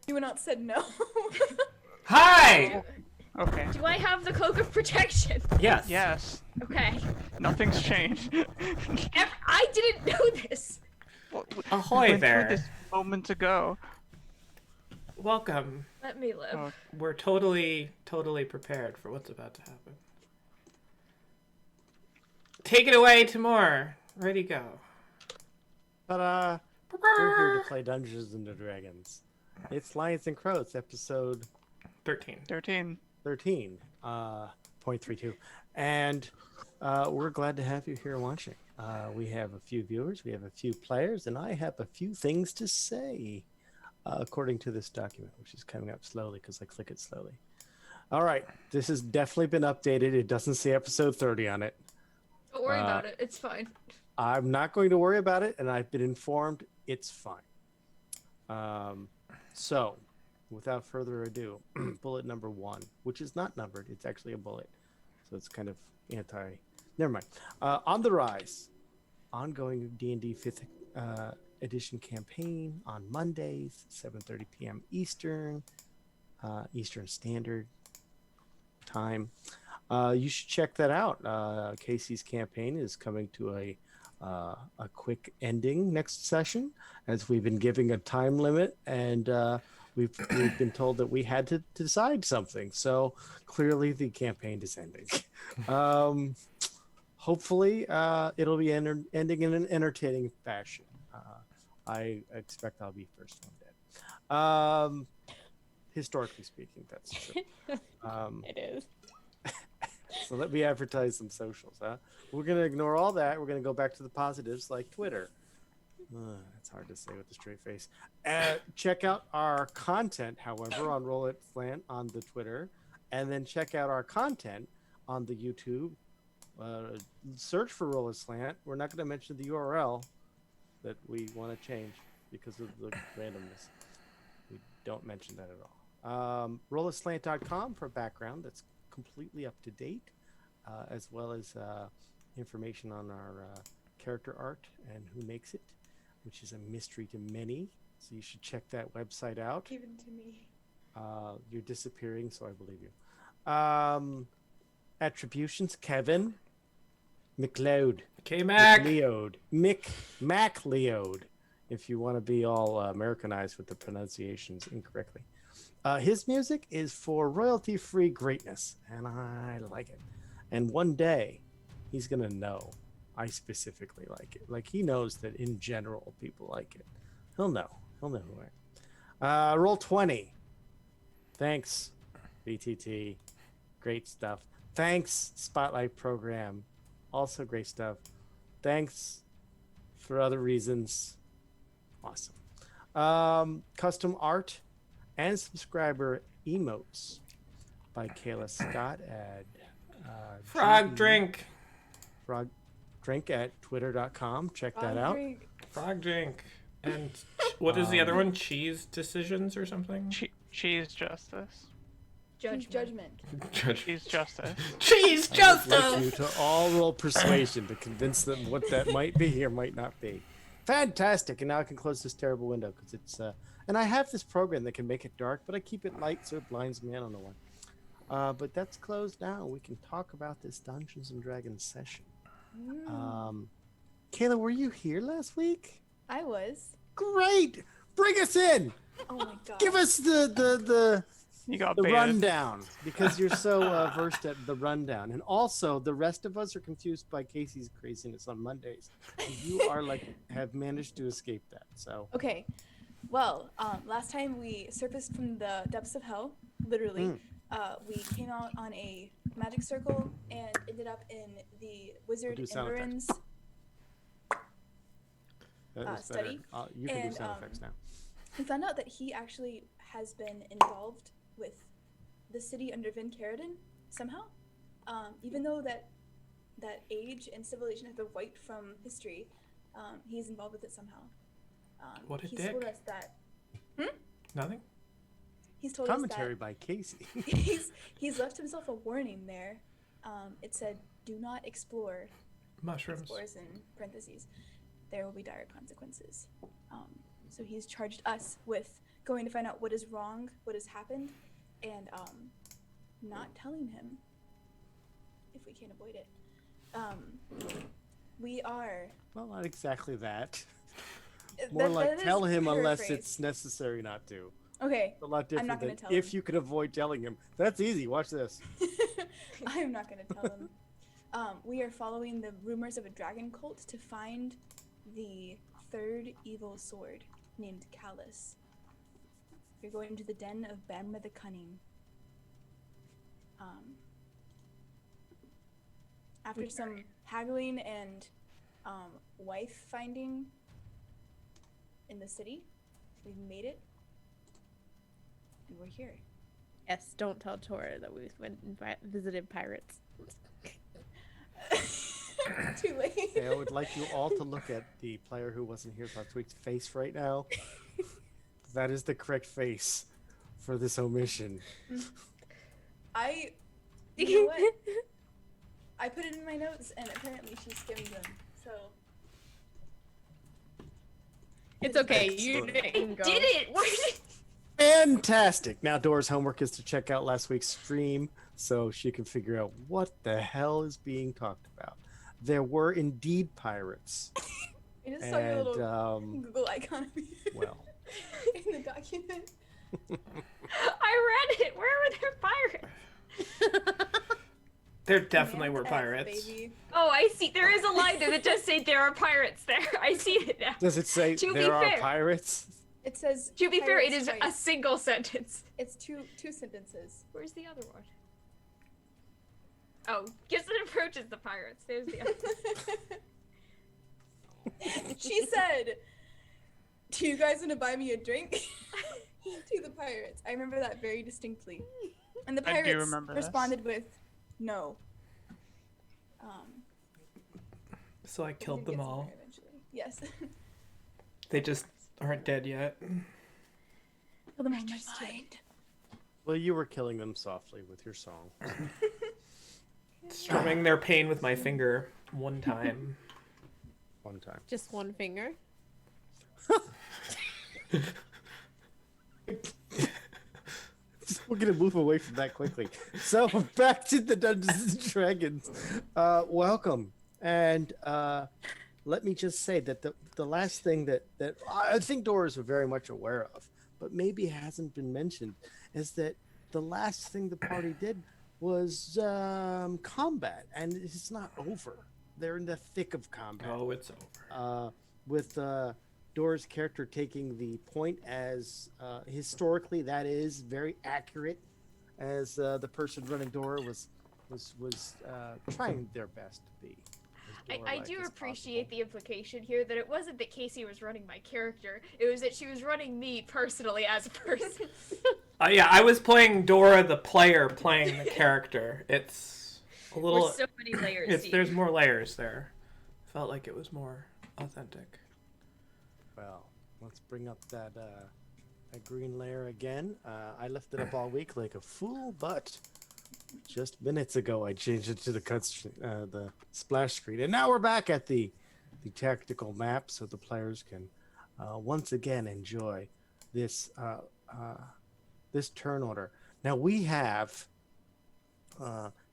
You went out said no. Hi! Okay. Do I have the cloak of protection? Yes. Yes. Okay. Nothing's changed. I didn't know this. Well, Ahoy we went there. through this moments ago. Welcome. Let me live. Oh, We're totally prepared for what's about to happen. Take it away, Timur. Ready, go. Ta-da! We're here to play Dungeons and Dragons. It's Lions and Crows, episode 13. 13. 13, 0.32. And we're glad to have you here watching. We have a few viewers, we have a few players, and I have a few things to say, according to this document, which is coming up slowly because I click it slowly. All right, this has definitely been updated. It doesn't say episode 30 on it. Don't worry about it. It's fine. I'm not going to worry about it, and I've been informed it's fine. So, without further ado, bullet number 1, which is not numbered. It's actually a bullet. So it's kind of never mind. On the Rise, ongoing D&D 5th edition campaign on Mondays, 7:30 p.m. Eastern Standard Time. You should check that out. Casey's campaign is coming to a quick ending next session, as we've been giving a time limit, and we've been told that we had to decide something. So clearly the campaign is ending. Hopefully it'll be ending in an entertaining fashion. I expect I'll be first one dead. Historically speaking, that's true. It is. So let me advertise some socials, huh? We're going to ignore all that. We're going to go back to the positives like Twitter. That's hard to say with a straight face. Check out our content, however, on ROLL20 on the Twitter. And then check out our content on the YouTube. Search for ROLL20. We're not going to mention the URL that we want to change because of the randomness. We don't mention that at all. ROLL20.com for background that's completely up to date, as well as information on our character art and who makes it, which is a mystery to many. So you should check that website out. Even to me. You're disappearing, so I believe you. Attributions: Kevin McLeod. K-Mac. McLeod. MacLeod, if you want to be all Americanized with the pronunciations incorrectly. His music is for royalty-free greatness, and I like it. And one day, he's going to know I specifically like it. Like, he knows that in general, people like it. He'll know. He'll know who I am. Roll20. Thanks, BTT. Great stuff. Thanks, Spotlight Program. Also great stuff. Thanks for other reasons. Awesome. Custom art and subscriber emotes by Kayla Scott at Frog Drink. Frog Drink at twitter.com. Check that out. Frog Drink. And what is the other one? Cheese Decisions or something? Cheese Justice. Judgment. Cheese Justice. Cheese Like Justice! you to all roll persuasion to convince them what that might be or might not be. Fantastic. And now I can close this terrible window because it's and I have this program that can make it dark, but I keep it light so it blinds me. I don't know why. But that's closed now. We can talk about this Dungeons and Dragons session. Kayla, were you here last week? I was. Great. Bring us in. Oh my god. Give us the You got the baited. rundown, because you're so versed at the rundown. And also, the rest of us are confused by Casey's craziness on Mondays. You are have managed to escape that. So Okay. Well, last time we surfaced from the depths of hell, literally. We came out on a magic circle and ended up in the wizard do sound Enverin's that is study. better. You can do And, sound effects now. we found out that he actually has been involved with the city under Vin Caridin somehow. Even though that age and civilization have been wiped from history, he's involved with it somehow. What a he's dick. told us that. Nothing? He's told Commentary us by Casey. that he's left himself a warning there. It said, "Do not explore." Mushrooms. Explores in parentheses. There will be dire consequences. So he's charged us with going to find out what is wrong, what has happened, and not telling him if we can avoid it. We are. Well, not exactly that. More that like is tell him unless paraphrase. it's necessary not to. Okay. It's a lot different not than gonna tell if him. you can avoid telling him. That's easy. Watch this. I'm not gonna tell him. We are following the rumors of a dragon cult to find the third evil sword named Callus. We're going to the den of Bamra the Cunning. After some haggling and wife finding in the city, we've made it, and we're here. Yes, don't tell Tora that we went and visited pirates. Too late. Okay, I would like you all to look at the player who wasn't here last week's face right now. That is the correct face for this omission. You know what? I put it in my notes, and apparently she skimmed them. So It's okay. Excellent. You can go. Did it? Where did it? Fantastic! Now Dora's homework is to check out last week's stream so she can figure out what the hell is being talked about. There were indeed pirates. I just saw your little And, Google icon of me well, in the document. I read it. Where were there pirates? There definitely were Man's pirates. F, baby. Oh, I see. There is a line there that does say there are pirates there. I see it now. does it say To be there are fair. pirates? It says. To be fair, it pirates is a twice. single sentence. It's two sentences. Where's the other one? Oh, Gibson approaches the pirates. There's the other one. She said, "Do you guys want to buy me a drink?" To the pirates. I remember that very distinctly. And the I do pirates remember this. responded with, "No." So I we killed did them get somewhere all. eventually. Yes. They just aren't dead yet. Kill them all in my mind. Well, you were killing them softly with your song. Strumming their pain with my finger one time. One time. Just one finger. We're gonna move away from that quickly. So back to the Dungeons and Dragons. Welcome, and let me just say that the last thing that I think Doras are very much aware of, but maybe hasn't been mentioned, is that the last thing the party did was combat, and it's not over. They're in the thick of combat. Oh, it's over. With Dora's character taking the point as historically that is very accurate, as the person running Dora was trying their best to be. I do appreciate the implication here that it wasn't that Casey was running my character. It was that she was running me personally as a person. Yeah, I was playing Dora the player playing the character. It's a little. There's so many layers. There's more layers there. Felt like it was more authentic. Well, let's bring up that green layer again. I left it up all week like a fool, but just minutes ago I changed it to the splash screen, and now we're back at the tactical map, so the players can once again enjoy this this turn order. Now we have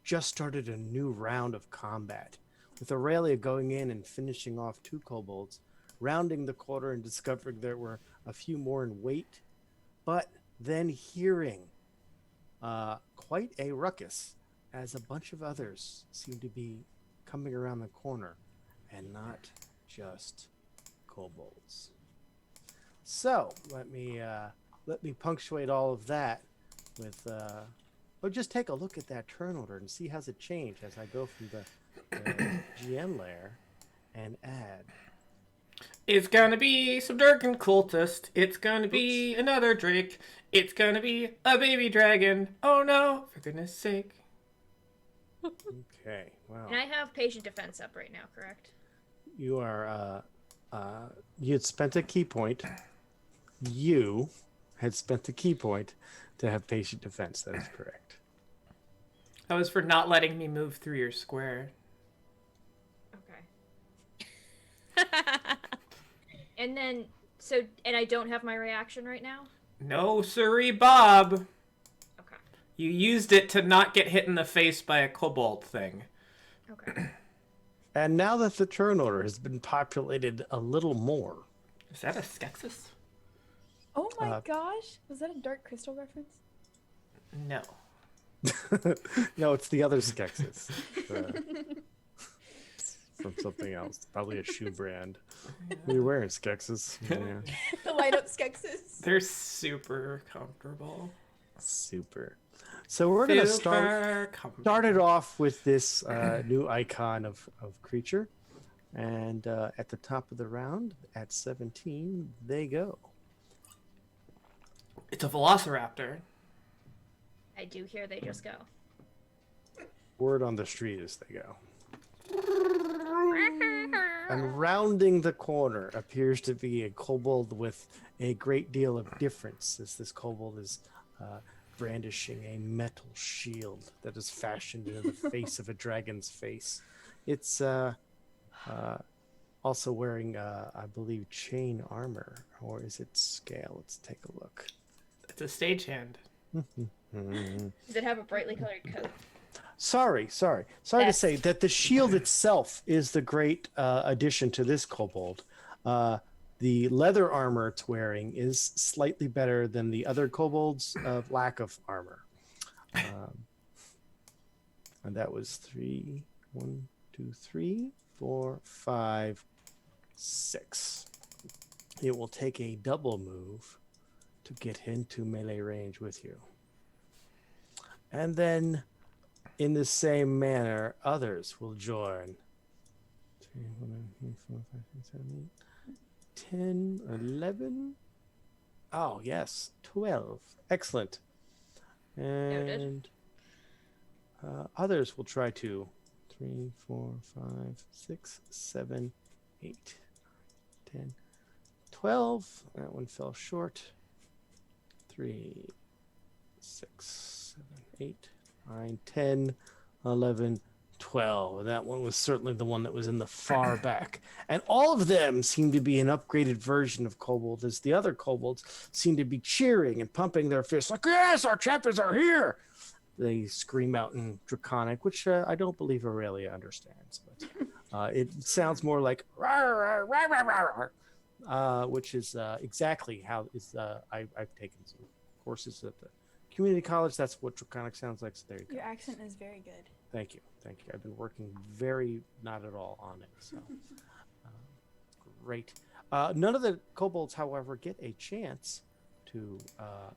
just started a new round of combat, with Aurelia going in and finishing off 2 kobolds, rounding the corner and discovering there were a few more in wait, but then hearing quite a ruckus as a bunch of others seem to be coming around the corner, and not just kobolds. So let me punctuate all of that with just take a look at that turn order and see how's it changed as I go from the GM layer and add. It's gonna be some Durgan cultist. It's gonna be another Drake. It's gonna be a baby dragon. Oh no, for goodness sake. Okay, wow. And I have patient defense up right now, correct? You are you had spent a key point. You had spent a key point to have patient defense. That is correct. That was for not letting me move through your square. Okay. And then, and I don't have my reaction right now? No, sirree, Bob. Okay. You used it to not get hit in the face by a kobold thing. Okay. And now that the turn order has been populated a little more, Is that a Skeksis? Oh my gosh, was that a Dark Crystal reference? No. no, it's the other Skeksis. From something else. Probably a shoe brand. What are you wearing, Skeksis? Yeah. The light up Skeksis. They're super comfortable. Super. So we're going to Super start it off with this new icon of creature. And at the top of the round, at 17, they go. It's a Velociraptor. I do hear they just go. Word on the street as they go. And rounding the corner appears to be a kobold with a great deal of difference, as this kobold is brandishing a metal shield that is fashioned into the face of a dragon's face. It's also wearing, I believe, chain armor, or is it scale? Let's take a look. It's a stagehand. Does it have a brightly colored coat? Sorry to say that the shield itself is the great addition to this kobold. The leather armor it's wearing is slightly better than the other kobolds of lack of armor. And that was 3, 1, 2, 3, 4, 5, 6. It will take a double move to get into melee range with you. And then, in the same manner, others will join. 3, 4, 5, 6, 7, 8, 10, 11. Oh, yes, 12. Excellent. And others will try to. 3, 4, 5, 6, 7, 8, 10, 12. That one fell short. 3, 6, 7, 8, 9, 10, 11, 12. And that one was certainly the one that was in the far back. And all of them seem to be an upgraded version of kobold, as the other kobolds seem to be cheering and pumping their fists like, yes, our champions are here. They scream out in draconic, which I don't believe Aurelia understands. But it sounds more like rawr, rawr, rawr, rawr, rawr, which is exactly how I've taken some courses at the community college. That's what draconic sounds like. So there you go. Your accent is very good. Thank you. I've been working very not at all on it. So great. None of the kobolds, however, get a chance to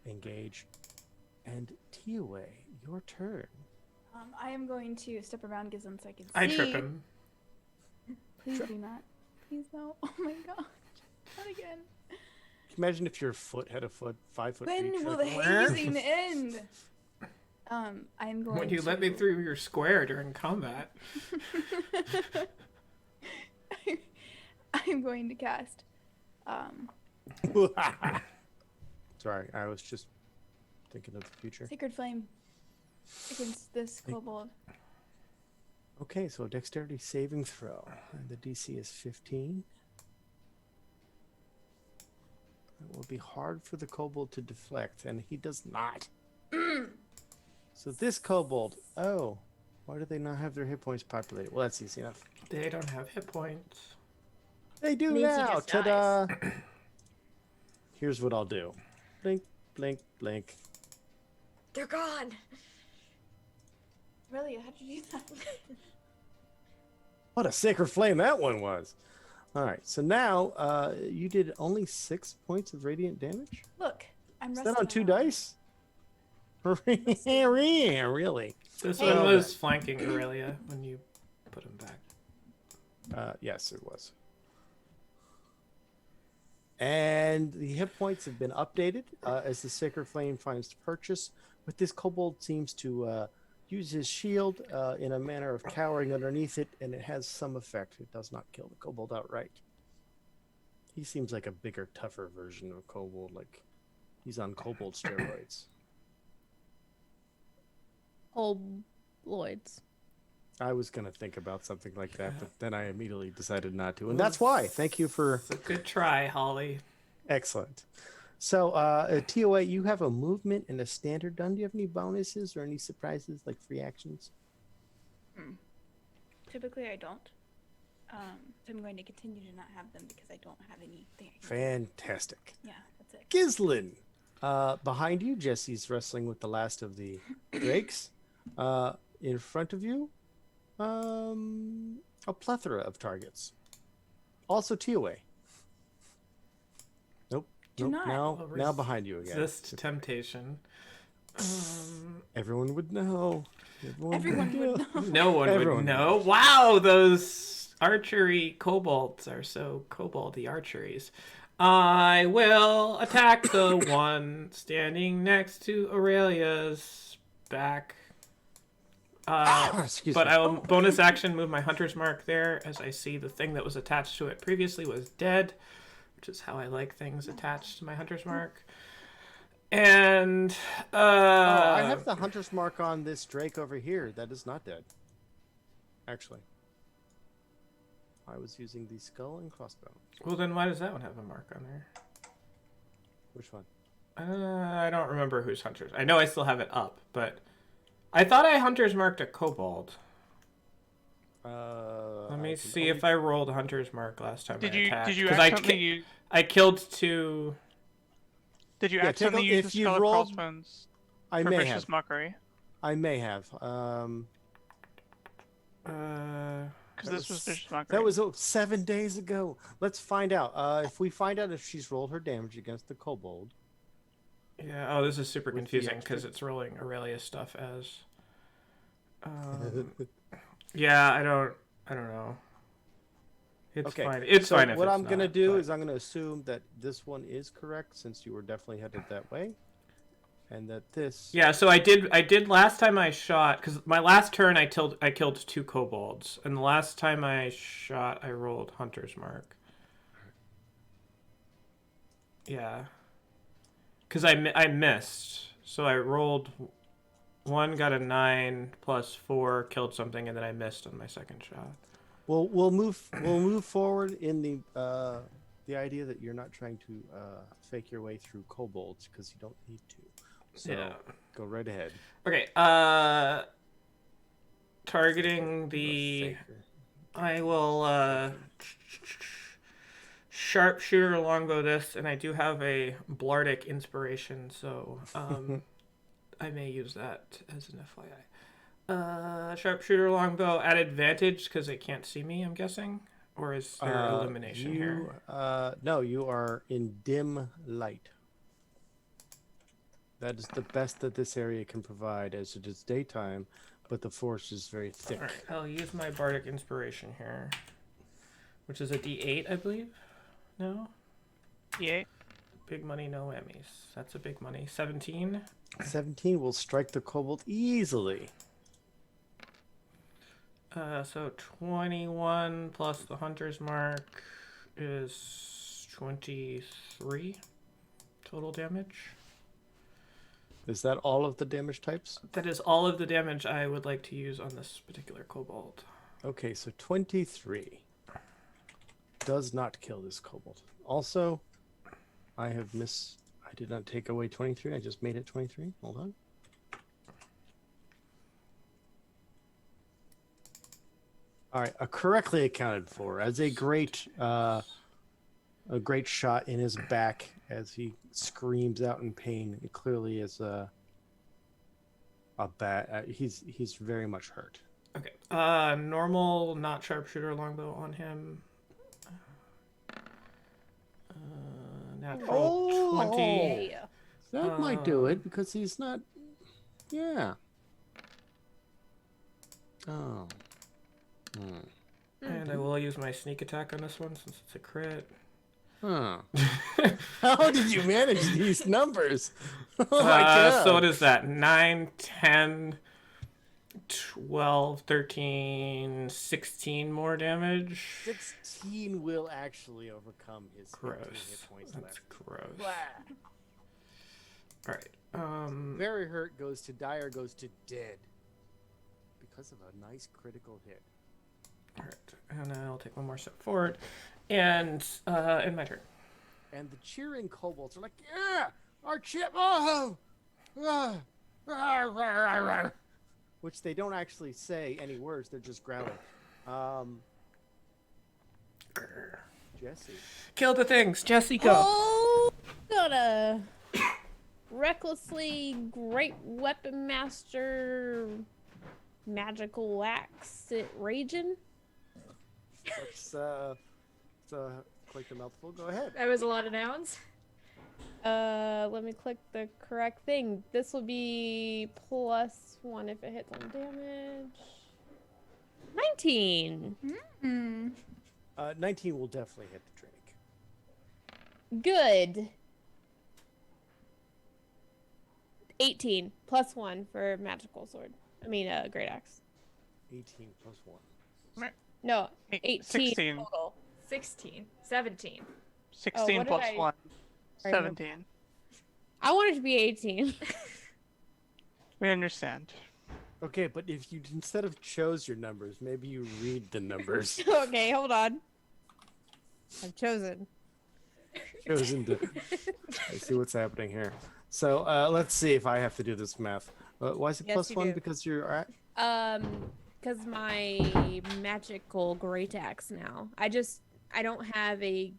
engage. And Tioe, your turn. I am going to step around Gizem so I can see. I trip him. Please do not. Please no. Oh my gosh. Not again. Imagine if your foot had a 5 foot When creature. will the hazing end? I am going When you let me through your square during combat. I'm going to cast. Sorry, I was just thinking of the future. Sacred Flame against this kobold. Okay, so dexterity saving throw. And the DC is 15. It will be hard for the kobold to deflect, and he does not. So this kobold, why do they not have their hit points populated? Well, that's easy enough. They don't have hit points. They do Means he now. just Ta-da! Here's what I'll do. Blink, blink, blink. They're gone. Really? How'd you do that? What a sacred flame that one was. All right, so now you did only 6 points of radiant damage? Look, I'm Is resting that on 2 my arm. dice? Really? This Hey. one was flanking Aurelia when you put him back. Yes, it was. And the hit points have been updated as the Sacred Flame finds purchase. But this kobold seems to use his shield in a manner of cowering underneath it, and it has some effect. It does not kill the kobold outright. He seems like a bigger, tougher version of kobold, like he's on kobold steroids. Old Lloyd's. I was going to think about something like that, but then I immediately decided not to. And that's why. Thank you for... It's a good try, Holly. Excellent. So, TOA, you have a movement and a standard done. Do you have any bonuses or any surprises, like free actions? Typically, I don't. So I'm going to continue to not have them because I don't have anything. I can do. Fantastic. Yeah, that's it. Gislin, behind you, Jesse's wrestling with the last of the drakes. In front of you, a plethora of targets. Also TOA. Nope. Do not. Now behind you again. Resist temptation. Everyone would know. Everyone would know. No one Everyone would know. knows. Wow, those archery kobolds are so koboldy archeries. I will attack the one standing next to Aurelia's back. Excuse But me. I will bonus action move my hunter's mark there, as I see the thing that was attached to it previously was dead, which is how I like things attached to my hunter's mark. And I have the hunter's mark on this drake over here. That is not dead. Actually, I was using the skull and crossbow. well, then why does that one have a mark on there? Which one? I don't remember whose hunter's. I know I still have it up, but I thought I hunter's marked a kobold. Let me see if I rolled hunter's mark last time Did I you attacked. did you 'Cause accidentally use I killed two. did you Yeah, accidentally take a- use if the you skull of rolled- crossbones I for may vicious have. mockery? I may have. Because this was vicious mockery. That was 7 days ago. Let's find out. If we find out if she's rolled her damage against the kobold. Yeah. Oh, this is super With the confusing extra- because it's rolling Aurelia stuff as. Yeah, I don't know. It's Okay. fine. It's so fine if what it's I'm gonna not, do but- is I'm gonna assume that this one is correct since you were definitely headed that way, and that this. Yeah, so I did last time I shot, because my last turn I killed two kobolds, and the last time I shot I rolled hunter's mark. Yeah, because I missed, so I rolled one, got a 9 plus 4, killed something, and then I missed on my second shot. We'll move forward in the idea that you're not trying to fake your way through kobolds because you don't need to. So Yeah. go right ahead. Okay, targeting the. Faker. I will sharpshooter longbow this, and I do have a Blardic inspiration, so I may use that as an FYI. Sharpshooter longbow at advantage because they can't see me, I'm guessing? Or is there illumination here? No, you are in dim light. That is the best that this area can provide, as it is daytime, but the forest is very thick. Alright, I'll use my Bardic inspiration here, which is a D8, I believe? No? Yeah. Big money, no whammies. That's a big money. 17? 17 will strike the kobold easily. So 21 plus the hunter's mark is 23 total damage. Is that all of the damage types? That is all of the damage I would like to use on this particular kobold. Okay, so 23 does not kill this kobold. Also, I did not take away 23. I just made it 23. Hold on. All right, correctly accounted for as a great shot in his back as he screams out in pain. It clearly is a bad. He's very much hurt. Okay. Normal, not sharpshooter longbow on him. Natural 20. Yeah. That might do it because he's not. Yeah. Oh. And I will use my sneak attack on this one since it's a crit. Huh. How did you manage these numbers? Oh my God. So what is that? 9, 10, 12, 13, 16 more damage? 16 will actually overcome his 15 Gross. hit points That's left. gross. Alright. Very hurt goes to dire goes to dead because of a nice critical hit. Alright. And I'll take one more step forward. And end my turn. and the cheering kobolds are like, "Yeah, our chip! Oh, ah, rah, rah, rah, rah," which they don't actually say any words; they're just growling. Jesse. Kill the things, Jesse. Go. Oh, gonna recklessly great weapon master magical axe it raging. Let's click the mouthful. Go ahead. That was a lot of nouns. Let me click the correct thing. This will be +1 if it hits on damage. 19. 19 will definitely hit the Drake. Good. 18 +1 for magical sword. I mean, great axe. 18 plus 1. No, 18 16. total. 16. 17. 16 what did plus I- 1. Sorry, no. 17. I want it to be 18. We understand. Okay, but if you instead of chose your numbers, maybe you read the numbers. Okay, hold on. I've chosen. Chosen to. Let's see what's happening here. So let's see if I have to do this math. Why is it Yes, you +1? do. Because you're at. Because my magical great axe now. I don't have a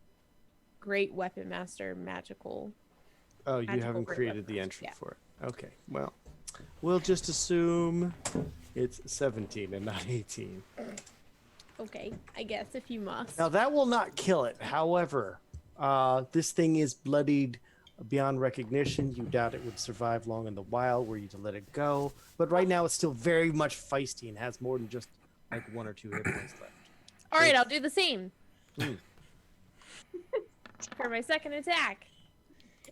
great weapon master magical. Oh, you Magical haven't great created weapon the master, entry yeah. for it. Okay, well, we'll just assume it's 17 and not 18. Okay, I guess if you must. Now that will not kill it. However, this thing is bloodied beyond recognition. You doubt it would survive long in the wild were you to let it go. But right now it's still very much feisty and has more than just like 1 or 2 hit points left. All right, I'll do the same. Hmm. For my second attack.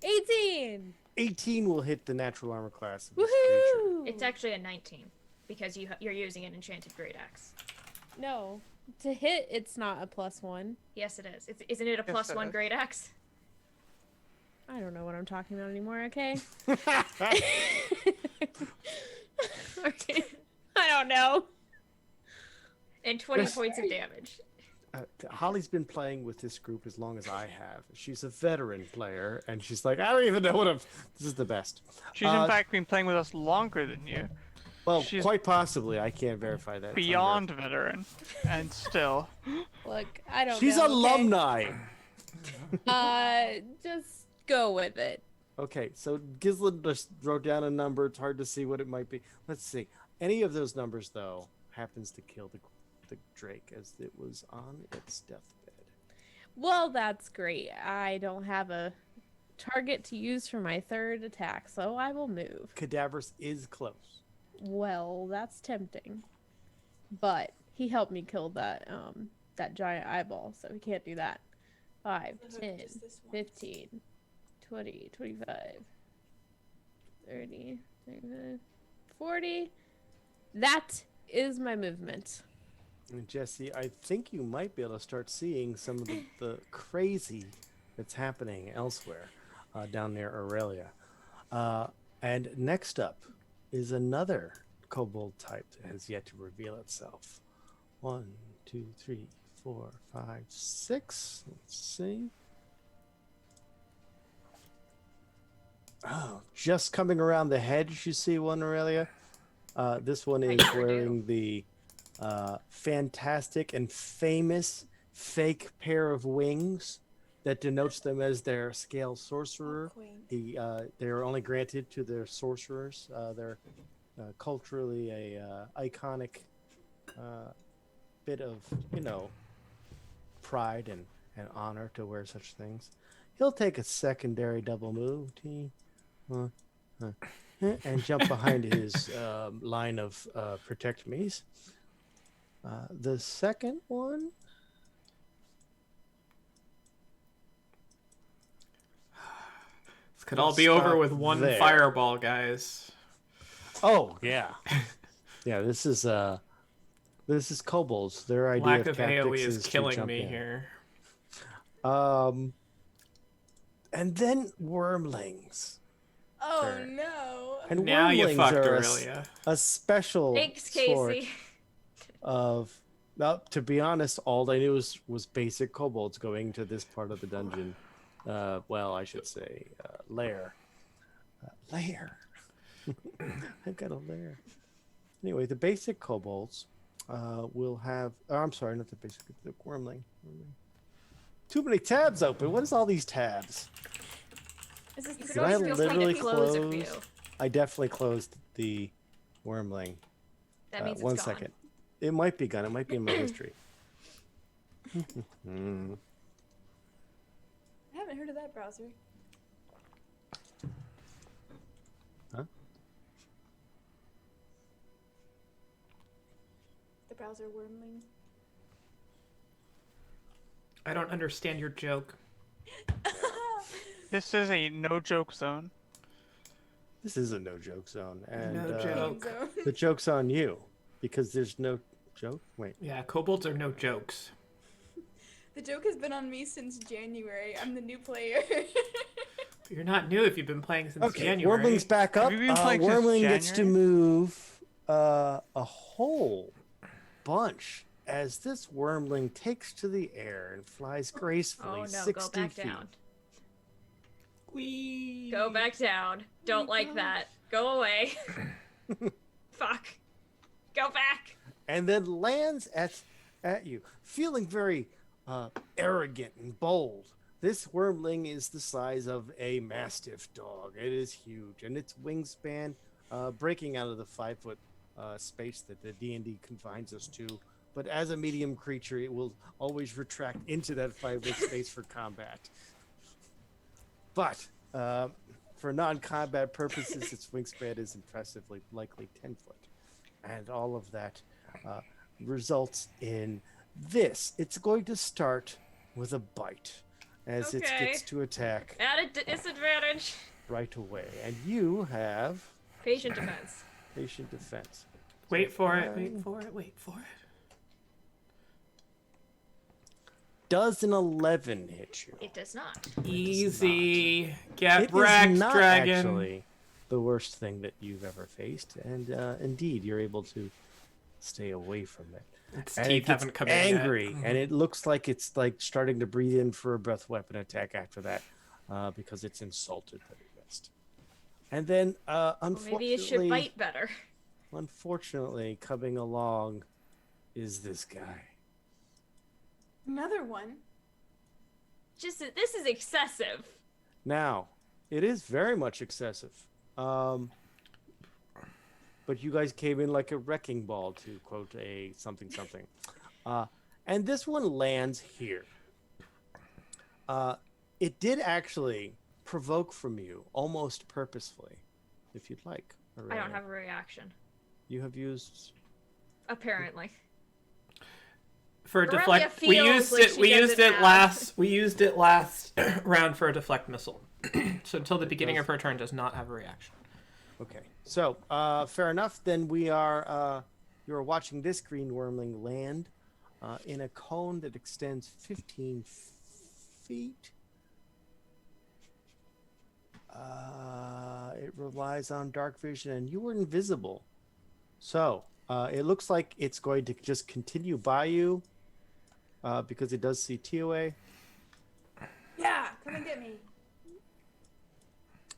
18. 18 will hit the natural armor class of this creature. Woohoo! It's actually a 19 because you're using an enchanted great axe. No. To hit, it's not a +1. Yes, it is. Isn't it a Yes, it +1 is. great axe? I don't know what I'm talking about anymore, okay? Okay. I don't know. And 20 points of damage. Holly's been playing with this group as long as I have. She's a veteran player, and she's like, I don't even know what I'm. This is the best. She's in fact been playing with us longer than you. Well, she's quite possibly. I can't verify that. It's Beyond veteran. And still. Look, I don't She's know. okay? alumni. Just go with it. Okay, so Gislin just wrote down a number. It's hard to see what it might be. Let's see. Any of those numbers, though, happens to kill the Drake as it was on its deathbed. Well, that's great. I don't have a target to use for my third attack, so I will move. Cadaverous is close. Well, that's tempting. But he helped me kill that that giant eyeball, so he can't do that. 5, So 10, just this one. 15, 20, 25, 30, 35, 40. That is my movement. And Jesse, I think you might be able to start seeing some of the crazy that's happening elsewhere down near Aurelia. And next up is another kobold type that has yet to reveal itself. 1, 2, 3, 4, 5, 6. Let's see. Oh, just coming around the hedge, you see one, Aurelia. This one is never do. wearing the fantastic and famous fake pair of wings that denotes them as their scale sorcerer. Queen. They are only granted to their sorcerers. They're culturally a iconic bit of, pride and honor to wear such things. He'll take a secondary double move, and jump behind his line of protect me's. The second one. This could all be over with one there. fireball, guys. Oh yeah, yeah. This is kobolds. Their idea Lack of of tactics AoE is to killing jump me in. here. And then wormlings. Oh Sure. no. And Now you wormlings fucked, are Aurelia. a special Thanks, sort Casey. of. Well, to be honest, all I knew was basic kobolds going to this part of the dungeon. well, I should say lair. Lair. I've got a lair. Anyway, the basic kobolds will have. Oh, I'm sorry, not the basic. The wormling. Too many tabs open. What is all these tabs? Is this the You could Did I always feel free to literally close a few. close? I definitely closed the wormling. That means it's One gone. second. It might be gone. It might be in my history. I haven't heard of that browser. Huh? The browser wormling. I don't understand your joke. This is a no joke zone. This is a no joke zone, and No joke. Zone. the joke's on you because there's no joke. Wait, Yeah, kobolds are no jokes. The joke has been on me since January. I'm the new player. You're not new if you've been playing since okay, January. Wormling's back up. Have you been playing since Wormling gets to January? move a whole bunch as this Wormling takes to the air and flies gracefully Oh no, 60 go back feet. down. Whee! Go back down. Don't like that. Go away. Fuck. Go back. And then lands at you, feeling very arrogant and bold. This wormling is the size of a mastiff dog. It is huge, and its wingspan breaking out of the 5-foot space that the D&D confines us to. But as a medium creature, it will always retract into that 5-foot space for combat. But for non-combat purposes, its wingspan is impressively likely 10 foot. And all of that results in this. It's going to start with a bite as it Okay. gets to attack At a disadvantage. right away. And you have Patient defense. patient defense. Wait for it, wait for it, wait for it. Does an 11 hit you? It does not. Easy. Get It wrecked, is not dragon. actually the worst thing that you've ever faced. And indeed, you're able to stay away from it. Its And teeth it gets haven't come in yet. angry, and it looks like it's like starting to breathe in for a breath weapon attack after that, because it's insulted that it missed. And then, Well, maybe it should unfortunately, bite better. unfortunately, coming along is this guy. Another one. Just this is excessive. Now, it is very much excessive. But you guys came in like a wrecking ball, to quote a something something. And this one lands here. It did actually provoke from you almost purposefully, if you'd like. I don't Aurelia. have a reaction. You have used. Apparently. For a Aurelia deflect, we feels used like it. she We used doesn't it have- last. We used it last round for a deflect missile. So until the beginning does. of her turn, does not have a reaction. Okay, so fair enough. Then we are. You are watching this green wormling land in a cone that extends 15 feet. It relies on dark vision, and you were invisible. So it looks like it's going to just continue by you because it does see TOA, Yeah, come and get me.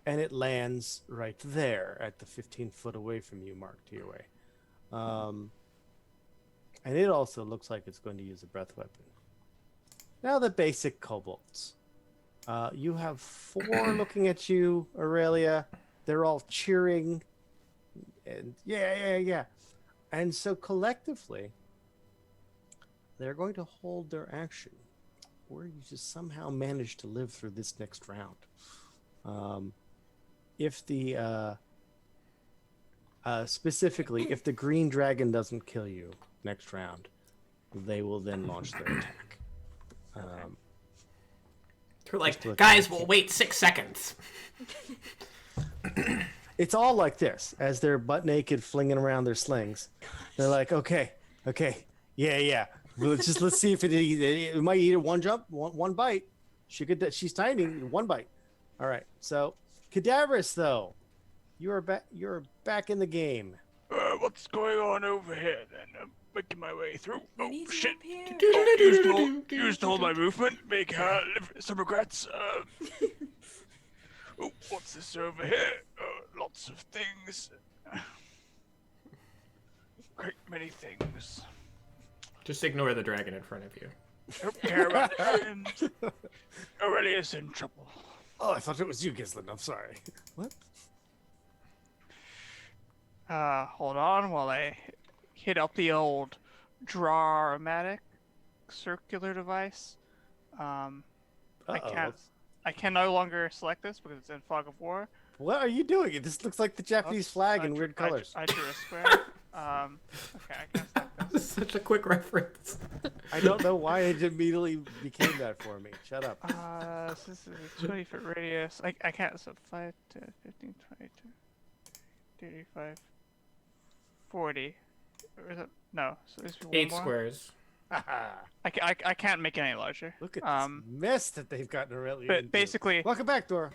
and it lands right there at the 15 foot away from you, marked TOA. And it also looks like it's going to use a breath weapon. Now the basic kobolds. You have 4 looking at you, Aurelia. They're all cheering. And yeah. And so collectively, they're going to hold their action. Or you just somehow manage to live through this next round. If the specifically, if the green dragon doesn't kill you next round, they will then launch their attack. We're like, Just look guys, at we'll it. wait 6 seconds. It's all like this as they're butt naked, flinging around their slings. They're like, okay, yeah. Let's see if it might eat it one jump, one bite. She's tiny, one bite. All right. So, Cadaverous, though, you're back in the game. What's going on over here then? making my way through. We Oh need shit! you up here. Oh, used to hold my movement. Make some regrets. Oh, what's this over here? Lots of things. Great many things. Just ignore the dragon in front of you. Don't care about the dragons. Aurelius in trouble. Oh, I thought it was you, Gislin. I'm sorry. What? Hold on while I hit up the old dramatic circular device. I Uh-oh. can no longer select this because it's in fog of war. What are you doing? This looks like the Japanese Oops, flag I in drew- weird I drew- colors. I drew a square. Okay, I can't select This is such a quick reference. I don't know why it immediately became that for me. Shut up. This is a 20-foot radius. I can't, so 5, 10, 15, 20, 35, 40. Or is it? No, so there's one 8 more. squares. I can't make it any larger. Look at this mess that they've gotten Aurelia But into. basically, Welcome back, Dora.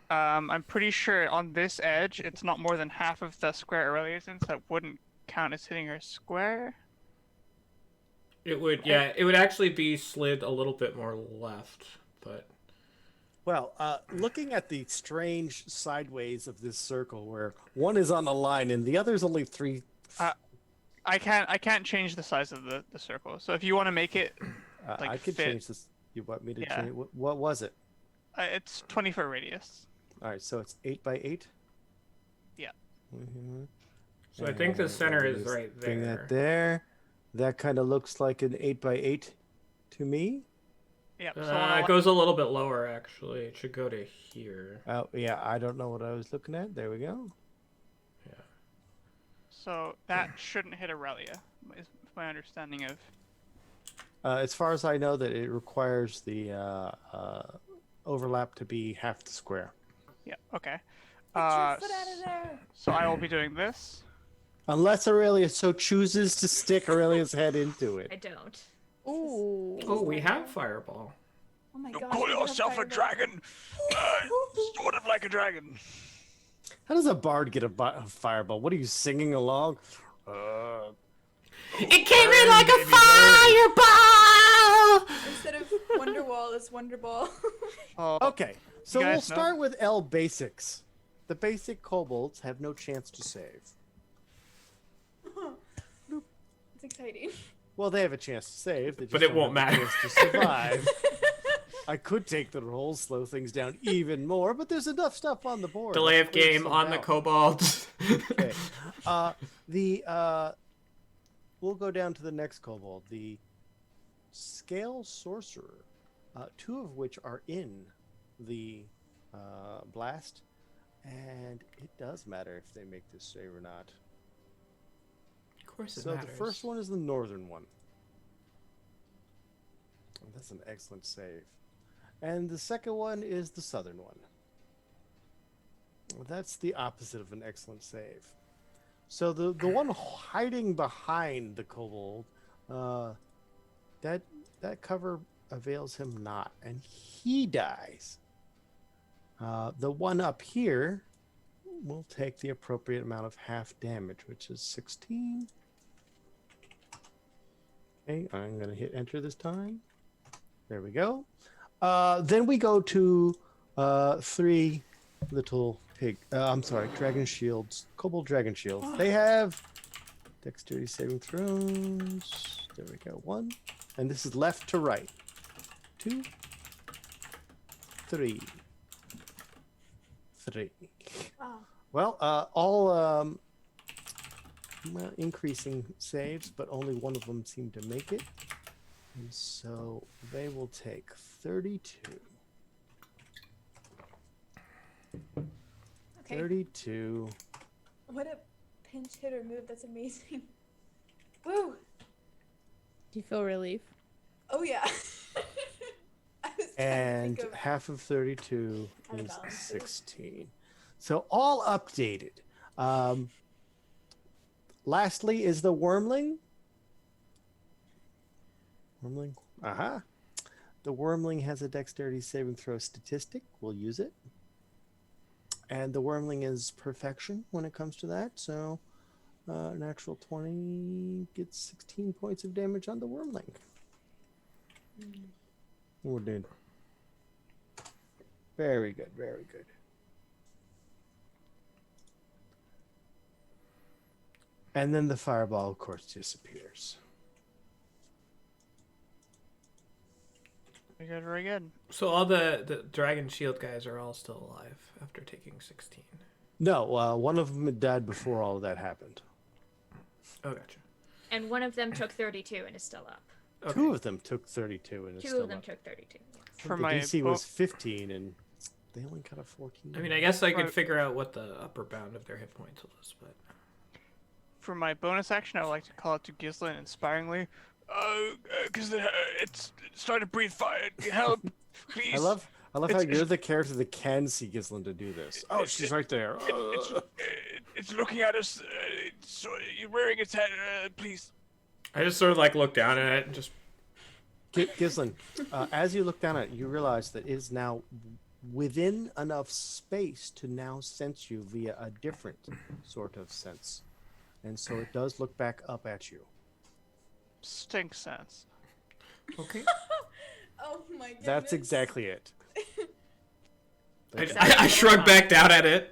I'm pretty sure on this edge, it's not more than half of the square Aurelia's in, so that wouldn't count as hitting her square. It would, yeah, it would actually be slid a little bit more left, but Well, looking at the strange sideways of this circle where one is on a line and the other is only 3. I can't change the size of the circle. So if you want to make it, like, I could fit- change this. You want me to Yeah. change? What was it? it's 20-foot radius. All right, so it's 8 by 8. Yeah. Mm-hmm. so I think the center is right Bring there. that there. That kind of looks like an 8 by 8 to me. Yeah. So It goes a little bit lower, actually. It should go to here. Oh, yeah, I don't know what I was looking at. There we go. So that shouldn't hit Aurelia, is my understanding of. As far as I know, that it requires the overlap to be half the square. Yeah. Okay. Get your foot out of there. So I will be doing this. Unless Aurelia so chooses to stick Aurelia's head into I it. don't. Ooh. Oh, we have fireball. Oh my You gosh. call we have yourself a fireball. dragon? Sort of like a dragon. How does a bard get a fireball? What are you singing along? It came in like a fireball! Instead of Wonderwall, it's Wonderball. Oh, Okay, so You we'll guys know? start with L basics. The basic kobolds have no chance to save. It's exciting. Well, they have a chance to save. They just But it don't won't have a matter. chance to survive. I could take the roll, slow things down even more, but there's enough stuff on the board. Delay Let's of clear game some on the out. kobolds. Okay. We'll go down to the next kobold, the scale sorcerer, 2 of which are in the blast, and it does matter if they make this save or not. Of course it So matters. the first one is the northern one. Oh, that's an excellent save. And the second one is the southern one. That's the opposite of an excellent save. So the one hiding behind the kobold, that cover avails him not, and he dies. The one up here will take the appropriate amount of half damage, which is 16. Okay, I'm going to hit enter this time. There we go. Then we go to 3 little pig. I'm sorry, dragon shields. Kobold dragon shields. They have dexterity saving throws. There we go. 1. And this is left to right. 2. 3. 3. Wow. Well, all increasing saves, but only one of them seemed to make it. And so they will take 32. Okay. 32. What a pinch hitter move. That's amazing. Woo! Do you feel relief? Oh yeah. I was trying to And think of... half of 32 How to is balance this. 16. So all updated. Lastly is the wormling. Wormling. Aha. The wormling has a dexterity saving throw statistic. We'll use it. And the wormling is perfection when it comes to that. So Natural 20 gets 16 points of damage on the wormling. Oh, dude. Very good, very good. And then the fireball, of course, disappears. Very good, very good. So all the dragon shield guys are all still alive after taking 16. No, one of them had died before all of that happened. Oh, gotcha. And one of them took 32 and is still up. Okay. Two of them took 32 and it's Two still of them up. took 32. Yes. For the my DC was 15 and they only got a 14. I mean, I guess I could Right. figure out what the upper bound of their hit points was, but For my bonus action, I would like to call out to Ghislaine inspiringly. Because it's starting to breathe fire. Help, please. I love how It's- you're the character that can see Ghislaine to do this. Oh, she's right there. It's looking at us. So you're wearing its head. Please. I just sort of like look down at it and just. Ghislaine, as you look down at it, you realize that it is now within enough space to now sense you via a different sort of sense. And so it does look back up at you. Stink sense. Okay. Oh my goodness. That's exactly it. I shrug back down at it.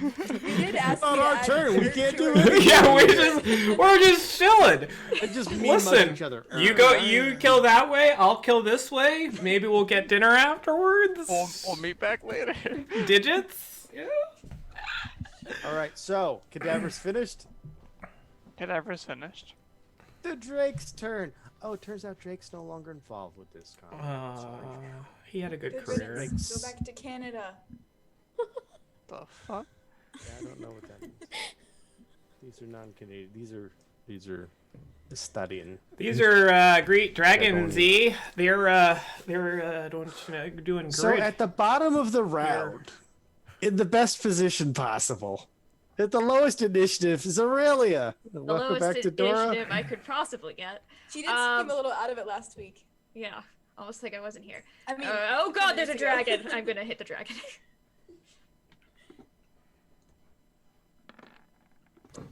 We did ask Not you to our add turn, we your can't two do words. it. Yeah, we're just chilling. It just Listen, each other. you kill that way, I'll kill this way. Maybe we'll get dinner afterwards. We'll meet back later. Digits. Yeah. All right, so cadaver's finished. Cadaver's finished. The Drake's turn. Oh, it turns out Drake's no longer involved with this combat. Sorry. He had a good Good career. riddance. Go back to Canada. The fuck? Yeah, I don't know what that means. These are non-Canadian. These are studying. These are Greek dragons. Dragonic. They're doing great. So at the bottom of the round, in the best position possible, at the lowest initiative is Aurelia. The Welcome lowest back to Dora. initiative I could possibly get. She did seem a little out of it last week. Yeah, almost like I wasn't here. I mean, Oh god, there's a minutes ago. dragon. I'm gonna hit the dragon.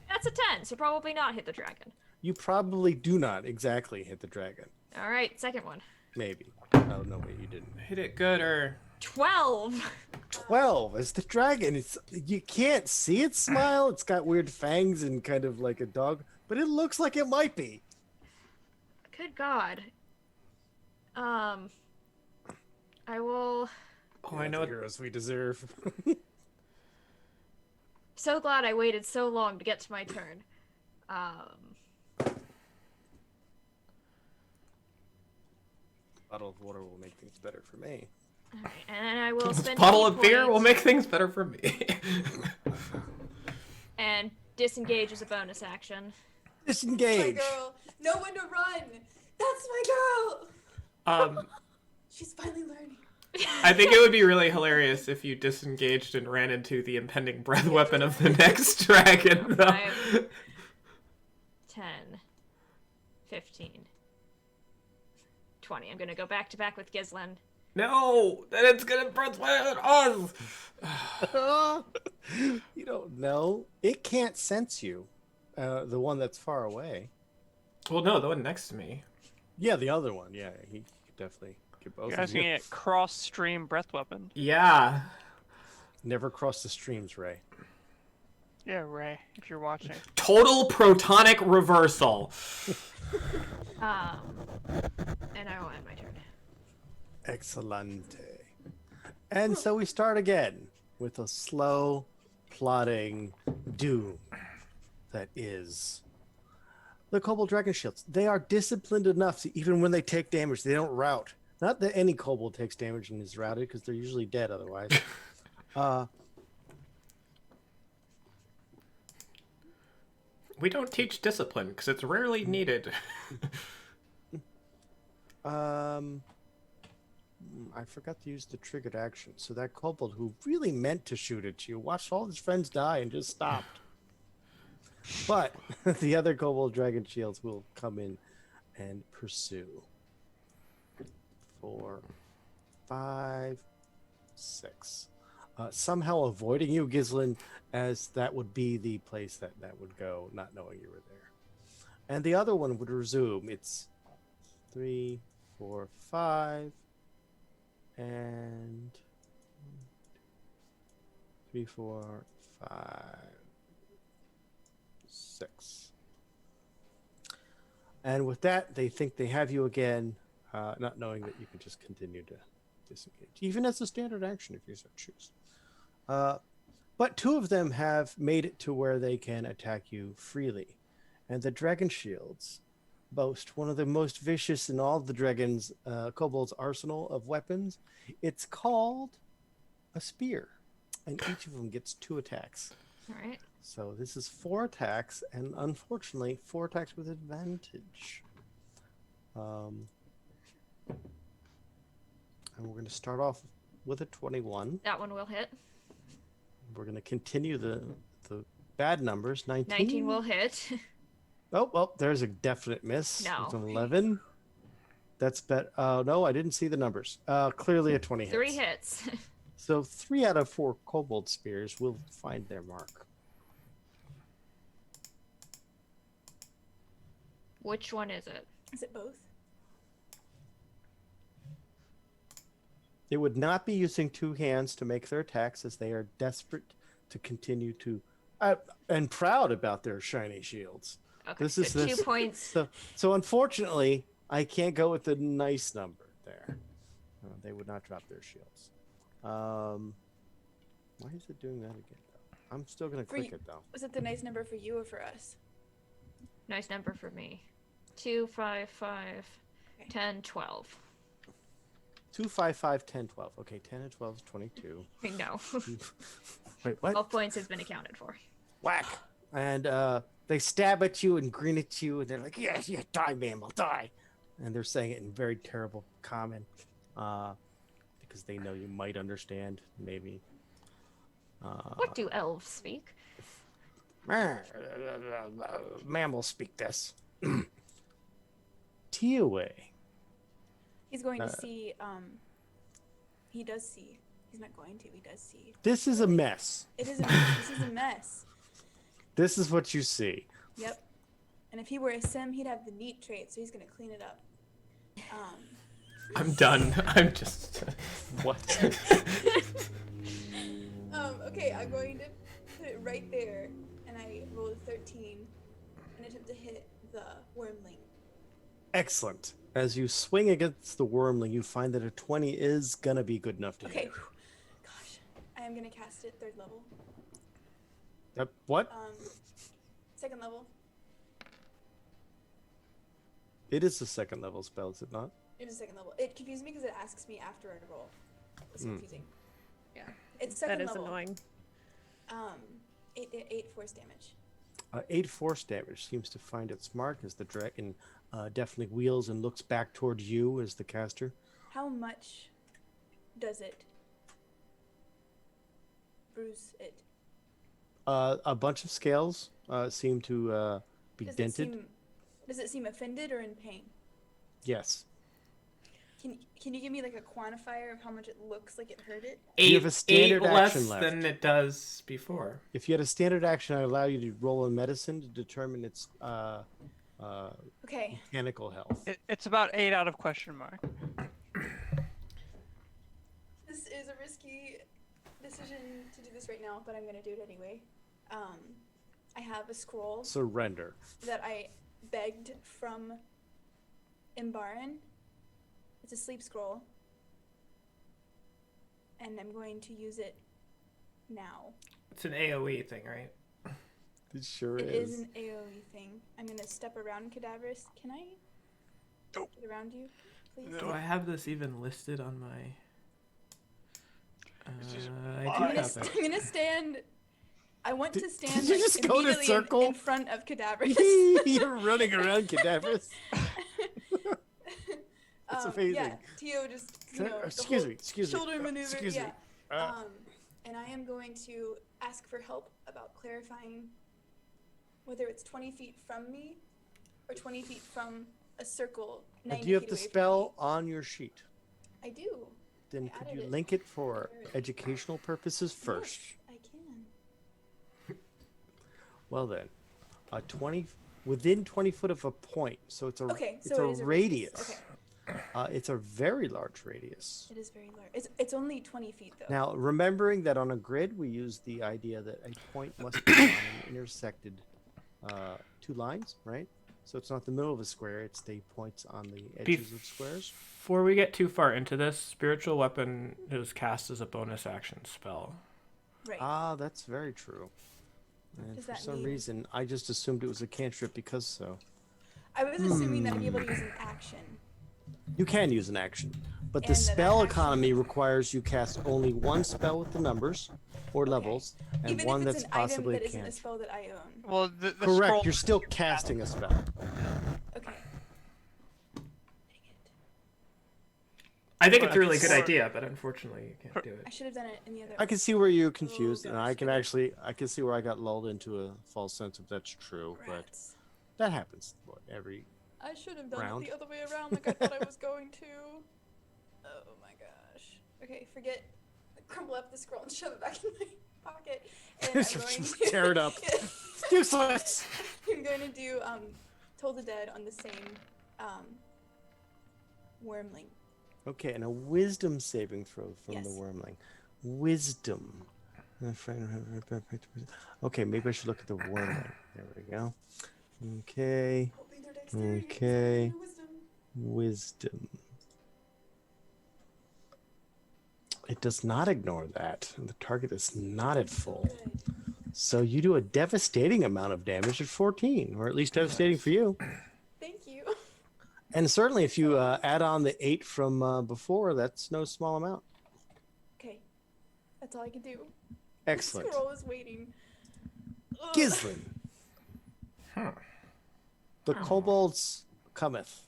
That's a 10, so probably not hit the dragon. You probably do not exactly hit the dragon. Alright, second one. Maybe. Oh no, wait, you didn't. Hit it good or 12! 12 is the dragon. It's you can't see its smile. It's got weird fangs and kind of like a dog, but it looks like it might be. Good god. I will... oh, I know the heroes we deserve. So glad I waited so long to get to my turn. Bottle of water will make things better for me. Alright, and I will spend bottle key of beer will points make things better for me. and disengage as a bonus action. My Disengage. girl. Know when to run. That's my girl. She's finally learning. I think it would be really hilarious if you disengaged and ran into the impending breath weapon of the next dragon. Though. 5, 10, 15, 20. I'm gonna go back to back with Ghislaine. No, then it's gonna breath weapon us. You don't know. It can't sense you. The one that's far away. Well, no, the one next to me. Yeah, the other one. Yeah, he could definitely get both You of guys you. can get cross-stream breath weapon. Yeah. Never cross the streams, Ray. Yeah, Ray, if you're watching. Total protonic reversal. And I will end my turn. Excellente. And so we start again with a slow, plodding doom that is the Kobold Dragon Shields. They are disciplined enough to, even when they take damage, they don't rout. Not that any Kobold takes damage and is routed, because they're usually dead otherwise. We don't teach discipline because it's rarely needed. I forgot to use the triggered action. So that kobold who really meant to shoot at you watched all his friends die and just stopped. But the other kobold dragon shields will come in and pursue. 4, 5, 6. somehow avoiding you, Gislin, as that would be the place that would go, not knowing you were there. And the other one would resume. It's 3, 4, 5, and 3, 4, 5, 6. And with that, they think they have you again, not knowing that you can just continue to disengage, even as a standard action if you so choose. But 2 of them have made it to where they can attack you freely. And the dragon shields boast one of the most vicious in all the dragons, kobold's arsenal of weapons. It's called a spear. And each of them gets 2 attacks. All right. So this is 4 attacks, and unfortunately, 4 attacks with advantage. And we're going to start off with a 21. That one will hit. We're going to continue the bad numbers. 19. 19 will hit. Oh, well, there's a definite miss. No. It's an 11. That's bet. No, I didn't see the numbers. Clearly a 20 hits. 3 hits. So 3 out of 4 kobold spears will find their mark. Which one is it? Is it both? It would not be using 2 hands to make their attacks, as they are desperate to continue to, and proud about their shiny shields. Okay, This so is 2 this. points. So unfortunately, I can't go with the nice number there. They would not drop their shields. Why is it doing that again, though? I'm still going to click it, though. Was it the nice number for you or for us? Nice number for me. 2, 5, 5, Okay. 10, 12. 2, 5, 5, 10, 12. Okay, 10 and 12 is 22. No. Wait, what? 12 points has been accounted for. Whack! And they stab at you and grin at you, and they're like, yeah, die, mammal, die. And they're saying it in very terrible common, because they know you might understand, maybe. What do elves speak? Mammals speak this. Tiawe. He's going to see. He does see. He's not going to. He does see. This is a mess. It is a mess. This is a mess. This is what you see. Yep. And if he were a sim, he'd have the neat trait, so he's gonna clean it up. I'm done. I'm just. What? Okay, I'm going to put it right there, and I rolled a 13 and attempt to hit the wormling. Excellent. As you swing against the wormling, you find that a 20 is gonna be good enough to Okay. hit. Gosh, I am gonna cast it 3rd level. What? 2nd level. It is a 2nd level spell, is it not? It is 2nd level. It confused me because it asks me after I roll. It's confusing. Yeah. It's 2nd That is level. annoying. 8 force damage. 8 force damage seems to find its mark as the dragon definitely wheels and looks back toward you as the caster. How much does it bruise it? A bunch of scales seem to be Does dented. Does it seem offended or in pain? Yes. Can you give me like a quantifier of how much it looks like it hurt it? You have a standard less action left. than it does before. If you had a standard action, I allow you to roll a medicine to determine its Okay. mechanical health. It's about 8 out of question mark. This is a risky decision to do this right now, but I'm gonna do it anyway. I have a scroll Surrender. that I begged from Imbaran. It's a sleep scroll. And I'm going to use it now. It's an AoE thing, right? It sure It is. is an AoE thing. I'm gonna step around Cadaverous. Can I get around you, please? Do I have this even listed on my? just- I do I'm have it. gonna stand. I want to stand did you like, just go in a immediately circle? in front of Cadaverous. You're running around, Cadaverous. That's amazing. Yeah, Tio just the Excuse whole me. Excuse me. shoulder maneuver. Excuse yeah. me. And I am going to ask for help about clarifying whether it's 20 feet from me or 20 feet from a circle 90 Do you have feet the away from spell me. on your sheet? I do. then I could added you it. link it for educational purposes first? Yes, I can. Well then, 20 within 20 foot of a point. So it's a Okay, it's so a it is a radius. radius. It's a very large radius. It is very large. It's only 20 feet though. Now, remembering that on a grid, we use the idea that a point must be on an intersected two lines, right? So it's not the middle of a square; it's the points on the edges of squares. Before we get too far into this, spiritual weapon is cast as a bonus action spell. Right. Ah, that's very true. And Does for that some mean- reason, I just assumed it was a cantrip because so. I was assuming that I'd be able to use an action. You can use an action, but the And that spell action- economy requires you cast only one spell with the numbers or Okay. levels, and Even one if it's that's an item possibly that isn't a cantrip. spell that I own. Well, the Correct. scroll- You're still casting a spell. Okay. Dang it. I think Well, it's a really good for- idea, but unfortunately you can't do I it. should have done it in the other. I can see where you're confused, and gosh, I can okay. actually I can see where I got lulled into a false sense of that's true, but Rats. that happens every. I should have done round. it the other way around, like I thought I was going to. Oh my gosh. Okay, forget. Crumble up the scroll and shove it back in my pocket. And I'm going Just to tear it up. Useless. I'm going to do Toll the Dead on the same wormling. Okay, and a wisdom saving throw from the Yes. wormling. Wisdom. Okay, maybe I should look at the wormling. There we go. Okay. Hoping their dexterity is Okay. higher than wisdom. Wisdom. It does not ignore that. The target is not at full. Good. So you do a devastating amount of damage at 14, or at least devastating for you. Thank you. And certainly if you add on the 8 from before, that's no small amount. Okay. That's all I can do. Excellent. The scroll is waiting. Ugh. Gislin. The kobolds cometh.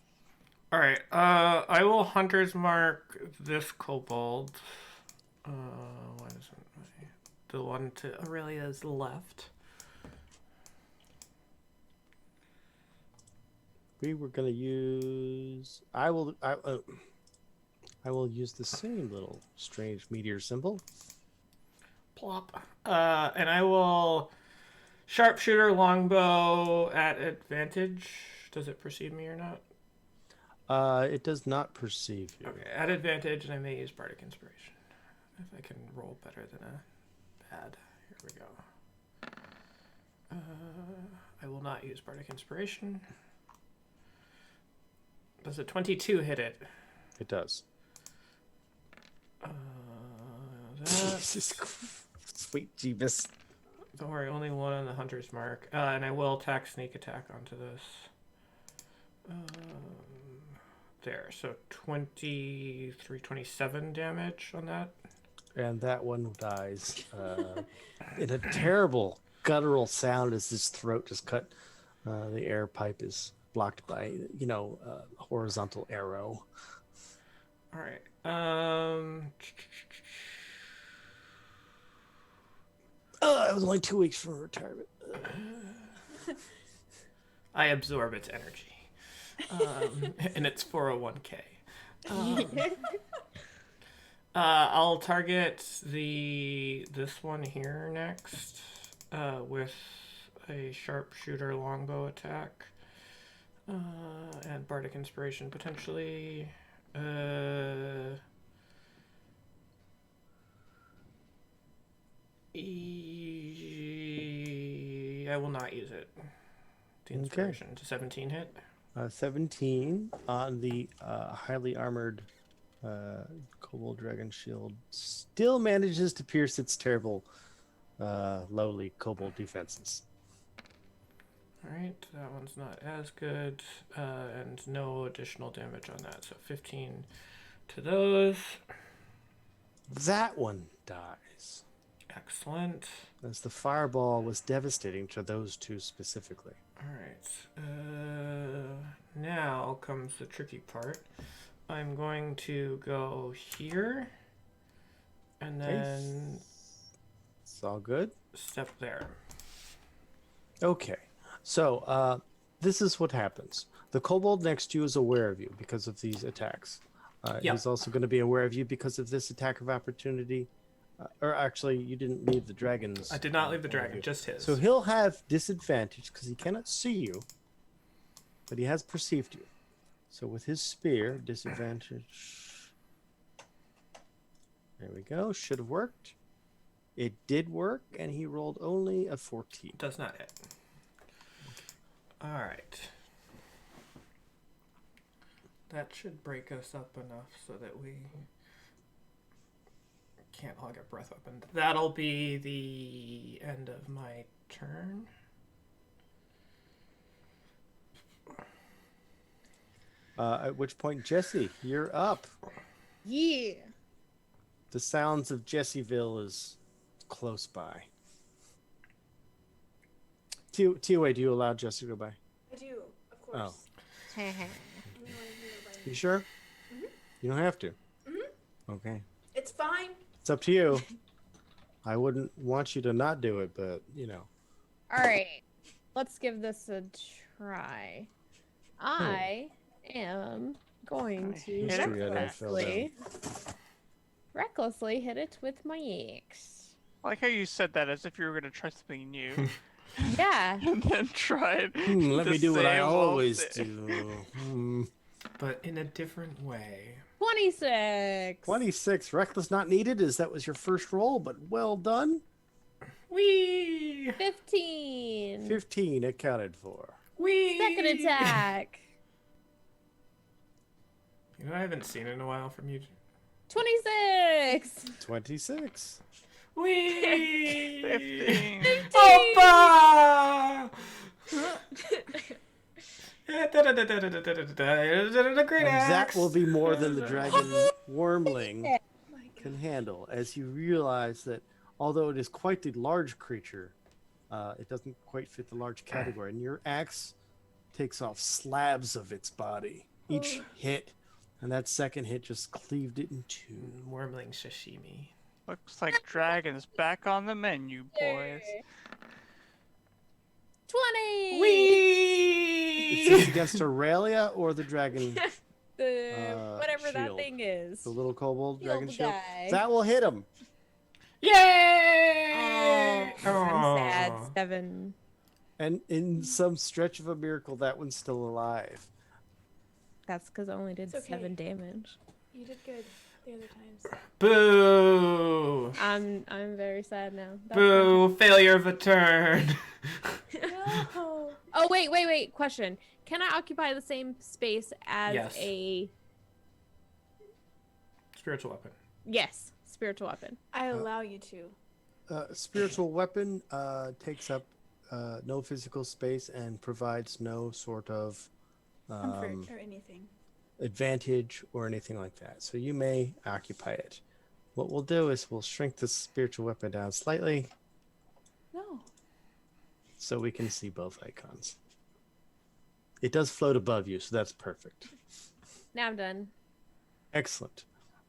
All right. I will hunter's mark this kobold. Why isn't the one to Aurelia's left? We were gonna use. I will use the same little strange meteor symbol. Plop. And I will sharpshooter longbow at advantage. Does it perceive me or not? It does not perceive you. Okay, at advantage, and I may use bardic inspiration if I can roll better than a bad. Here we go. I will not use bardic inspiration. Does a 22 hit it? It does. That, Jesus Christ. Sweet Jeebus. don't worry, only one on the hunter's mark. And I will attack sneak attack onto this. There, so 27 damage on that. And that one dies in a terrible guttural sound as his throat just cut. The air pipe is blocked by, a horizontal arrow. All right. Oh, it was only 2 weeks from retirement. I absorb its energy. And it's 401k. I'll target this one here next with a sharpshooter longbow attack and bardic inspiration potentially. I will not use it. The inspiration to 17 hit. 17 on the highly armored kobold dragon shield still manages to pierce its terrible lowly kobold defenses. All right, that one's not as good, and no additional damage on that. So 15 to those. That one dies, Excellent. as the fireball was devastating to those two specifically. All right. Now comes the tricky part. I'm going to go here, and then It's all good. step there. Okay, so this is what happens. The kobold next to you is aware of you because of these attacks. Yeah. He's also going to be aware of you because of this attack of opportunity. Or actually, you didn't leave the dragons. I did not leave the point of dragon, view. just his. So he'll have disadvantage because he cannot see you, but he has perceived you. So with his spear, disadvantage. There we go. Should have worked. It did work, and he rolled only a 14. Does not hit. All right. That should break us up enough so that we can't hog a breath weapon. That'll be the end of my turn. At which point, Jesse, you're up. Yeah. The sounds of Jessieville is close by. Tia, do you allow Jesse to go by? I do, of course. Anyone who You sure? You don't have to. Okay. It's fine. It's up to you. I wouldn't want you to not do it, but, you know. All right. Let's give this a try. I am going to History, I don't feel recklessly hit it with my axe. I like how you said that as if you were going to try something new. Yeah. And then try it. Let me do what I same old always thing. do. But in a different way. 26. 26. Reckless not needed, as that was your first roll, but well done. Whee! 15. 15 accounted for. Whee! Second attack. You know, I haven't seen it in a while from you. 26. 26. Whee! 15. Opa! Great And that axe. will be more than the dragon wormling can handle, as you realize that although it is quite the large creature, it doesn't quite fit the large category. And your axe takes off slabs of its body. Each hit, and that second hit just cleaved it in two. Wormling sashimi. Looks like dragons back on the menu, boys. 20. Is this against Aurelia or the dragon? Whatever that shield. thing is. The little kobold dragon Shield shield? guy. That will hit him. Yay! I'm sad. Aw. 7. And in some stretch of a miracle, that one's still alive. That's because I only did It's okay. 7 damage. You did good the other times. Boo! I'm very sad now. That's Boo! Failure of a turn. No. Oh wait. Question: can I occupy the same space as Yes. a Spiritual weapon. spiritual weapon? I allow you to. Spiritual weapon takes up no physical space and provides no sort of Comfort or anything. advantage or anything like that. So you may occupy it. What we'll do is we'll shrink this spiritual weapon down slightly No. so we can see both icons. It does float above you, so that's perfect. Now I'm done. Excellent.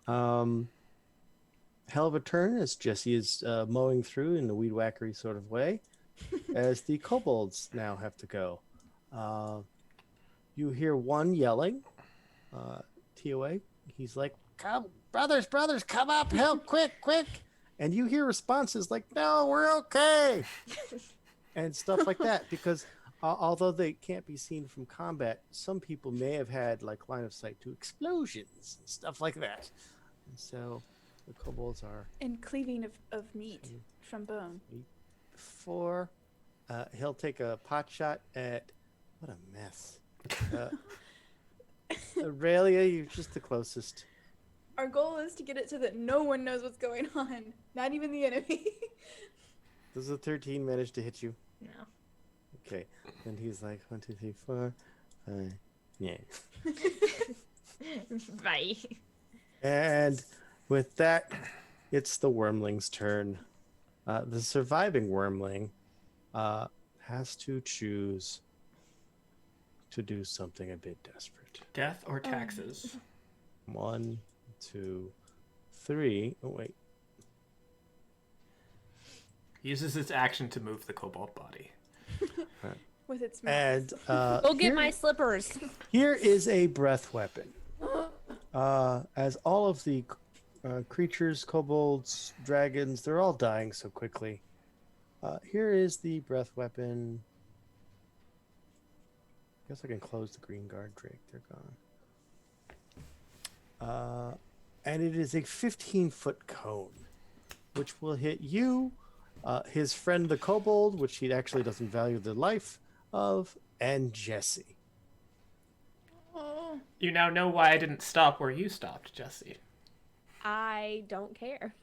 Hell of a turn as Jesse is mowing through in the weed whackery sort of way, as the kobolds now have to go. You hear one yelling, TOA. He's like, "Come, brothers, come up, help, quick!" And you hear responses like, "No, we're okay," and stuff like that. Because although they can't be seen from combat, some people may have had like line of sight to explosions and stuff like that. And so the kobolds are And cleaving of meat from bone. 4. He'll take a pot shot at. What a mess. Aurelia, you're just the closest. Our goal is to get it so that no one knows what's going on, not even the enemy. Does a 13 manage to hit you? No. Okay. And he's like 1, 2, 3, 4. Yeah. Bye. And with that, it's the wormling's turn. The surviving wormling has to choose to do something a bit desperate. Death or taxes? 1, 2, 3. Oh, wait. Uses its action to move the kobold body. With its mouth. And Go get here- my slippers. Here is a breath weapon. as all of the creatures, kobolds, dragons, they're all dying so quickly. Here is the breath weapon. Guess I can close the green guard drake. They're gone. And it is a 15-foot cone, which will hit you, his friend the kobold, which he actually doesn't value the life of, and Jesse. Oh. You now know why I didn't stop where you stopped, Jesse. I don't care.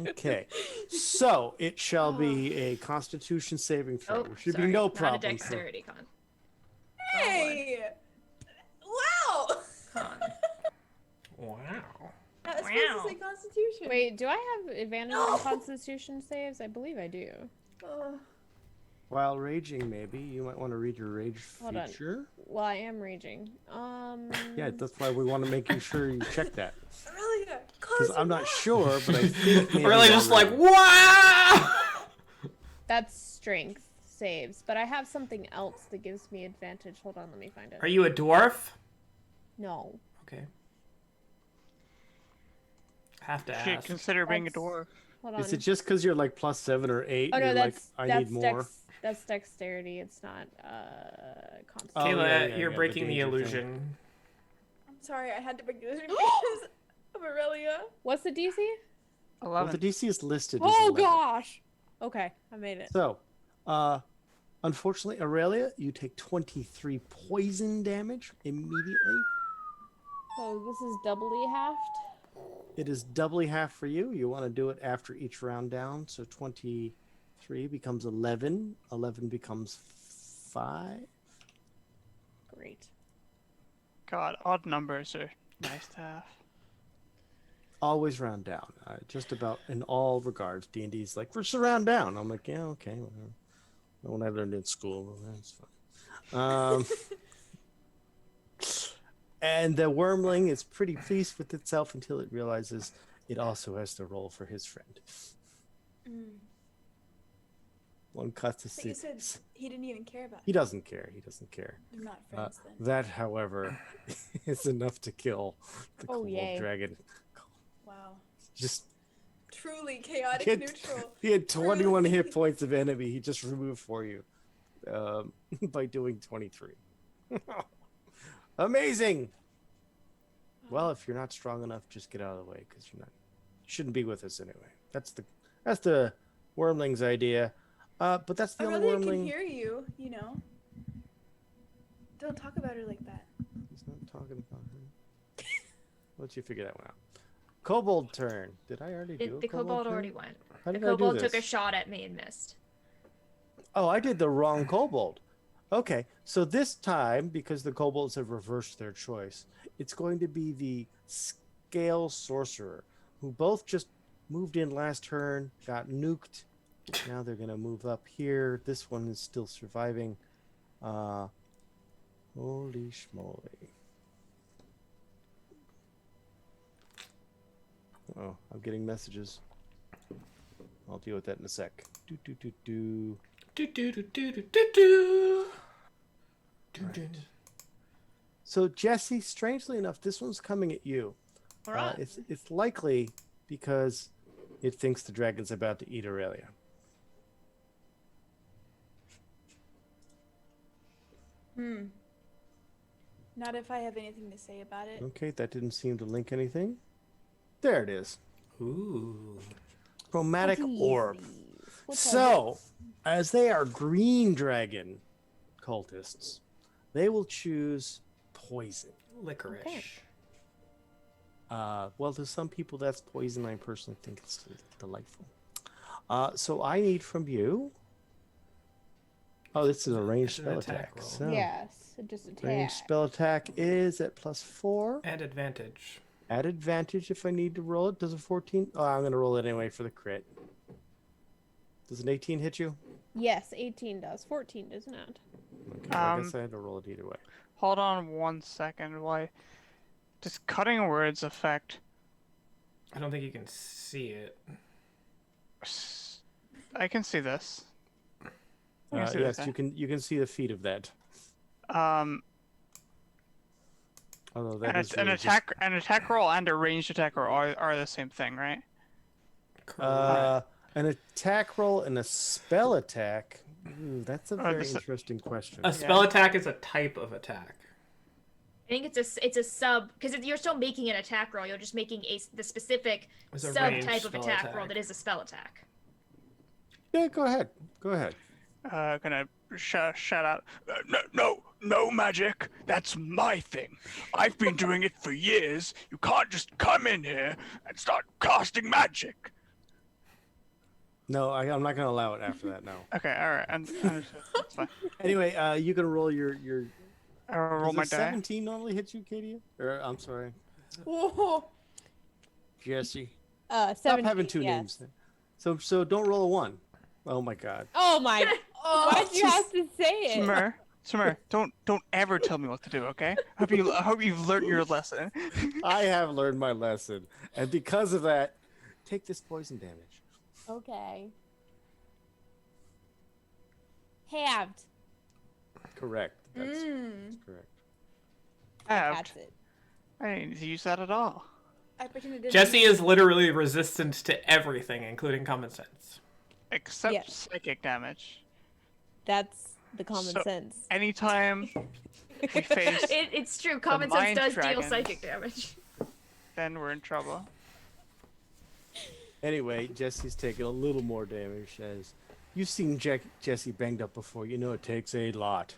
Okay, so it shall be a Constitution saving throw. Oh, There should sorry, be no not a problem. dexterity con. Hey! Wow! Con. Wow. That was supposed to say Constitution. Wait, do I have advantage on Constitution saves? I believe I do. While raging, maybe you might want to read your rage Hold on. feature. Well, I am raging. Yeah, that's why we want to make sure you check that. Aurelia, Because I'm not sure, but I think maybe Really just like, already. wow! That's strength saves, but I have something else that gives me advantage. Hold on, let me find it. Are you a dwarf? No. Okay. Have to Should ask. consider being a That's- dwarf. Hold on. Is it just because you're like +7 or 8? Oh no, you're that's like, I need more. That's dexterity. It's not constitution. Oh, Kayla, yeah, you're the breaking the danger thing. illusion. I'm sorry, I had to break the illusion because of Aurelia. What's the DC? Well, 11. the DC is listed as Oh 11. gosh. Okay, I made it. So, unfortunately, Aurelia, you take 23 poison damage immediately. So this is doubly halved. It is doubly half for you. You want to do it after each round down. So 23 becomes 11. 11 becomes 5. Great. God, odd numbers are nice to have. Always round down. Just about in all regards. D&D's like, we're round down. I'm like, yeah, okay, whatever. The one I learned in school. Well, that's fine. And the wormling is pretty pleased with itself until it realizes it also has to roll for his friend. One cut to But you said six. he didn't even care about He doesn't care. He doesn't care. They're not friends then. That, however, is enough to kill the Oh, kobold yay. dragon. Wow. Just Truly chaotic he had, neutral. he had 21 Truly. hit points of enemy. He just removed for you by doing 23. Amazing. Well, if you're not strong enough, just get out of the way because you shouldn't be with us anyway. That's the wormling's idea. But that's the only Aurelia can wormling. hear you, you know. Don't talk about her like that. He's not talking about her. Let you figure that one out. Kobold turn. Did I already do a The kobold turn? already went. How The did I do kobold took this? a shot at me and missed. Oh, I did the wrong kobold. Okay, so this time, because the kobolds have reversed their choice, it's going to be the scale sorcerer, who both just moved in last turn, got nuked. Now they're going to move up here. This one is still surviving. Holy schmoly. Oh, I'm getting messages. I'll deal with that in a sec. Do, do, do, do. Do, do, do, do, do, do, do. Do, do. Right. So Jesse, strangely enough, this one's coming at you. All right. It's likely because it thinks the dragon's about to eat Aurelia. Not if I have anything to say about it. Okay, that didn't seem to link anything. There it is. Ooh. Chromatic orb. What's So, as they are green dragon cultists, they will choose poison. Licorice. Okay. Well, to some people that's poison. I personally think it's delightful. So I need from you. Oh, this is a ranged It's an spell attack attack. roll. So Yes, just attack. ranged spell attack is at +4. And advantage. At advantage if I need to roll it. Does a 14? Oh, I'm going to roll it anyway for the crit. Does an 18 hit you? Yes, 18 does. 14 does not. Okay, well, I guess I had to roll it either way. Hold on 1 second. Why? Does cutting words affect? I don't think you can see it. I can see this. I can see Yes, this, you can see the feat of that. Although that An, is an really just- attack roll and a ranged attack roll are the same thing, right? An attack roll and a spell attack. Ooh, that's a Or very the s- interesting question. A spell attack is a type of attack. I think it's a sub because you're still making an attack roll. You're just making the specific It's a sub ranged type of spell attack roll attack. that is a spell attack. Yeah, go ahead. Go ahead. Gonna shout out. No magic. That's my thing. I've been doing it for years. You can't just come in here and start casting magic. No, I'm not going to allow it after that. No. Okay, all right, understood. That's fine. Anyway, you can roll your. I'll roll Does my a die. 17 normally hit you, Katie? Or I'm sorry, Whoa. Jesse. 17, Stop having two yes. names. Then. So don't roll a 1. Oh my God. Oh my. Why'd you have to say it? Smur, don't ever tell me what to do, okay? I hope you've learned your lesson. I have learned my lesson, and because of that, take this poison damage. Okay. Halved. Correct. That's Mm. correct. That's it. I didn't need to use that at all. I pretended didn't. Jesse is literally resistant to everything, including common sense. Except Yeah. psychic damage. That's the common So- sense. Anytime we face, It's true. Common sense mind does deal dragons. psychic damage. then we're in trouble. Anyway, Jesse's taking a little more damage as you've seen Jesse banged up before. You know it takes a lot.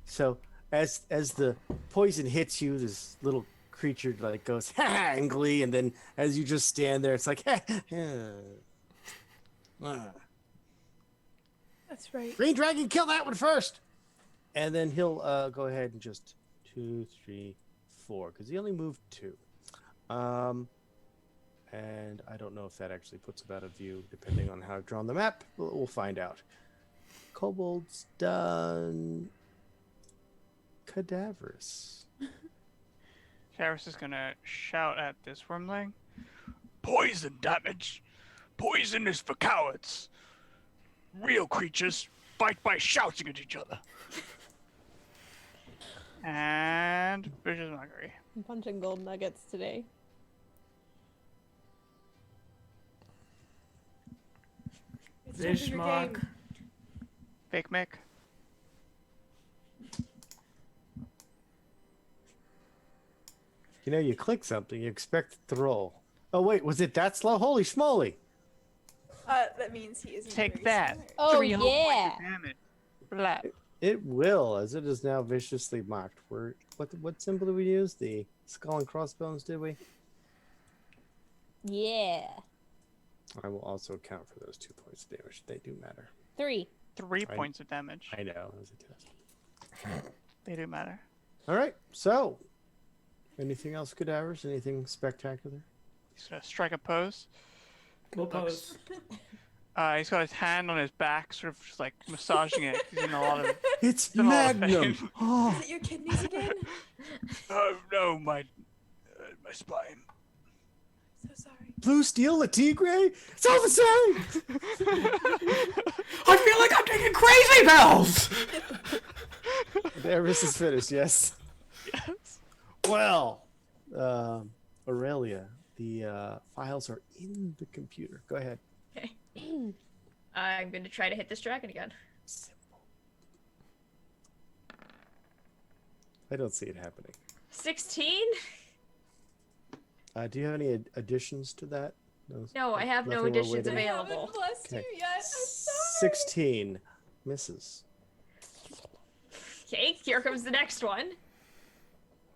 So as the poison hits you, this little creature like goes ha in glee, and then as you just stand there, it's like ha, ah. That's right. Green Dragon, kill that one first, and then he'll go ahead and just 2, 3, 4 because he only moved 2. And I don't know if that actually puts him out of view, depending on how I've drawn the map. We'll find out. Kobold's done. Cadaverous. Karis is gonna shout at this wormling. Poison damage. Poison is for cowards. Real creatures fight by shouting at each other. And vicious mockery. I'm punching gold nuggets today. It's time for your Vishmock. game. Fake Mick. You know, you click something, you expect it to roll. Oh, wait, was it that slow? Holy schmoly! That means he isn't. Take very that. smart. Oh 3 whole points yeah. of damage. Blah. It will, as it is now viciously mocked. What symbol did we use? The skull and crossbones, did we? Yeah. I will also account for those 2 points of damage. They do matter. 3. 3 I- points of damage. I know, it was a test. They do matter. All right, so anything else, cadavers? Anything spectacular? He's gonna strike a pose. We'll pose. He's got his hand on his back, sort of just like massaging it. He's in a lot of. It's in a lot of Magnum. pain. Oh, Is it your kidneys again? Oh no, my spine. So sorry. Blue Steel, the Tigre. It's all the same. I feel like I'm taking crazy bells! Everest is finished. Yes. Yes. Well, Aurelia, the files are in the computer. Go ahead. Okay. I'm going to try to hit this dragon again. I don't see it happening. 16? Do you have any additions to that? No, I have no Nothing we're additions waiting- I available. haven't blessed Okay. you yet. I'm sorry. 16 misses. Okay, here comes the next one.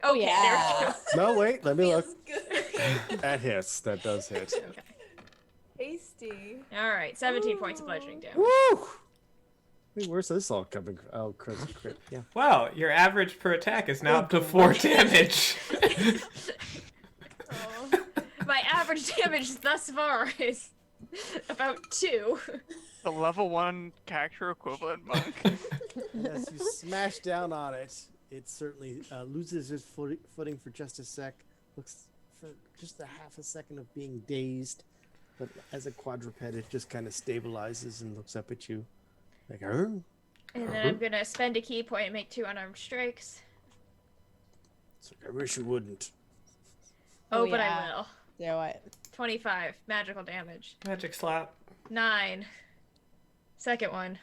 Okay, yeah. there we No, wait. Let me look. Feels good. That hits. That does hit. go. Okay. Tasty. Alright, 17 points of bludgeoning damage. Woo! Wait, where's this all coming from? Oh, crit. Yeah. Wow, your average per attack is now up to 4 damage. Oh. My average damage thus far is about 2. The level 1 character equivalent monk. As you smash down on it, it certainly loses its footing for just a sec. Looks for just a half a second of being dazed. But as a quadruped, it just kind of stabilizes and looks up at you. Like, And then I'm gonna spend a key point and make 2 unarmed strikes. It's like, I wish you wouldn't. Oh, Oh, but yeah. I will. Do it. 25 magical damage. Magic slap. 9. Second one.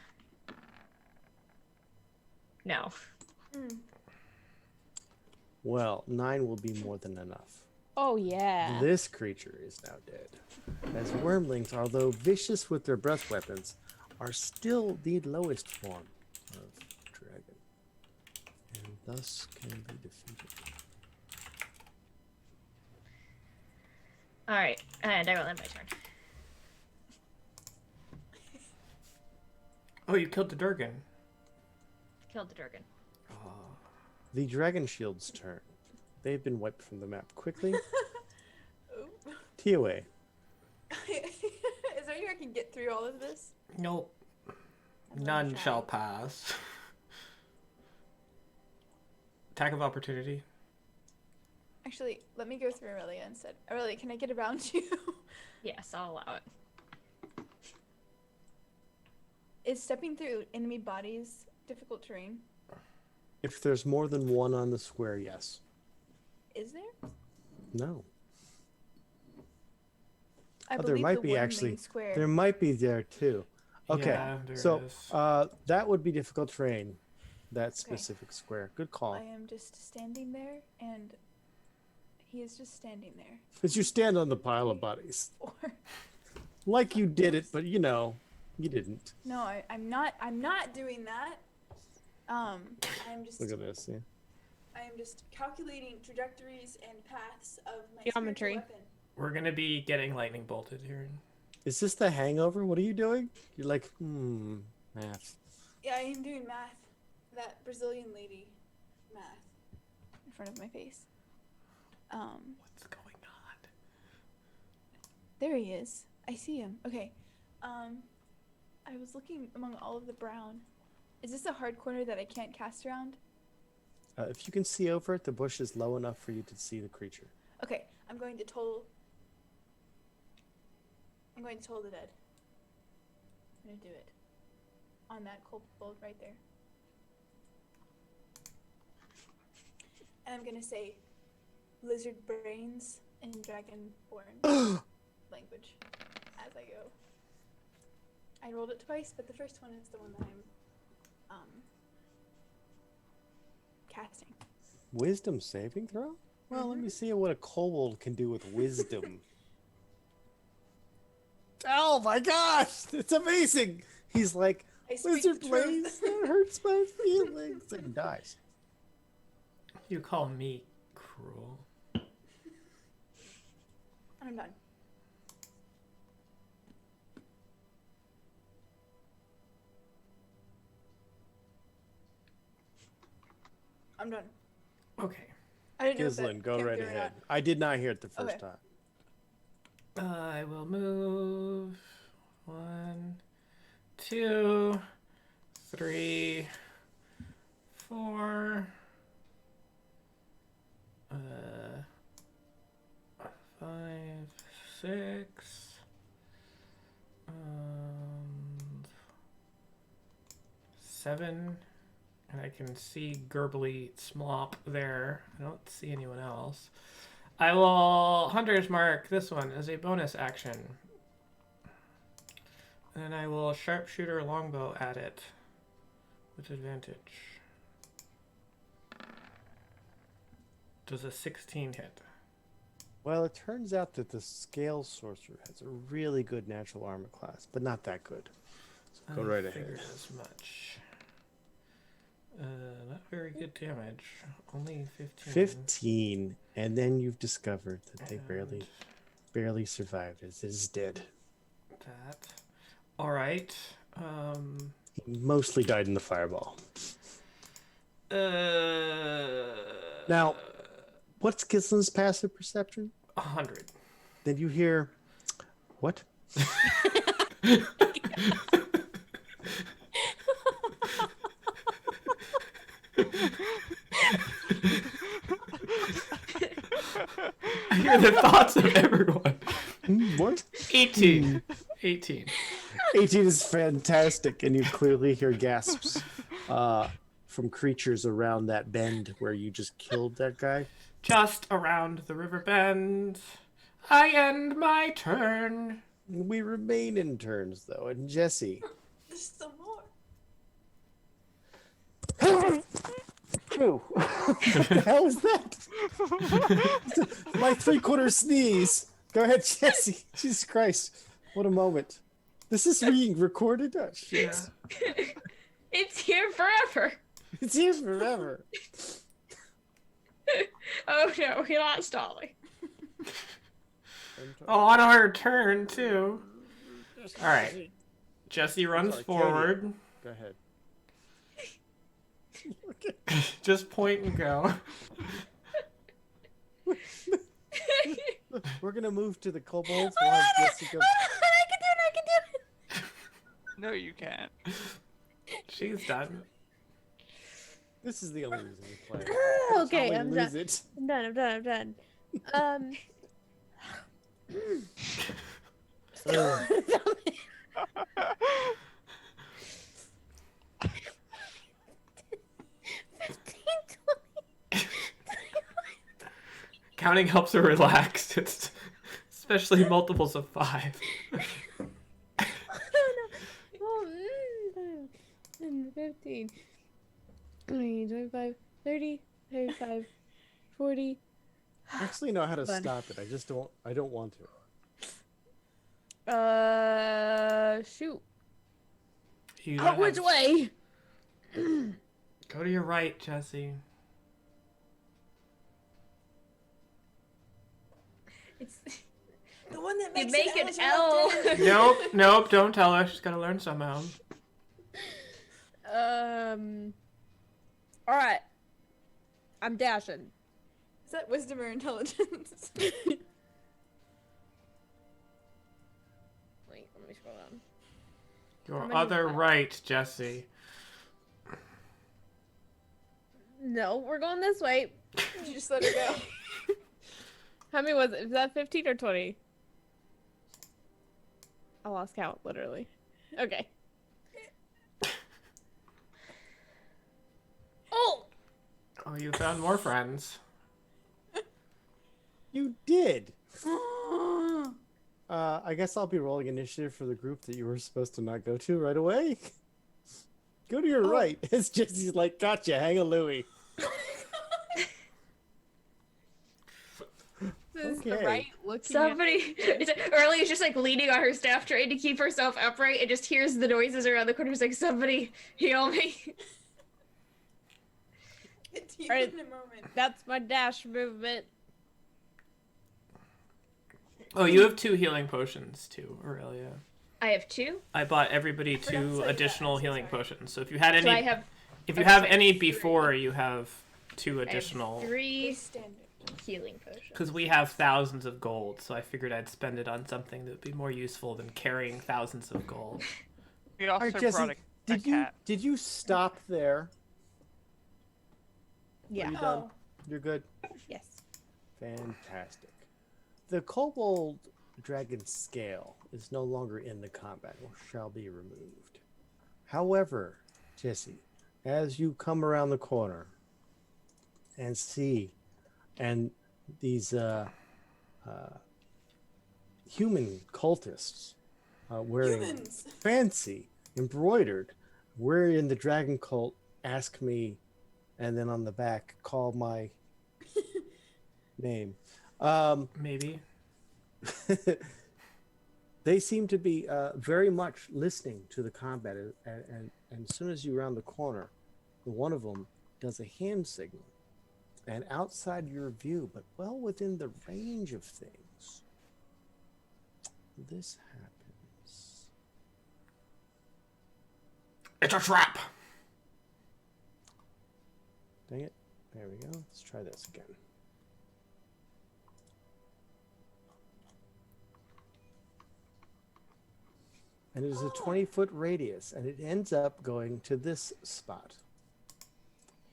No. Well, 9 will be more than enough. Oh yeah. This creature is now dead. As wormlings, although vicious with their breath weapons, are still the lowest form of dragon. And thus can be defeated. Alright, and I will end my turn. Oh, you killed the Durgan. Killed the Durgan. The Dragon Shield's turn. They've been wiped from the map quickly. TOA. Is there any way I can get through all of this? Nope. I'm gonna None try. shall pass. Attack of opportunity. Actually, let me go through Aurelia instead. Aurelia, can I get around you? Yes, I'll allow it. Is stepping through enemy bodies difficult terrain? If there's more than one on the square, yes. Is there? No. I Oh, there believe might the be one actually. main square. There might be there too. Okay. Yeah, there So is. that would be difficult terrain. That specific square. Good call. I am just standing there, and he is just standing there. As you stand on the pile of bodies. Or Like you did it, but you know, you didn't. no, I'm not. I'm not doing that. I'm just. Look at this. Yeah. I am just calculating trajectories and paths of my Geometry. spiritual weapon. We're gonna be getting lightning bolted here. Is this the hangover? What are you doing? You're like, math. Yeah, I am doing math. That Brazilian lady math in front of my face. What's going on? There he is. I see him. Okay. I was looking among all of the brown. Is this a hard corner that I can't cast around? If you can see over it, the bush is low enough for you to see the creature. Okay, I'm going to toll. I'm going to toll the dead. I'm gonna do it. On that kobold right there. And I'm gonna say lizard brains in dragonborn language as I go. I rolled it twice, but the first one is the one that I'm casting. Wisdom saving throw? Well, let me see what a kobold can do with wisdom. Oh my gosh! It's amazing! He's like, I speak lizard the truth. brains, that hurts my feelings. And dies. You call me cruel. I'm done. I'm done. Okay. I didn't know if that Gislin, go came right through or ahead. not. I did not hear it the first Okay. time. I will move 1, 2, 3, 4, 5, 6, 7, and I can see Gerbly Smlop there. I don't see anyone else. I will Hunter's Mark this one as a bonus action. And I will Sharpshooter Longbow at it with advantage. Does a 16 hit? Well, it turns out that the Scale Sorcerer has a really good natural armor class, but not that good. So go I right ahead. figured as much. Not very good damage. Only 15. 15, and then you've discovered that they And barely survived as it is dead. that. All right. He mostly died in the fireball. Now, what's Gislin's passive perception? 100. Then you hear, what? I hear the thoughts of everyone. What? 18. 18. 18 is fantastic, and you clearly hear gasps from creatures around that bend where you just killed that guy. Just around the river bend, I end my turn. We remain in turns, though. And Jesse. There's some more. Ew. What the hell is that? My 3/4 sneeze. Go ahead, Jesse. Jesus Christ. What a moment. This is being recorded? Oh, shit. It's here forever. It's here forever. Oh no, we lost Ollie. Oh, on her turn, too. Alright. Jesse runs Sorry, forward. Go ahead. Just point and go. We're gonna move to the kobolds. Hold We'll on, have Jesse go. I can do it. No, you can't. She's done. This is the only reason we play. Okay, We I'm lose done. it. I'm done. Counting helps her relax. It's especially multiples of 5. 15, 20, 25, 30, 35, 40. I actually know how to Fun. stop it. I don't want to. Shoot. You Oh, don't which have- way? Go to your right, Jesse. It's the one that You makes make an as you L. left in. Nope, don't tell her. She's gotta learn somehow. All right. I'm dashing. Is that wisdom or intelligence? Wait, let me scroll down. Your many other miles? right, Jesse. No, we're going this way. You just let her go. How many was it? Was that 15 or 20? I lost count, literally. Okay. Oh! Oh, you found more friends. You did. I guess I'll be rolling initiative for the group that you were supposed to not go to right away. Go to your right. It's Jesse's like, gotcha, hang a Louie. This is the Okay. right looking Somebody, Early is just like leaning on her staff, trying to keep herself upright, and just hears the noises around the corner. It's like, somebody heal me. Get to you Alright. in a moment. That's my dash movement. Oh, you have 2 healing potions too, Aurelia. I have 2. I bought everybody forgot to 2 tell you additional that. I'm so healing sorry. potions. So if you had any, So I have if you okay, have so any 3. before, you have 2 I have additional. 3 Standard. healing potions. Because we have thousands of gold, so I figured I'd spend it on something that would be more useful than carrying thousands of gold. We also All right, Jesse, brought a cat. did you stop there? Yeah. Are you done? Oh. You're good. Yes. Fantastic. The kobold dragon scale is no longer in the combat or shall be removed. However, Jesse, as you come around the corner and see, and these human cultists wearing Humans. fancy embroidered, we're in the dragon cult, ask me, and then on the back, call my name. Maybe. They seem to be very much listening to the combat, and as soon as you round the corner, one of them does a hand signal, and outside your view, but well within the range of things, this happens. It's a trap! Dang it. There we go. Let's try this again. And it is a 20-foot radius, and it ends up going to this spot.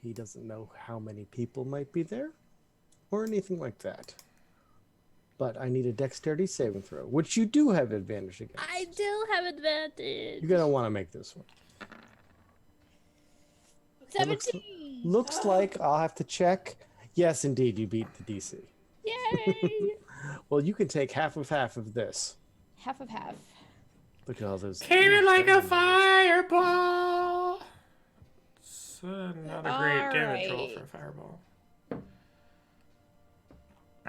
He doesn't know how many people might be there or anything like that. But I need a dexterity saving throw, which you do have advantage against. I do have advantage. You're going to want to make this one. It looks- 17. Looks like I'll have to check. Yes, indeed, you beat the DC. Yay! Well, you can take half of this. Half of half. Look at all those. Came Ooh, in like a seven numbers. fireball. It's not a great damage roll Alright. for a fireball.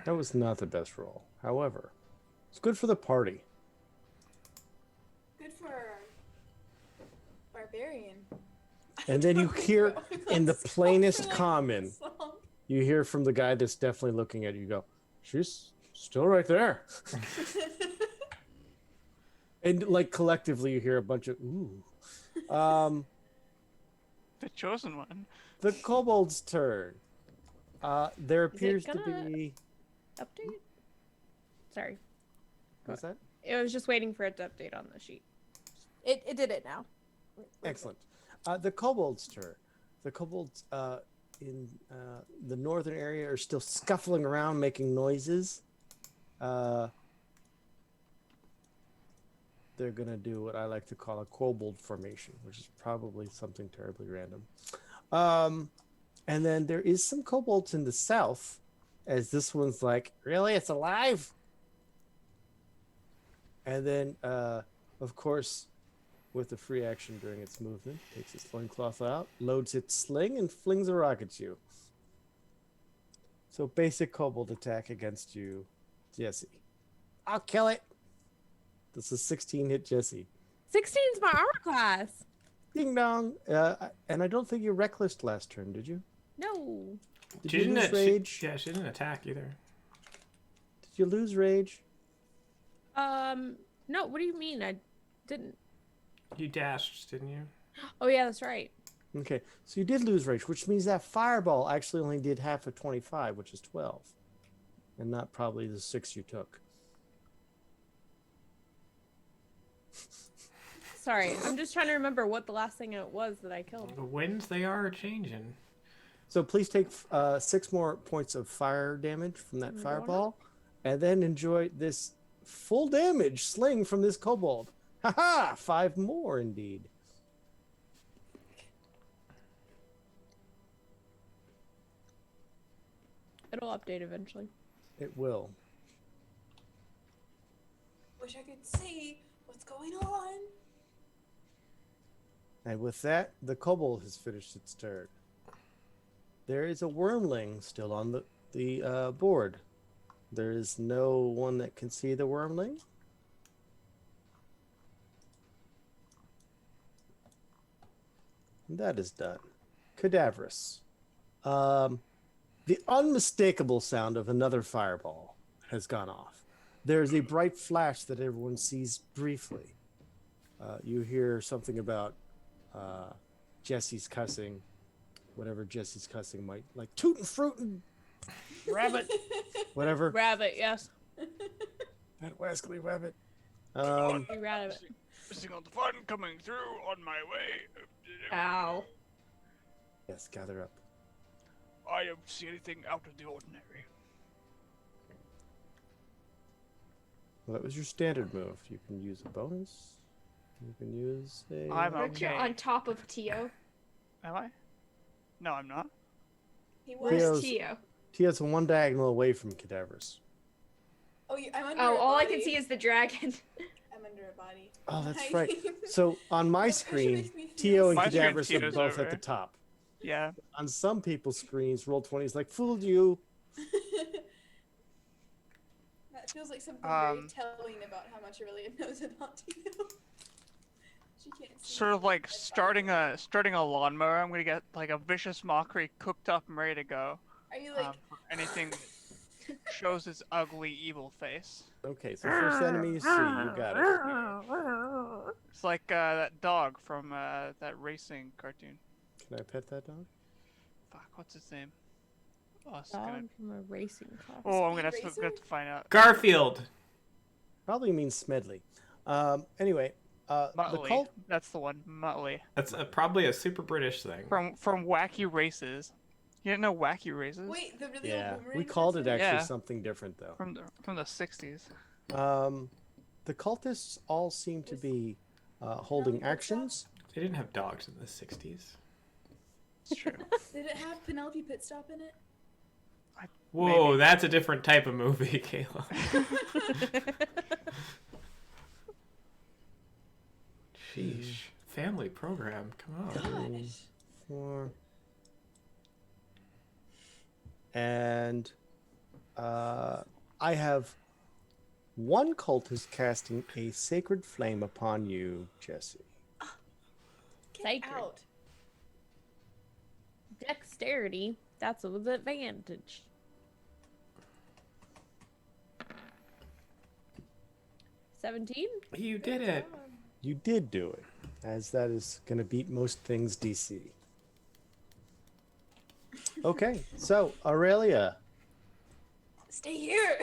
That was not the best roll. However, it's good for the party. Good for our barbarian. And then you hear in the That's plainest so, like, common, song. you hear from the guy that's definitely looking at you, go, she's still right there. And like collectively you hear a bunch of ooh. The chosen one. The kobold's turn. There Is it appears to gonna- be Update? Sorry. what's that? I was just waiting for it to update on the sheet. It did it now. Excellent. The kobold's turn. The kobolds in the northern area are still scuffling around, making noises. They're going to do what I like to call a kobold formation, which is probably something terribly random. And then there is some kobolds in the south, as this one's like, really? It's alive? And then, of course, with the free action during its movement, takes its loincloth out, loads its sling, and flings a rock at you. So basic kobold attack against you, Jesse. I'll kill it. This is 16 hit Jesse. 16 is my armor class. Ding dong. And I don't think you reckless last turn, did you? No. Did She you didn't lose rage? she didn't attack either. Did you lose rage? No, what do you mean? I didn't. You dashed, didn't you? Oh, yeah, that's right. Okay, so you did lose rage, which means that fireball actually only did half of 25, which is 12. And not probably the 6 you took. Sorry, I'm just trying to remember what the last thing it was that I killed. The winds, they are changing. So please take 6 more points of fire damage from that fireball, and then enjoy this full damage sling from this kobold. Haha! 5 more indeed. It'll update eventually. It will. Wish I could see what's going on. And with that, the kobold has finished its turn. There is a wormling still on the board. There is no one that can see the wormling. And that is done. Cadaverous. The unmistakable sound of another fireball has gone off. There is a bright flash that everyone sees briefly. You hear something about Jesse's cussing, whatever Jesse's cussing might, like tootin' fruitin', rabbit, whatever. Rabbit, yes. That wascally rabbit. You rabbit. Missing all the fun coming through on my way. Ow. Yes, gather up. I don't see anything out of the ordinary. Well, that was your standard move. You can use a bonus. You can use a. I'm Aren't you okay. on top of Tio? Am I? No, I'm not. He was. Theo's- Where's Tio? Tia's one diagonal away from cadavers. Oh, I'm under. Oh, a all I body. can see is the dragon. I'm under a body. Oh, that's Hi. right. So on my That actually screen, makes me feel Tio and My screen, cadavers are Tio's both over. at the top. Yeah. On some people's screens, Roll20 is like, fooled you. That feels like something very Um, telling about how much Aurelia knows about Tio. She can't see. Sort of like That's starting a lawnmower. I'm gonna get like a vicious mockery cooked up and ready to go. Are you like? For anything that shows its ugly, evil face. Okay, so first enemy you see, you got it. It's like that dog from that racing cartoon. Can I pet that dog? Fuck, what's his name? Oh, it's gonna... Dog from a racing car. oh I'm Speed gonna have to find out. Garfield. Probably means Smedley. Anyway, the Muttley. cult. That's the one. Muttley. That's probably a super British thing. From Wacky Races. You didn't know Wacky Races? Wait, the really Yeah, old boomerang we called it person? actually Yeah. something different though. From the 60s. The cultists all seem to be holding actions. They didn't have dogs in the 60s. It's true. Did it have Penelope Pitstop in it? Whoa, Maybe. that's a different type of movie, Kayla. Sheesh. Family program. Come on. Gosh. 4. And I have one cultist casting a sacred flame upon you, Jesse. Get Sacred. out. Dexterity. That's with advantage. $17? You did it. You did do it, as that is going to beat most things DC. Okay, so Aurelia, Stay here.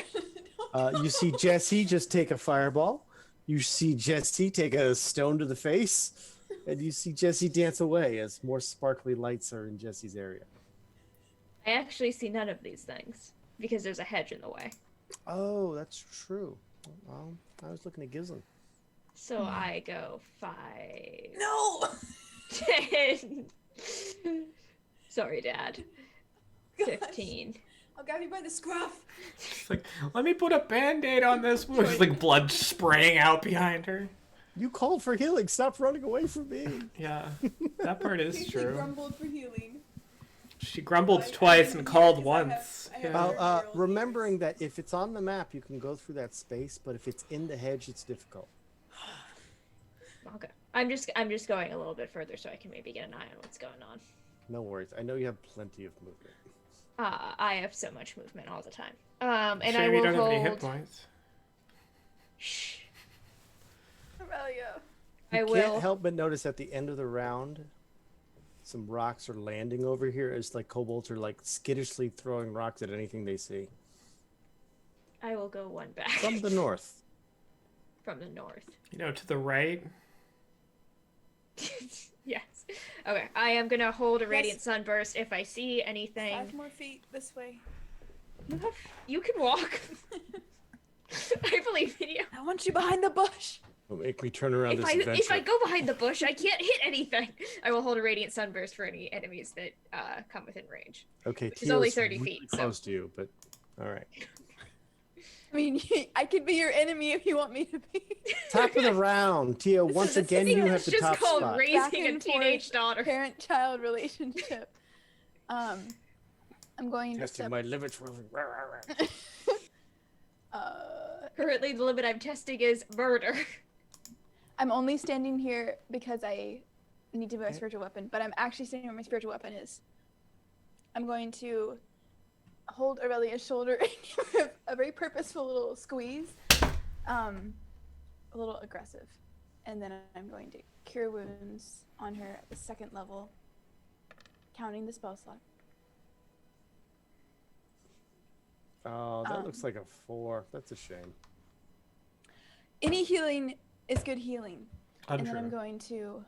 you see Jesse just take a fireball. You see Jesse take a stone to the face, and you see Jesse dance away as more sparkly lights are in Jesse's area. I actually see none of these things because there's a hedge in the way. Oh, that's true. Well, I was looking at Gislin. So I go 5, No. 10. Sorry, Dad. Gosh. 15. I'll grab you by the scruff. She's like, let me put a band-aid on this wound. She's like blood spraying out behind her. You called for healing. Stop running away from me. Yeah, that part is She true. grumbled for healing. She grumbled I twice have and to called heal because once. I have Yeah. real Remembering that if it's on the map, you can go through that space, but if it's in the hedge, it's difficult. Okay. I'm just going a little bit further so I can maybe get an eye on what's going on. No worries. I know you have plenty of movement. I have so much movement all the time. And I Shame you will don't have any hit hold. points. Shh. Aurelia. I You will. can't help but notice at the end of the round, some rocks are landing over here. It's like kobolds are like skittishly throwing rocks at anything they see. I will go one back. From the north. From the north. You know, to the right. Yes. Okay. I am gonna hold a Yes. radiant sunburst if I see anything. 5 more feet this way. You can walk. I believe in you. I want you behind the bush. Will make me turn around If this I adventure. go behind the bush, I can't hit anything. I will hold a radiant sunburst for any enemies that come within range. Okay, which is only Teal's 30 really feet, so- close to you, but all right. I mean, I could be your enemy if you want me to be. Top of the round, Tia. This Once is a again, thing you have that's the just top called spot. Back raising a and teenage forth daughter. Parent-child relationship. I'm going to Testing step. my limits. Currently, the limit I'm testing is murder. I'm only standing here because I need to move my spiritual weapon, but I'm actually standing where my spiritual weapon is. I'm going to hold Aurelia's shoulder and give her a very purposeful little squeeze, a little aggressive, and then I'm going to cure wounds on her at the 2nd level, counting the spell slot. Oh, that looks like a 4. That's a shame. Any healing is good healing, and then I'm Untrue. going to,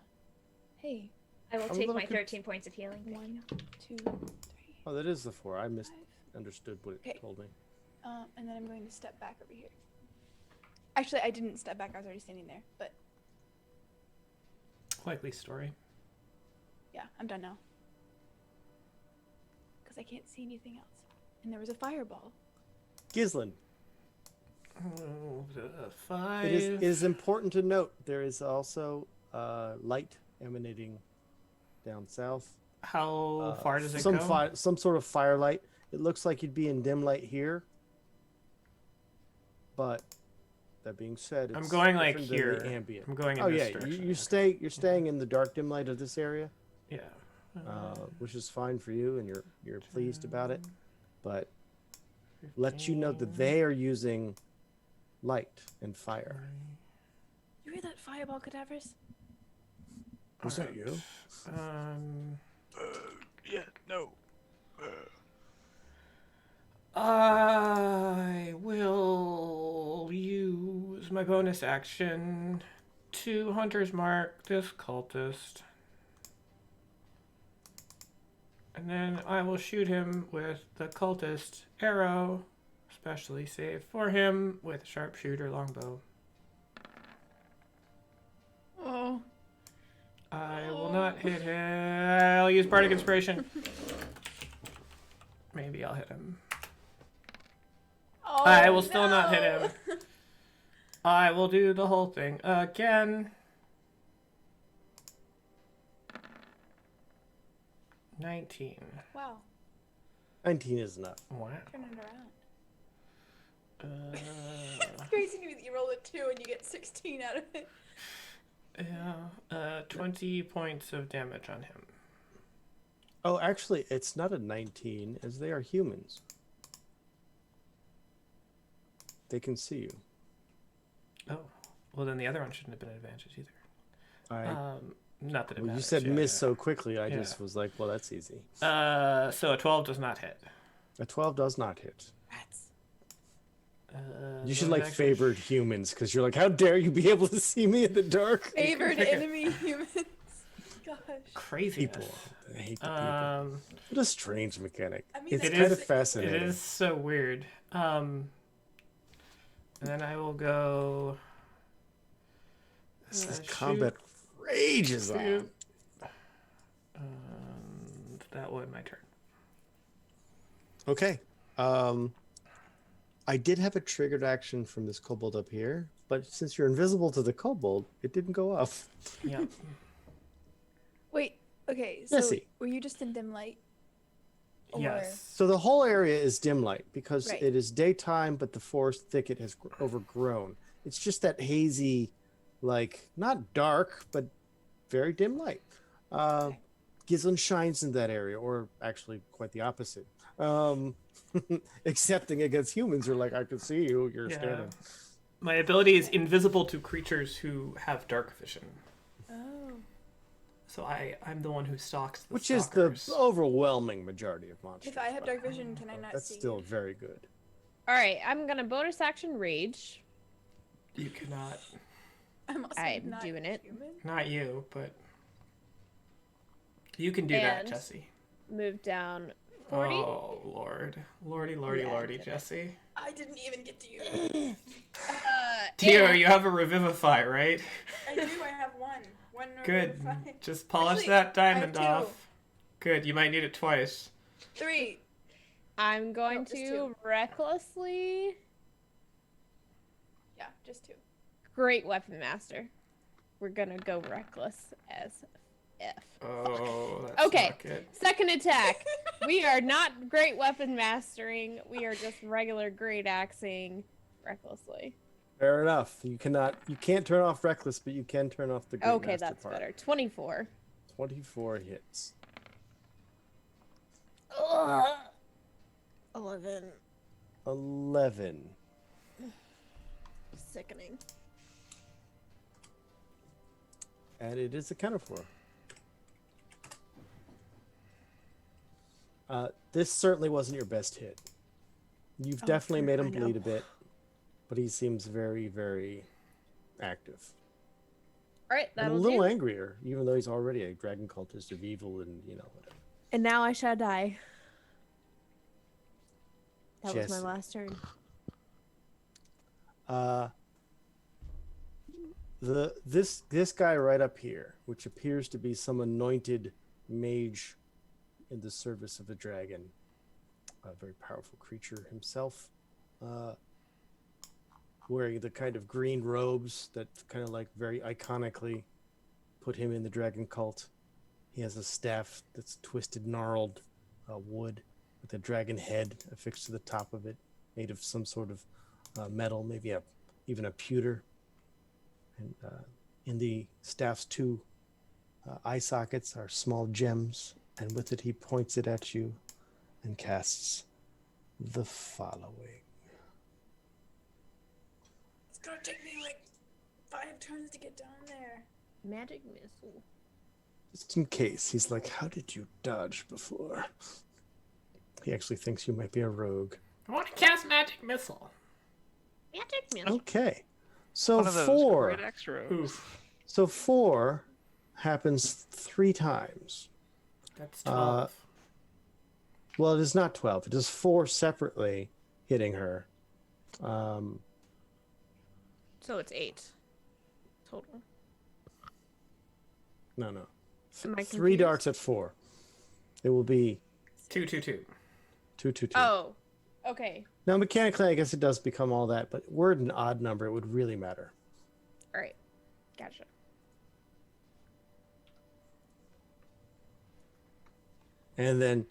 hey, I will I'm a take little my 13 points of healing. 1, 2, 3, Oh, that is the 4. I 5. misunderstood what it Okay. told me. And then I'm going to step back over here. Actually, I didn't step back. I was already standing there. But Likely story. yeah, I'm done now. Because I can't see anything else. And there was a fireball. Gislin, Oh, it 5. is important to note there is also light emanating down south. How far does it some go? some sort of firelight. It looks like you'd be in dim light here, but that being said, it's I'm going like different than here. the ambient. I'm going in Oh this yeah, direction. you're staying in the dark dim light of this area, Yeah. which is fine for you, and you're pleased about it. But let you know that they are using light and fire. You hear that fireball, cadavers? Was that you? Yeah, no. I will use my bonus action to Hunter's Mark this cultist. And then I will shoot him with the cultist arrow, specially saved for him with a sharpshooter longbow. Oh. I will not hit him. I'll use Bardic Inspiration. Maybe I'll hit him. Oh, I will still not hit no. him. I will do the whole thing again. 19. Wow, 19 is enough. Wow. turn it around. Uh, It's crazy to me that you roll a 2 and you get 16 out of it. yeah. 20 points of damage on him. Oh, actually, it's not a 19, as they are humans. They can see you. Oh. Well, then the other one shouldn't have been an advantage either. I, Not that it well, you matters. said Yeah, miss yeah. so quickly, I Yeah. just was like, well, that's easy. So a 12 does not hit. A 12 does not hit. Rats. You should bonus like action- favored humans, because you're like, how dare you be able to see me in the dark? Favored pick it. enemy humans. Gosh. Craziness. People. I hate the people. Um, What a strange mechanic. I mean, It's It kind is- of fascinating. It is so weird. And then I will go. This shoot. combat rages on. Shoot. That was my turn. Okay. I did have a triggered action from this kobold up here, but since you're invisible to the kobold, it didn't go off. Yeah. Wait, okay, so Jesse. were you just in dim light? Or... Yes. So the whole area is dim light because Right. it is daytime, but the forest thicket has overgrown. It's just that hazy, like not dark, but very dim light. Okay. Gislin shines in that area, or actually quite the opposite. Excepting against humans, are like, I can see you. You're Yeah. standing. My ability is invisible to creatures who have dark vision. Oh. So I'm the one who stalks the Which is stalkers. the overwhelming majority of monsters. If I have but dark vision, can I not that's see still you? very good. All right, I'm gonna bonus action rage. You cannot. I'm also I'm not doing it. human. Not you, but you can do that, And- Jesse. Move down 40. Oh Lord, lordy, lordy, Yeah, lordy, okay. Jesse. I didn't even get to use it. Tio, and- you have a revivify, right? I do, I have one. One Good. revivify. Just polish Actually, that I have diamond two. off. Good. You might need it twice. 3. I'm going No, just to two. recklessly. Yeah, just 2. Great weapon master. We're gonna go reckless as F. Oh, that's Okay. not good. Second attack. We are not great weapon mastering. We are just regular great axing recklessly. Fair enough. You can't turn off reckless, but you can turn off the great Okay, master that's part. better. 24. 24 hits. 11. 11. Sickening. And it is accounted for. This certainly wasn't your best hit. You've definitely made him I know. bleed a bit, but he seems very, very active. All right, And a that'll little do. angrier, even though he's already a dragon cultist of evil and, whatever. And now I shall die. That was Jesse. my last turn. This guy right up here, which appears to be some anointed mage in the service of a dragon, a very powerful creature himself, wearing the kind of green robes that kind of like very iconically put him in the dragon cult. He has a staff that's twisted, gnarled wood with a dragon head affixed to the top of it, made of some sort of metal, maybe even a pewter. And in the staff's two eye sockets are small gems, and with it he points it at you and casts the following. It's gonna take me like 5 turns to get down there. Magic missile. Just in case, he's like, how did you dodge before? He actually thinks you might be a rogue. I want to cast magic missile. Magic missile. Okay. So One of those 4. great extra. Oof. So 4 happens 3 times. That's 12. Well, it is not 12. It is 4 separately hitting her. So it's 8 total. No. Am I 3 confused? darts at 4. It will be 222. 222. Oh, okay. Now, mechanically, I guess it does become all that, but were it an odd number, it would really matter. All right. Gotcha. And then,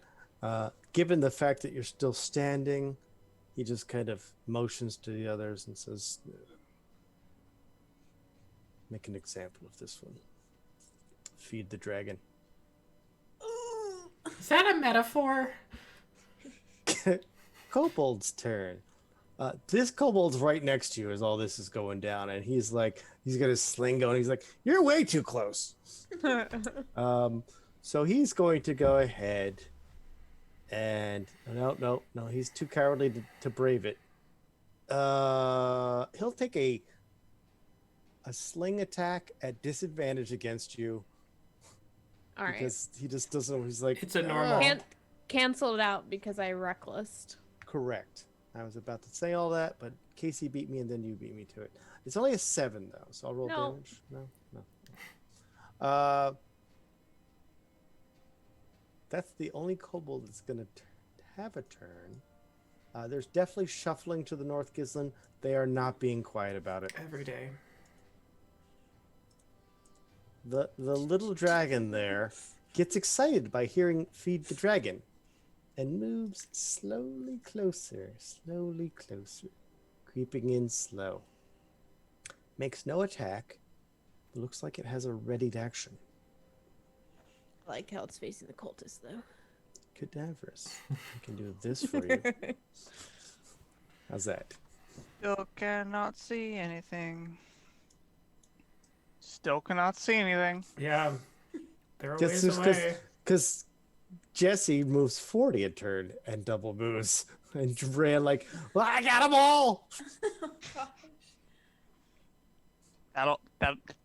given the fact that you're still standing, he just kind of motions to the others and says, make an example of this one. Feed the dragon. Is that a metaphor? Kobold's turn. This kobold's right next to you as all this is going down, and he's got his sling going. He's like, "You're way too close." So he's going to go ahead and no, he's too cowardly to brave it. He'll take a sling attack at disadvantage against you. All right. Because he just doesn't. He's like, It's a normal. Can't cancel it out because I reckless. correct. I was about to say all that, but Casey beat me and then you beat me to it. It's only a 7 though, so I'll roll No. damage. No. That's the only kobold that's going to have a turn. There's definitely shuffling to the North Gislin. They are not being quiet about it. Every day. The little dragon there gets excited by hearing "Feed the Dragon" and moves slowly closer, creeping in slow. Makes no attack. Looks like it has a readied action. I like how it's facing the cultist, though. Cadaverous. I can do this for you. How's that? Still cannot see anything. Still cannot see anything. Yeah. They're a Just ways away. because Jesse moves 40 a turn and double moves and ran like, well, I got them all. Oh, gosh.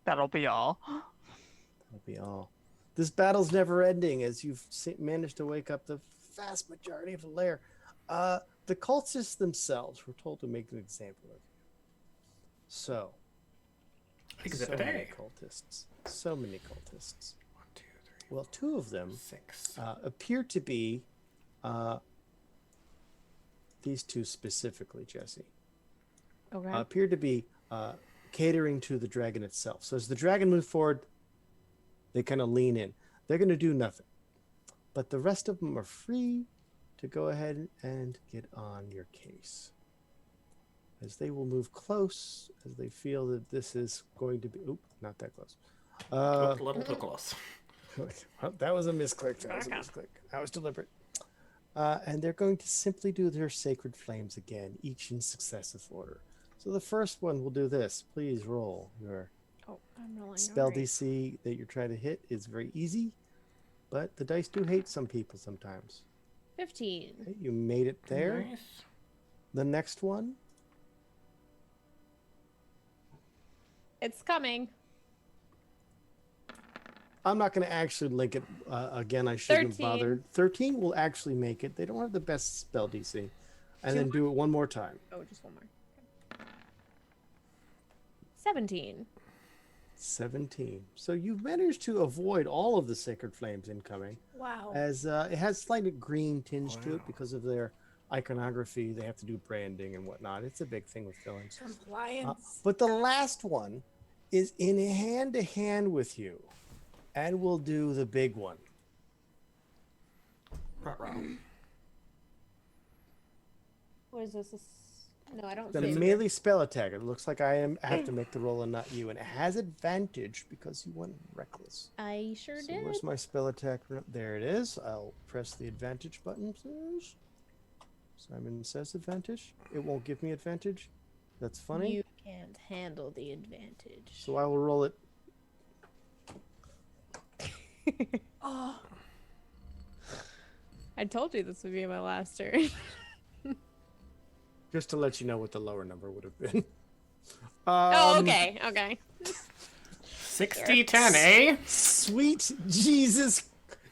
That'll be all. That'll be all. This battle's never ending as you've managed to wake up the vast majority of the lair. The cultists themselves were told to make an example of you. So, Exhibit many A. cultists. So many cultists. 1, 2, 3, Well, 2 of them 6. appear to be these 2 specifically, Jesse. Okay. Appear to be catering to the dragon itself. So as the dragon moves forward, they kind of lean in. They're going to do nothing. But the rest of them are free to go ahead and get on your case. As they will move close, as they feel that this is going to be... Oop, not that close. A little too close. Well, that was a misclick. That was deliberate. And they're going to simply do their sacred flames again, each in successive order. So the first one will do this. Please roll. Your Oh, I'm rolling. spell alright. DC that you're trying to hit is very easy, but the dice do hate some people sometimes. 15. Okay, you made it there. Nice. The next one, It's coming. I'm not going to actually link it again. I shouldn't have 13. bothered. 13 will actually make it. They don't have the best spell DC. And then do it one more time. Oh, just one more. Okay. 17. 17. So you've managed to avoid all of the sacred flames incoming, Wow. as it has slight green tinge to it Wow. because of their iconography. They have to do branding and whatnot. It's a big thing with villains. Compliance. But the last one is in hand to hand with you, and we'll do the big one. Ruh-roh. What is this? No, I don't The see it. melee spell attack. It looks like I have to make the roll and not you, and it has advantage because you went reckless. I sure So did. where's my spell attack? There it is. I'll press the advantage button, please. Simon says advantage. It won't give me advantage. That's funny. You can't handle the advantage. So I will roll it. Oh, I told you this would be my last turn. Just to let you know what the lower number would have been. Oh, okay. Okay. 60-10, eh? Sweet Jesus.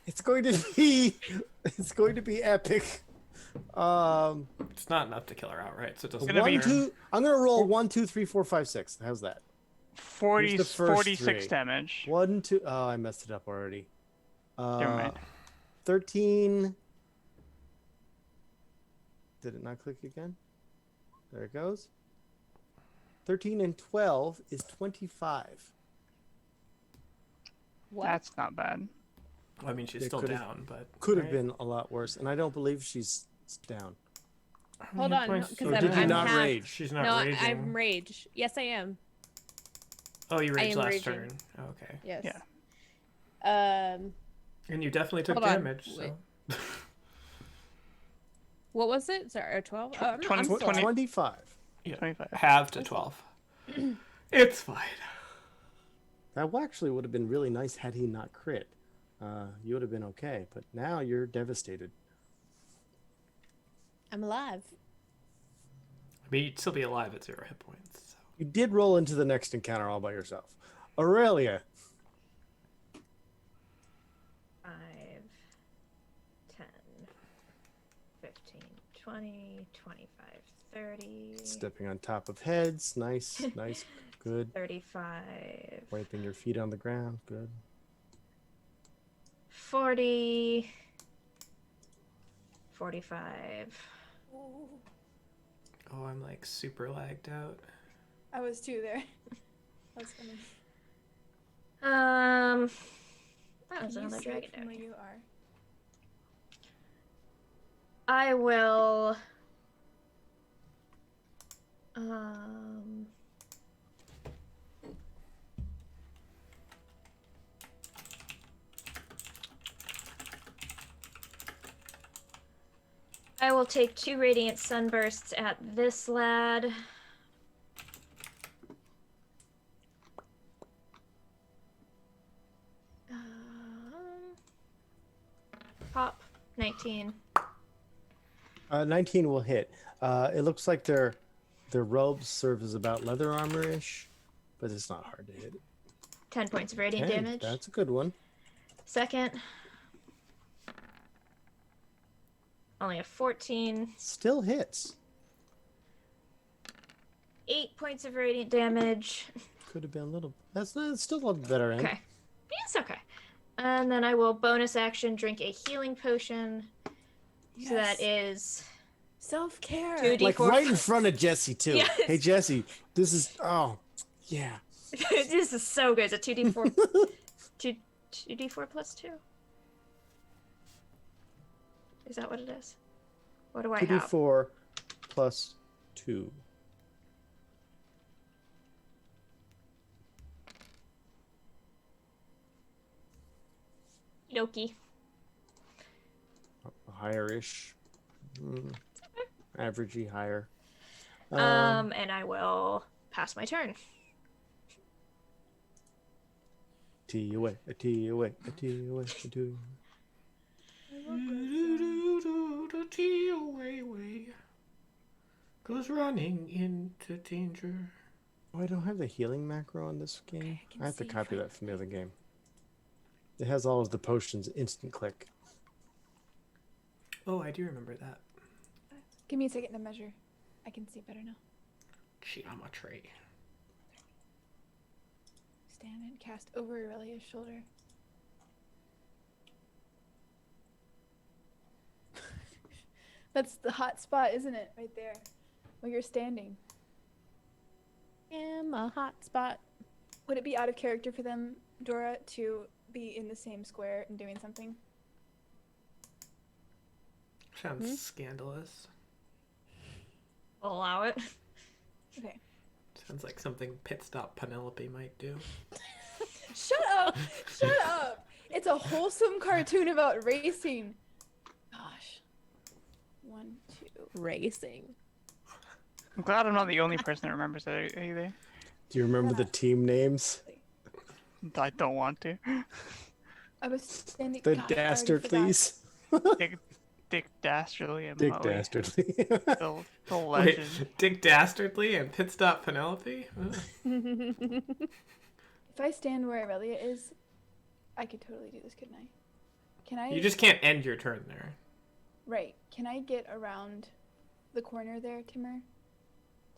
It's going to be epic. It's not enough to kill her outright, so it doesn't gonna be- matter. I'm gonna roll 1, 2, 3, 4, 5, 6. How's that? 40, the first 46 three. damage. 1, 2. Oh, I messed it up already. Never mind. 13. Did it not click again? There it goes. 13 and 12 is 25. What? That's not bad. I mean, she's It still could've- down, but Could have right? been a lot worse, and I don't believe she's down. How Hold many on, points because Or do I did you have? not half- rage? She's not No, raging. I'm rage. Yes, I am. Oh, you I raged am last raging. turn. Okay. Yes. Yeah. And you definitely took Hold on, damage. wait. So. What was it? Sorry, 12? Oh, I'm 20 still up. 25. Yeah. 25. Half to 12. It's fine. That actually would have been really nice had he not crit. You would have been okay, but now you're devastated. I'm alive. I mean, you'd still be alive at 0 hit points. So. You did roll into the next encounter all by yourself. Aurelia. 5, 10, 15, 20, 25, 30, Stepping on top of heads. Nice, nice, good. 35, Wiping your feet on the ground. Good. 40, 45. Oh, I'm like super lagged out. I was too there. That was funny. That was Can you another see it dragon from down where here. you are? I will. Um. I will take 2 radiant sunbursts at this lad. Pop 19. 19 will hit. It looks like their robes serve as about leather armor-ish, but it's not hard to hit. 10 points of radiant 10, damage. that's a good one. Second. Only a 14. Still hits. 8 points of radiant damage. Could have been a little. That's still a better end. Okay. It's okay. And then I will bonus action drink a healing potion. So that is Self-care. 2d4. Like right in front of Jesse too. Yes. Hey Jesse, this is yeah. This is so good. It's a 2d4. 2d4 plus 2. Is that what it is? What do I have? 2d4 plus 2. Yoki. Higher-ish. Averagey higher. And I will pass my turn. T away, a T away, a T away, a T. Goes running into danger. Oh, I don't have the healing macro on this game. Okay, I can I have to see copy if I that from the other game. It has all of the potions instant click. Oh, I do remember that. Give me a second to measure. I can see better now. Geometry. Stand and cast over Aurelia's shoulder. That's the hot spot, isn't it? Right there. Where you're standing. Am a hot spot. Would it be out of character for them, Dora, to be in the same square and doing something? Sounds scandalous. I'll allow it. Okay. Sounds like something Pit Stop Penelope might do. Shut up! Shut up! It's a wholesome cartoon about racing. Gosh. 1, 2. Racing. I'm glad I'm not the only person that remembers that either. Do you remember the team names? I don't want to. I was standing. The gosh, I already Dastardlies. Dick Dastardly and Dick Molly. Dastardly. The Wait, legend. Dick Dastardly and Pit Stop Penelope? Ugh. forgot. If I stand where Aurelia is, I could totally do this, couldn't I? Can I? You just can't end your turn there. Right. Can I get around the corner there, Timur?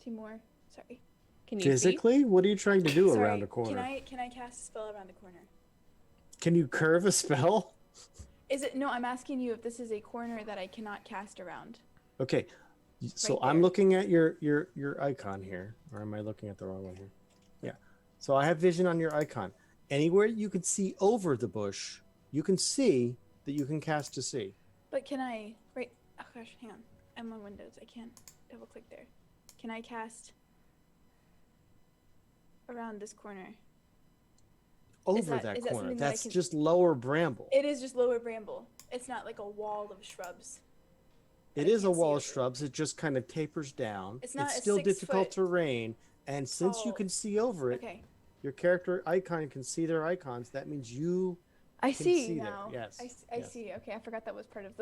Timur? Sorry. Can you see? Physically? What are you trying to do Sorry. around a corner? Can I cast a spell around the corner? Can you curve a spell? Is it? No, I'm asking you if this is a corner that I cannot cast around. Okay. So Right I'm there. looking at your icon here, or am I looking at the wrong one here? Yeah. So I have vision on your icon. Anywhere you can see over the bush, you can see that you can cast to see. But can I? Right. Oh gosh, hang on. I'm on Windows. I can't double click there. Can I cast around this corner? Over that- that is that corner. something that I That's can- just lower bramble. It is just lower bramble. It's not like a wall of shrubs. It I is a can't see wall over of it. shrubs. It just kind of tapers down. It's not a still 6 difficult foot terrain, and since you tall- can see over it, Okay. your character icon can see their icons. That means you I can see see there. now. Yes, I yes. see. Okay, I forgot that was part of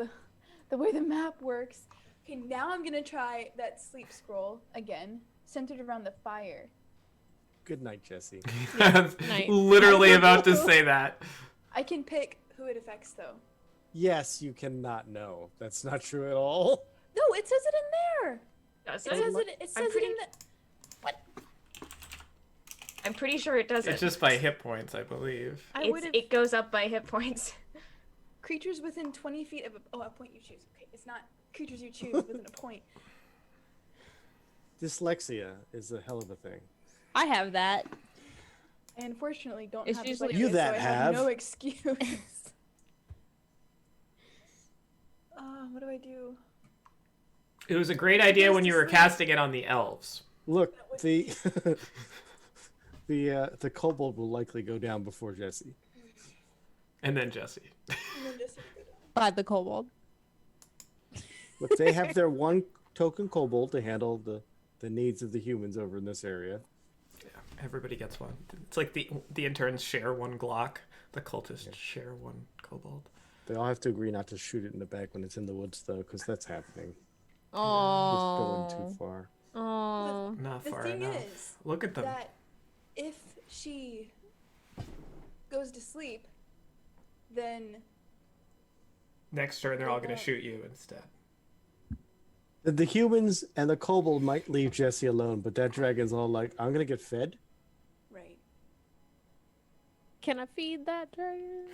the way the map works. Okay, now I'm gonna try that sleep scroll again, centered around the fire. Good night, Jesse. I was Nice. literally about to say that. I can pick who it affects though. Yes, you cannot know. That's not true at all. No, it says it in there. Does It it? says it. It says it in the. I'm pretty sure it doesn't. It's just by hit points, I believe. I would have. It goes up by hit points. Creatures within 20 feet of a point you choose. Okay, it's not creatures you choose within a point. Dyslexia is a hell of a thing. I have that. I unfortunately don't It's have usually- dyslexia, You that so I have. no excuse. What do I do? It was a great idea Goes when to you were sleep. casting it on the elves. Look, the the kobold will likely go down before Jesse. And then Jesse. And then just go down. By the kobold. Look, they have their one token kobold to handle the needs of the humans over in this area. Everybody gets one. It's like the interns share one Glock. The cultists share one kobold. They all have to agree not to shoot it in the back when it's in the woods, though, because that's happening. It's Oh. going too far. Oh. Not The far thing enough. is Look at them. that if she goes to sleep, then Next turn, they're all going to shoot you instead. The humans and the kobold might leave Jesse alone, but that dragon's all like, I'm going to get fed? right. Can I feed that dragon?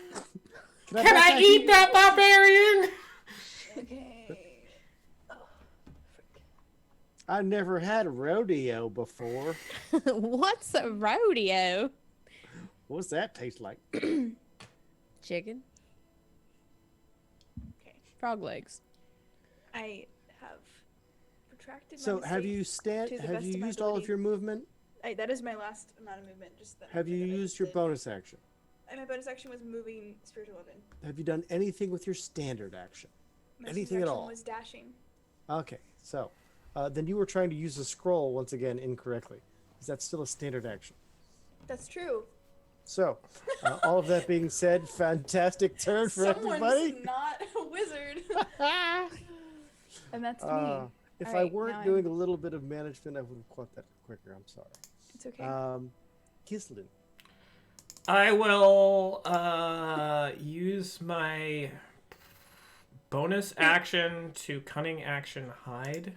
Can I eat that barbarian? Okay. Oh, frick. I never had a rodeo before. What's a rodeo? What's that taste like? Chicken. Okay. Frog legs. I have protracted So my have save you to the have best you of my used all of ability. your movement? That is my last amount of movement. Just that. Have you that I used your did. bonus action? And my bonus action was moving spiritual weapon. Have you done anything with your standard action? My Anything bonus at action all? Was dashing. Okay, so then you were trying to use a scroll once again incorrectly. Is that still a standard action? That's true. So, all of that being said, fantastic turn for Someone's everybody. not a wizard. And that's me. If All I right, weren't now doing a little bit of management, I would have caught that quicker. I'm sorry. It's okay. Gislin. I will use my bonus action to cunning action hide.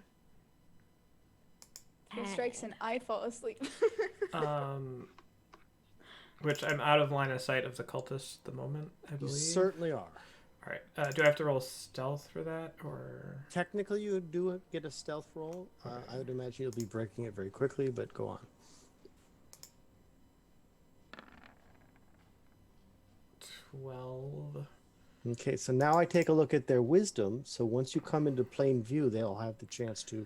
He strikes and I fall asleep. Which I'm out of line of sight of the cultists at the moment, I You believe. certainly are. All right. Do I have to roll stealth for that, or? Technically, you do get a stealth roll. I would imagine you'll be breaking it very quickly, but go on. 12. Okay, so now I take a look at their wisdom. So once you come into plain view, they'll have the chance to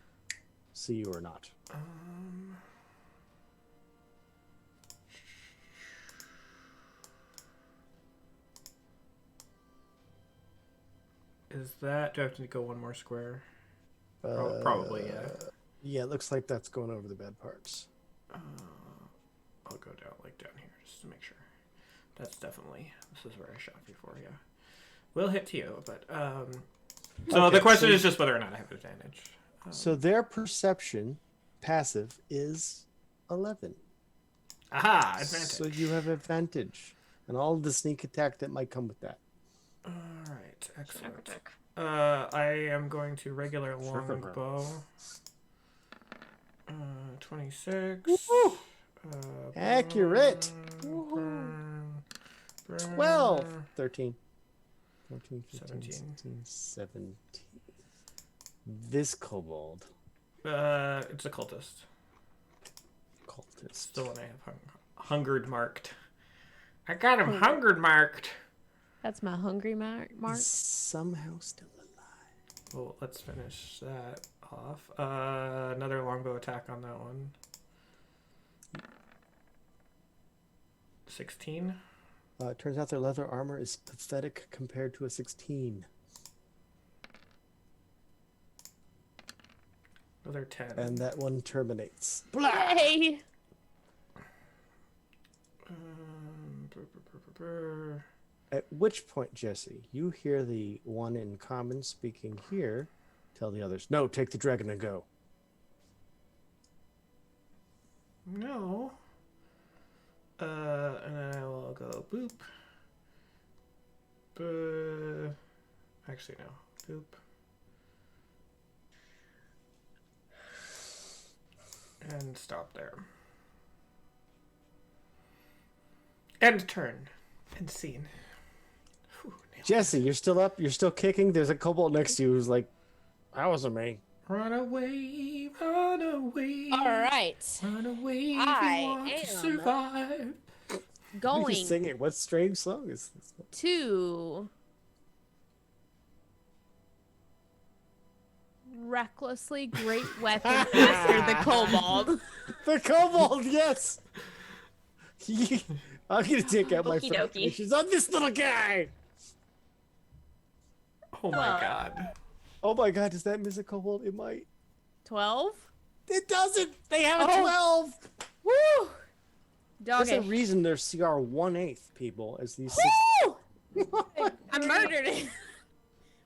see you or not. Is that? Do I have to go one more square? Uh, Probably, yeah. Yeah, it looks like that's going over the bad parts. I'll go down here just to make sure. That's definitely. This is where I shot before, yeah. Will hit you, but So Okay, the question so- is just whether or not I have advantage. So their perception passive is 11. Aha! Advantage. So you have advantage. And all the sneak attack that might come with that. All right, excellent. Attack. I am going to regular longbow. 26. Accurate. burn, 12. 13. 14, 15, 17. 16, 17. This kobold. It's a cultist. Cultist. It's the one I have hungered marked. I got him hungered marked. That's my hungry mark. Is somehow still alive. Well, let's finish that off. Another longbow attack on that one. 16. It turns out their leather armor is pathetic compared to a 16. Another 10. And that one terminates. Yay! At which point, Jesse, you hear the one in common speaking here tell the others, no, take the dragon and go. No. And then I will go boop. Actually, no. Boop. And stop there. End turn. End scene. Whew, nailed it. Jesse, you're still up? You're still kicking? There's a kobold next to you who's like, that wasn't me. Run away, run away. All right. Run away if I you want to am survive. What are Going you singing? What strange song is this? to recklessly great weapon master the kobold. The kobold, yes! I'm gonna take out my Okie dokie. frustrations on this little guy! Oh my Well. god. Oh my god, does that miss a kobold? It might. 12. It doesn't! They have a Oh. 12! Woo! There's a Doggy. reason they're CR 1/8 people as these Woo! I murdered it.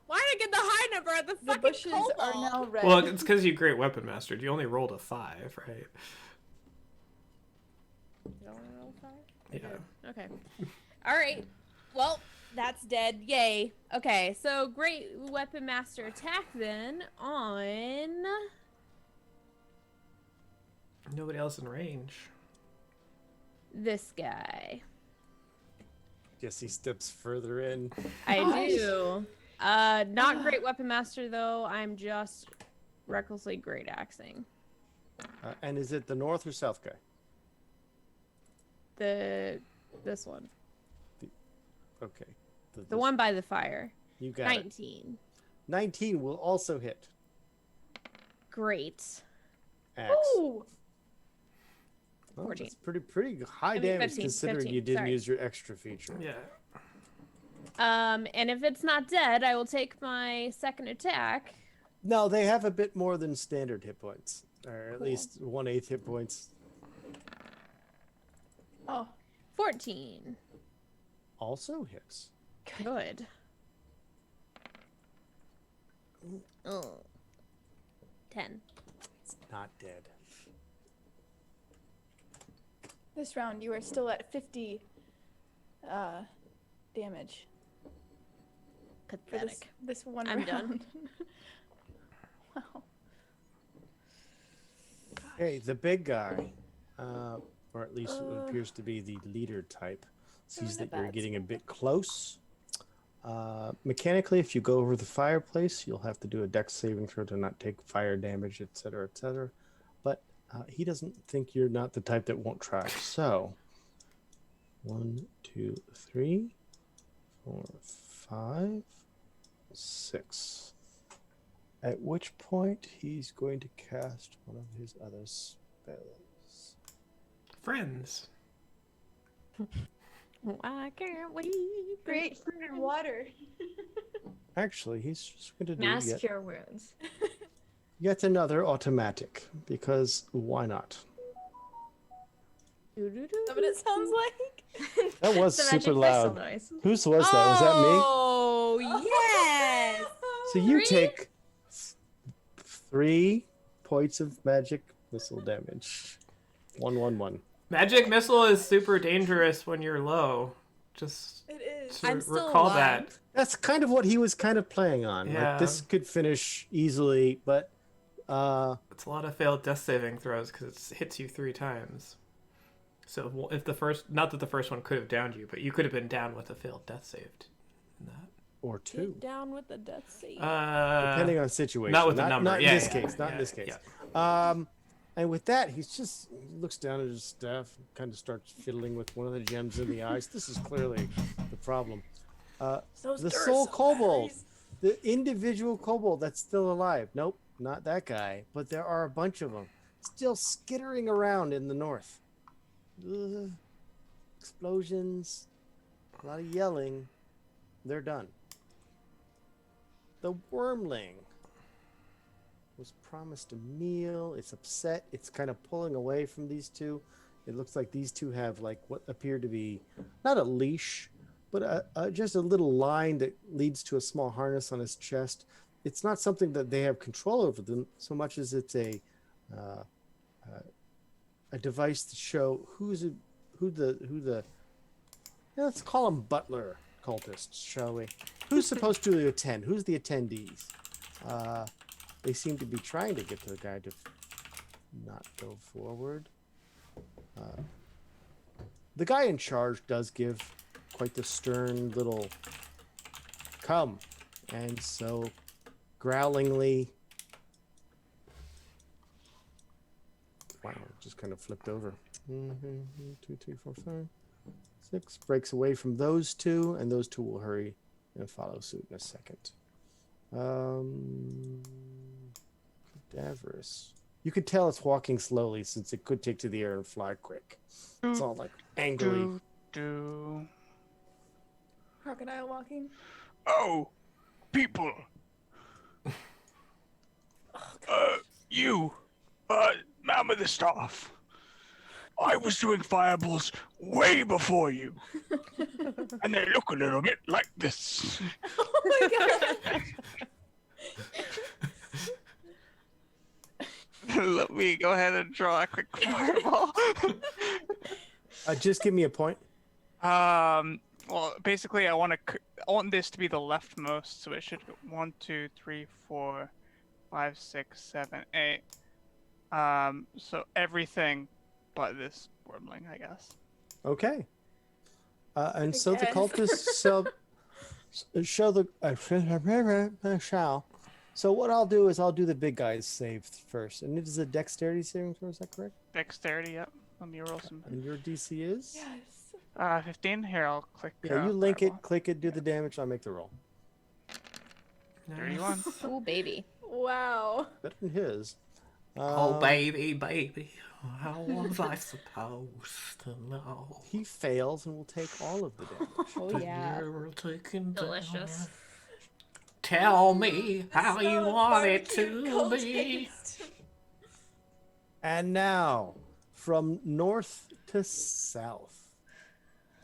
Why did I get the high number at the The fucking bushes kobold? are now red. Well, it's because you great weapon mastered. You only rolled a 5, right? You don't roll five? Yeah. Okay. All right. Well, that's dead. Yay. Okay, so great weapon master attack then on Nobody else in range. this guy. Jesse steps further in. I do. Not great weapon master though. I'm just recklessly great axing. And is it the north or south guy? This one. Okay. The one by the fire. You got it. 19. 19 will also hit. Great. Axe. Ooh! Well, 14. that's pretty high I mean, damage 15, considering 15, you didn't sorry. use your extra feature. Yeah. And if it's not dead, I will take my second attack. No, they have a bit more than standard hit points, or at Cool. least 1/8 hit points. Oh, 14. Also hits. Good. Oh. 10. It's not dead. this round you are still at 50 damage. For Pathetic. this one I'm round. done. Wow. Hey, the big guy, or at least what appears to be the leader type, sees in a that you're bad getting a bit close. Mechanically, if you go over the fireplace, you'll have to do a dex saving throw to not take fire damage, etc., etc. But he doesn't think you're not the type that won't try. So, 1, 2, 3, 4, 5, 6. At which point he's going to cast one of his other spells. Friends. I can't wait. Great food and water. Actually, he's just going to do Mass yet, cure wounds. yet another automatic, because why not? Doo-doo-doo. That's what it sounds like. That was The super magic loud. vessel noise. Whose was that? Was that me? Oh, yes. So you 3? take 3 points of magic missile damage. 1/1/1. Magic missile is super dangerous when you're low. Just It is. to I'm still recall alive. that. That's kind of what he was kind of playing on. Yeah. Like this could finish easily, but It's a lot of failed death saving throws because it hits you 3 times. So if the first, not that the first one could have downed you, but you could have been down with a failed death saved. In that. or 2. Get down with the death save. Depending on situation. not with the number. Not in Yeah, this yeah, case. Not in yeah, this case. yeah. And with that, he looks down at his staff, and kind of starts fiddling with one of the gems in the eyes. This is clearly the problem. Those The Duracell soul kobold, batteries. the individual kobold that's still alive. Nope, not that guy. But there are a bunch of them still skittering around in the north. Ugh. Explosions, a lot of yelling. They're done. The wormling was promised a meal. It's upset. It's kind of pulling away from these two. It looks like these two have like what appear to be not a leash, but just a little line that leads to a small harness on his chest. It's not something that they have control over them so much as it's a device to show who the let's call them butler cultists, shall we? Who's supposed to attend? Who's the attendees? They seem to be trying to get the guy to not go forward. The guy in charge does give quite the stern little come, and so growlingly, wow, just kind of flipped over. 2, 3, 4, 5, 6 breaks away from those two, and those two will hurry and follow suit in a second. Cadaverous. You could tell it's walking slowly since it could take to the air and fly quick. It's all like angrily. Crocodile walking. Oh, people. You, man with the staff. I was doing fireballs way before you. And they look a little bit like this. Oh my god. Let me go ahead and draw a quick fireball. Just give me a point. Well, basically, I want this to be the leftmost, so it should go 1, 2, 3, 4, 5, 6, 7, 8. So everything but this wormling, I guess. Okay. And so the Yes. cultists show the shall. So what I'll do is I'll do the big guys save first, and it is a dexterity saving throw. Is that correct? Dexterity, yep. Let me roll some. And your DC is? Yes. 15. Here, I'll click. Yeah, you link it, fireball. click it, do the damage. I'll make the roll. 31. Oh, baby. Wow. Better than his. Oh, baby, how was I supposed to know? He fails and will take all of the damage. Oh, yeah. You're taking Delicious. down. Tell me how you Smell of want it barbecue to cold be. taste. And now, from north to south.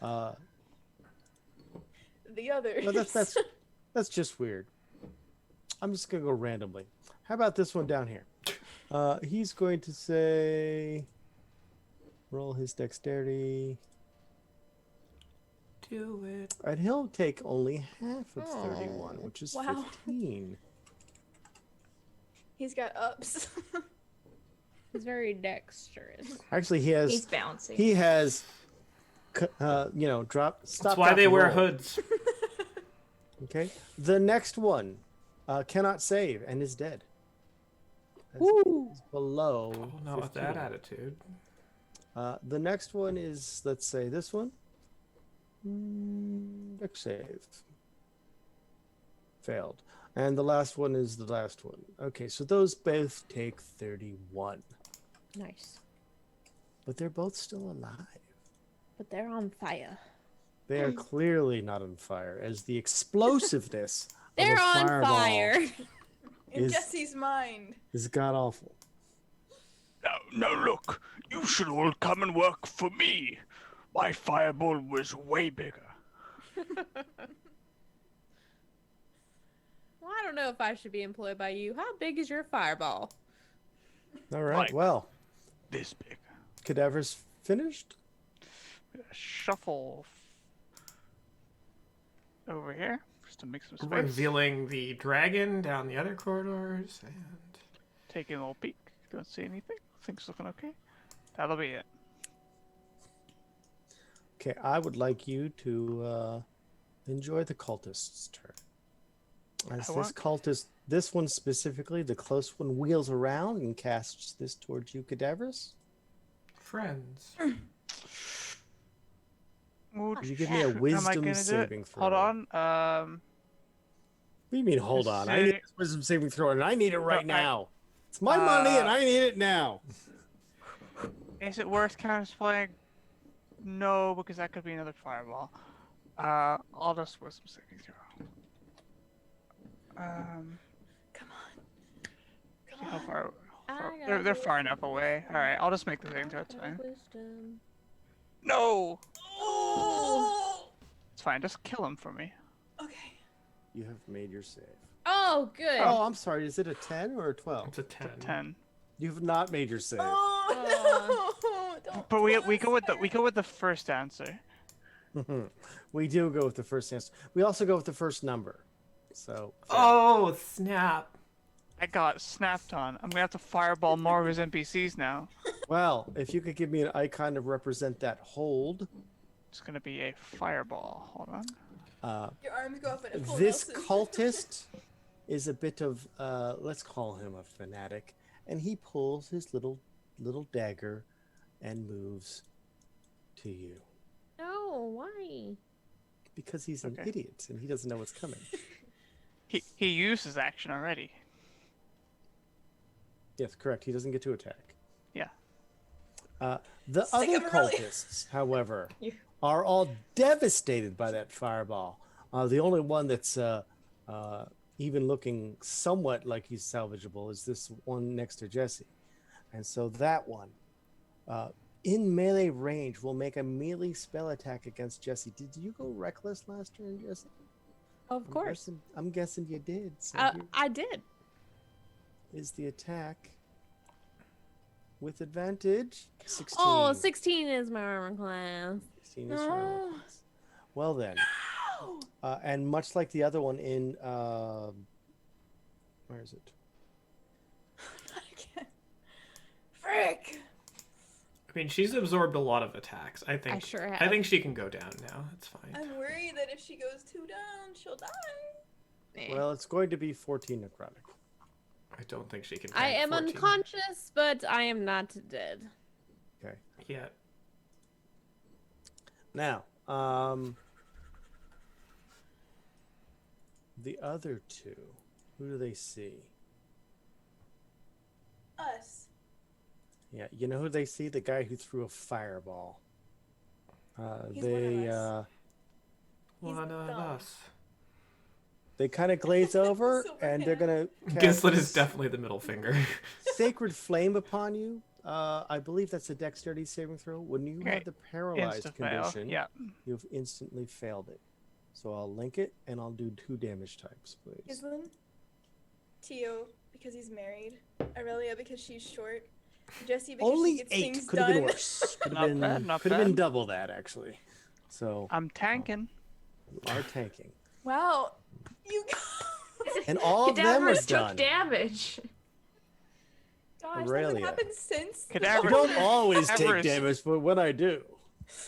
The others. No, that's just weird. I'm just gonna go randomly. How about this one down here? He's going to say, roll his dexterity, Do it. and he'll take only half of 31, which is Wow. 15. He's got ups. He's very dexterous. Actually, He's bouncing. he has, dropped. That's why they wear hoods. Okay. The next one cannot save and is dead. Woo! Is below. Oh, not with that 15. attitude. The next one is, let's say, this one. Dex save. Failed. And the last one is the last one. Okay, so those both take 31. Nice. But they're both still alive. But they're on fire. They are clearly not on fire, as the explosiveness They're of a on fireball fire. In Is- Jesse's mind. is god awful. Now look, you should all come and work for me. My fireball was way bigger. Well, I don't know if I should be employed by you. How big is your fireball? All right, Like- well, This big. cadaver's finished. Shuffle over here just to make some space. Revealing the dragon down the other corridors and Taking a little peek. Don't see anything. Things looking okay. That'll be it. Okay, I would like you to enjoy the cultist's turn. As I this cultist, this one specifically, the close one, wheels around and casts this towards you, Cadaverous. Friends. Could you give me a Am I wisdom gonna do it? saving throw? Hold on. What do you mean, hold on? I need this wisdom saving throw, and I need it right now. It's my money, and I need it now. Is it worth counterspelling? No, because that could be another fireball. I'll just wisdom saving throw. Come on. See Come how on. far? I They're got far enough away. All right, I'll just make the saving throw. It's fine. wisdom. No, Oh! it's fine. Just kill him for me. Okay. You have made your save. Oh, good. Oh, I'm sorry. Is it a 10 or a 12? It's a 10. 10. You have not made your save. Oh no! Don't But we blast go with the first answer. We do go with the first answer. We also go with the first number. So. Oh, snap. I got snapped on. I'm gonna have to fireball more of his NPCs now. Well, if you could give me an icon to represent that hold. It's gonna be a fireball. Hold on. Your arms go up and it pulls This Nelson. cultist is a bit of, let's call him a fanatic, and he pulls his little dagger and moves to you No, why? because he's an Okay. idiot and he doesn't know what's coming. He used his action already. Yes, correct. He doesn't get to attack. Yeah. The Sick other of it, really. cultists, however, You- are all devastated by that fireball. The only one that's even looking somewhat like he's salvageable is this one next to Jesse. And so that one, in melee range, will make a melee spell attack against Jesse. Did you go reckless last turn, Jesse? Of course. I'm guessing you did. So here I did. is the attack with advantage. 16. Oh, 16 is my armor class. 16 is your armor class. Well then. And much like the other one in where is it? Again. Frick! I mean, she's absorbed a lot of attacks. I think. I sure I have. think she can go down now. It's fine. I'm worried that if she goes too down, she'll die. Well, it's going to be 14 necrotic. I don't think she can. I tank am 14 unconscious, but I am not dead. Okay. yet. Now, the other two, who do they see? Us. Yeah, you know who they see? The guy who threw a fireball. He's one of They us. He's One of dumb. us. they kind of glaze over, Silver and they're hand. gonna Gislet is cast definitely the middle finger. Sacred Flame upon you. I believe that's a dexterity saving throw. When you Okay. have the paralyzed Insta-fail. condition, Yeah. you've instantly failed it. So I'll link it, and I'll do 2 damage types, please. Islin. Tio, because he's married. Aurelia, because she's short. Jesse, because she Only gets 8 things could have been done. worse. Could Not have been, bad, not could have been bad. double that actually. So I'm tanking. you are tanking, Wow. You and all of them are Cadaverous done. took damage. gosh, that's Aurelia. what happened since. I Cadaverous. don't always take Cadaverous. damage, but when I do,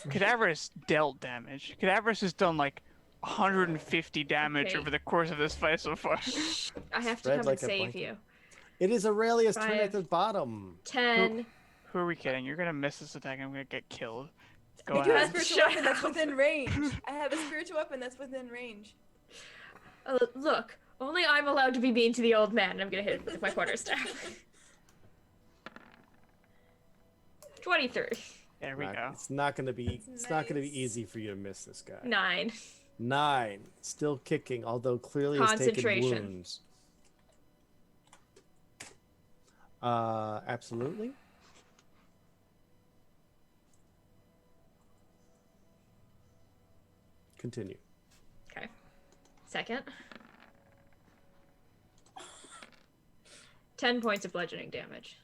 Cadaverous dealt damage. Cadaverous has done like 150 damage Okay. over the course of this fight so far. I have to Spread come like and a save blanket. you. it is Aurelia's turn at 5, the bottom. 10. Who are we kidding? You're gonna miss this attack. I'm gonna get killed. Go I do have a ahead. spiritual Shut weapon that's up. within range. I have a spiritual weapon that's within range. Look, only I'm allowed to be mean to the old man, and I'm gonna hit him with my quarterstaff. 23. There we go. It's not going to be. That's It's not going to nice. be easy for you to miss this guy. 9. 9, still kicking, although clearly has taken Concentration. wounds. Absolutely. Continue. Okay. Second. 10 points of bludgeoning damage.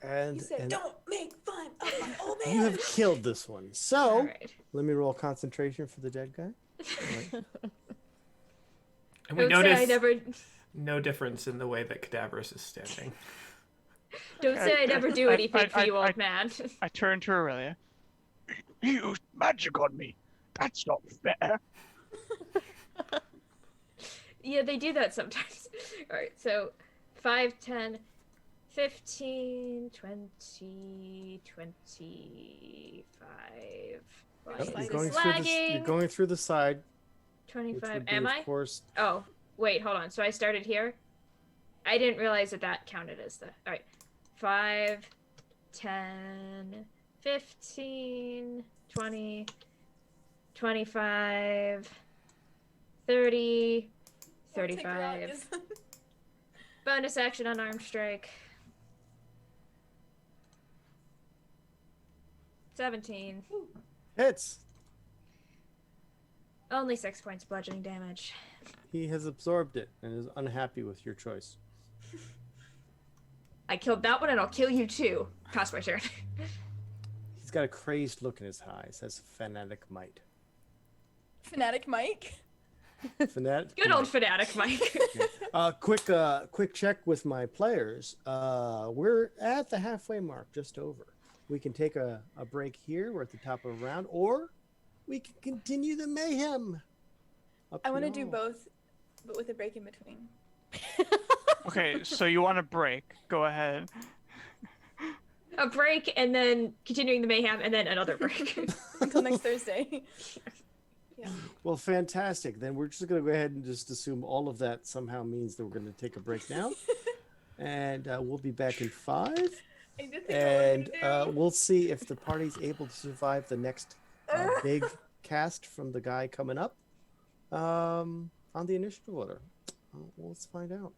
And, You said, and don't make fun of my old man. you have killed this one. So Alright. let me roll concentration for the dead guy. And we Don't say I notice never. no difference in the way that Cadaverous is standing. Don't say I never do anything for you, I- old man. I turn to Aurelia. You used magic on me. That's not fair. Yeah, they do that sometimes. Alright, so 5, 10, 15, 20, 25. Why Yep, is you're this going lagging? You're going through the side, which 25. would be, Am of I? course. Oh, wait, hold on. So I started here? I didn't realize that counted as the... Alright. 5, 10, 15, 20, 25, 30, I'll take her out, 35. yes. Bonus action unarmed strike. 17. Hits. Only 6 points bludgeoning damage. He has absorbed it and is unhappy with your choice. I killed that one and I'll kill you too. Pass my turn. He's got a crazed look in his eyes, as fanatic might. Fanatic Mike. Fanatic. Good old fanatic, Mike. Quick check with my players. We're at the halfway mark, just over. We can take a break here. We're at the top of the round, or we can continue the mayhem. I want to do both, but with a break in between. Okay, so you want a break? Go ahead. A break and then continuing the mayhem and then another break. Until next Thursday. Yeah. Well, fantastic. Then we're just going to go ahead and just assume all of that somehow means that we're going to take a break now. And we'll be back in 5. I did think And I was we'll see if the party's able to survive the next big cast from the guy coming up on the initiative order. Let's find out.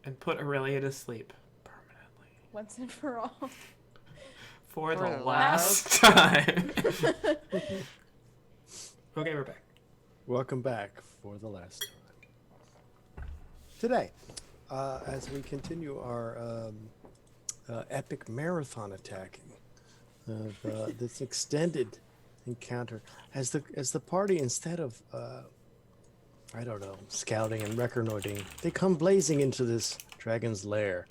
and put Aurelia to sleep permanently. Once and for all. For the the last time. Okay, we're back. Welcome back for the last time. Today, as we continue our epic marathon attacking of this extended encounter, as the party, instead of I don't know, scouting and reconnoitering, they come blazing into this dragon's lair.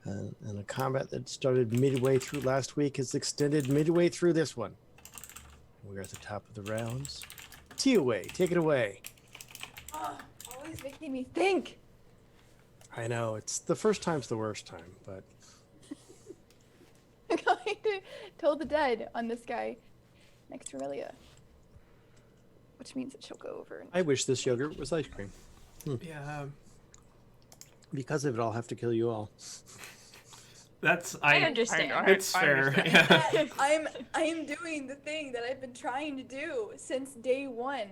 And a combat that started midway through last week is extended midway through this one. We're at the top of the rounds. T-away, take it away. Oh, always making me think. I know, it's the first time's the worst time, but I'm going to toll the dead on this guy next to Aurelia. Which means that she'll go over and... I wish this yogurt was ice cream. Yeah, Because of it, I'll have to kill you all. that's I understand. It's fair. understand. Yeah. I am doing the thing that I've been trying to do since day one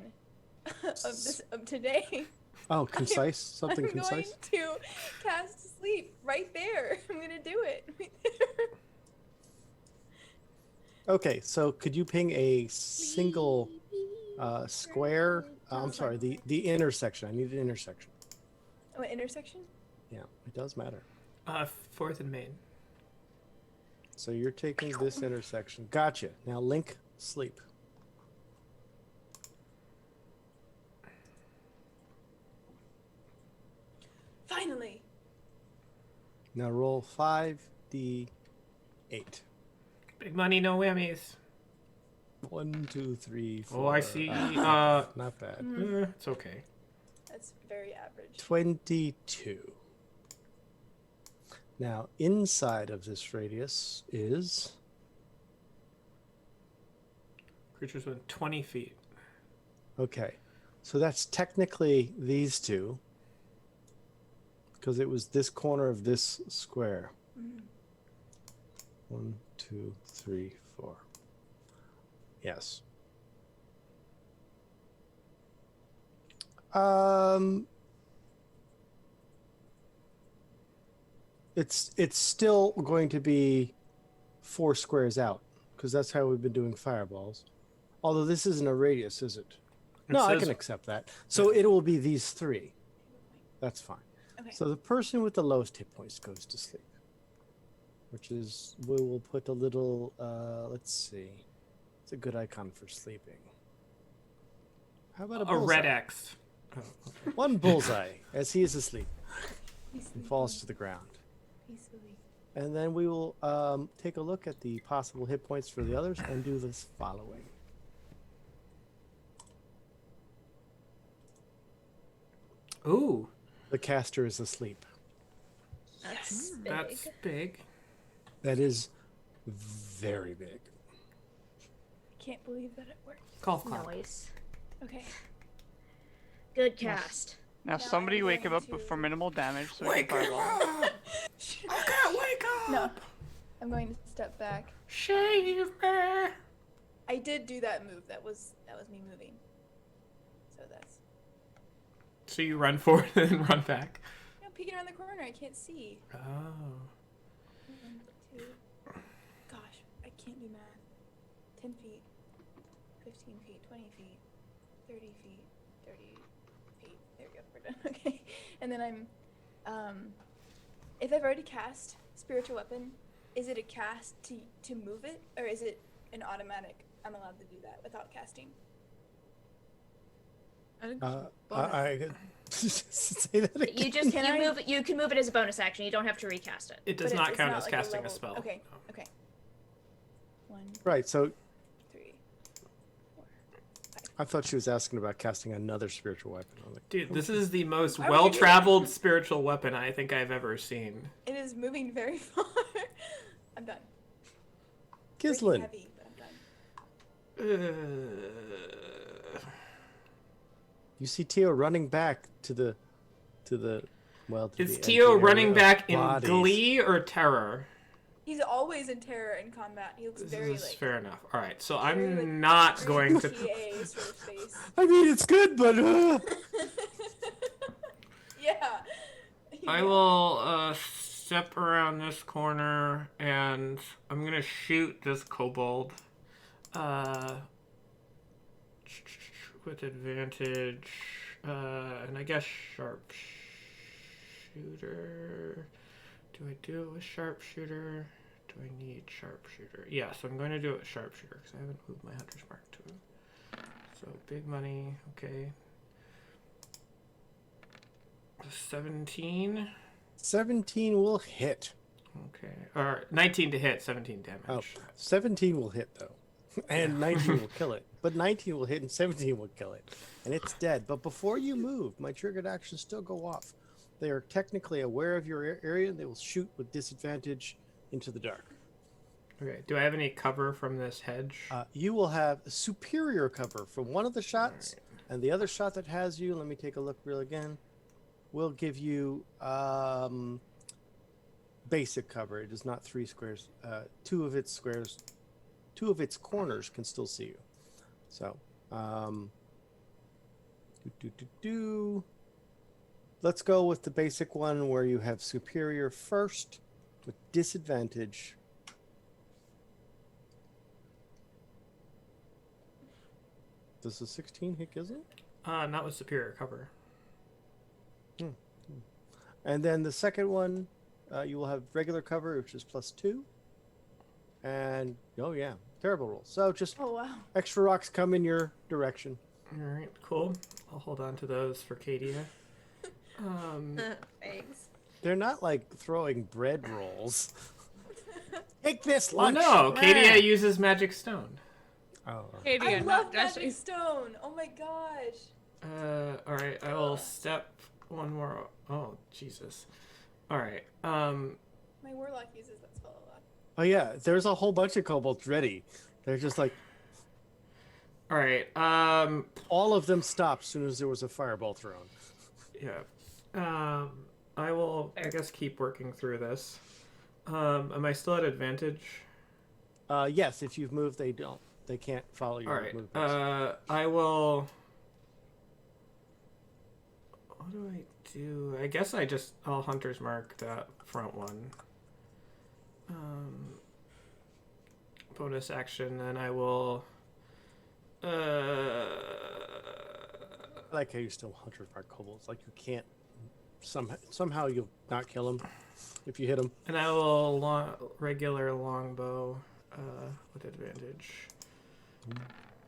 of today. Oh, concise? Something I'm concise? going to cast sleep right there. I'm gonna do it right there. Okay, so could you ping a single square? I'm sorry, the intersection. I need an intersection. Oh, an intersection? Yeah, it does matter. 4th and Main. So you're taking this intersection. Gotcha. Now link sleep. Finally. Now roll 5d8. Big money, no whammies. 1, 2, 3, 4. Oh, I see. Not bad. It's okay. That's very average. 22. Now inside of this radius is Creatures within 20 feet. okay. So that's technically these two. Because it was this corner of this square. 1, 2, 3, 4. Yes. It's still going to be 4 squares out because that's how we've been doing fireballs. Although this isn't a radius, is it? No, I says- can accept that. So it will be these 3. That's fine. Okay. So the person with the lowest hit points goes to sleep, which is we will put a little. Let's see, it's a good icon for sleeping. How about a A red bullseye? X. Oh, okay. One bullseye as he is asleep He's and falls to the ground. peacefully. And then we will take a look at the possible hit points for the others and do this following. Ooh, The caster is asleep. That's big. that's big. That is very big. Can't believe that it worked. Golf clap. Noise. Okay. Good cast. Now Now somebody I'm wake him going up to- for minimal damage so he Wake can him fireball. up! I can't wake up! No. I'm going to step back. Shave me! I did do that move. That was me moving. So that's So you run forward and then run back. I'm peeking around the corner. I can't see. Oh. 1, 2. Gosh, I can't do math. 10 feet, 15 feet, 20 feet, 30 feet, 30 feet. There we go. We're done. Okay. And then I'm, if I've already cast spiritual weapon, is it a cast to move it, or is it an automatic? I'm allowed to do that without casting. I say that again. You just Can you I- move it. You can move it as a bonus action. You don't have to recast it. It does But not it's count not as like a casting a level- spell. Okay. No. Okay. 1, Right. So 3, 4, 5. I thought she was asking about casting another spiritual weapon. I'm like, Dude, this is the most Why would you do that? well-traveled spiritual weapon I think I've ever seen. It is moving very far. I'm done. Breaking Gislin. Heavy, but I'm done. You see Tio running back to the well. To Is the Tio empty running area of back in bodies. glee or terror? He's always in terror in combat. He looks This very is like fair enough. All right, so very, like, I'm not very going to. TA sort of face. I mean, it's good, but Yeah. I will step around this corner and I'm gonna shoot this kobold with advantage, and I guess sharpshooter. Do I do it with sharpshooter? Do I need sharpshooter? Yes, I'm going to do it with sharpshooter because I haven't moved my hunter's mark to it. So big money, okay. 17. 17 will hit. Okay, or 19 to hit, 17 damage. Oh, 17 will hit though, and 19 will kill it. But 19 will hit and 17 will kill it, and it's dead. But before you move, my triggered actions still go off. They are technically aware of your area, and they will shoot with disadvantage into the dark. Okay, do I have any cover from this hedge? You will have superior cover from one of the shots, and the other shot that has you, let me take a look real again, will give you basic cover. It is not 3 squares. Two of its corners can still see you. So, let's go with the basic one where you have superior first with disadvantage. Does the 16 hit Gizzle? Not with superior cover. And then the second one, you will have regular cover, which is +2. And, oh yeah, terrible roll. So just Oh, wow. extra rocks come in your direction. Alright, cool. I'll hold on to those for Kadia. Thanks. They're not like throwing bread rolls. Take this Well, lunch. no, Kadia uses magic stone. Oh. Katie, I I'm love not magic dashing. stone. Oh my gosh. Alright, I will step one more. Oh, Jesus. Alright, My warlock uses that spell a lot. Oh yeah, there's a whole bunch of kobolds ready. They're just like alright, all of them stopped as soon as there was a fireball thrown. yeah. I will, I guess, keep working through this. Am I still at advantage? Yes, if you've moved, they can't follow your Alright, movements. I will... What do I do? I guess I'll hunter's mark that front one. Bonus action, then I will... I like how you still hunter mark kobolds. Like you can't somehow you'll not kill them if you hit them. And I will regular longbow with advantage.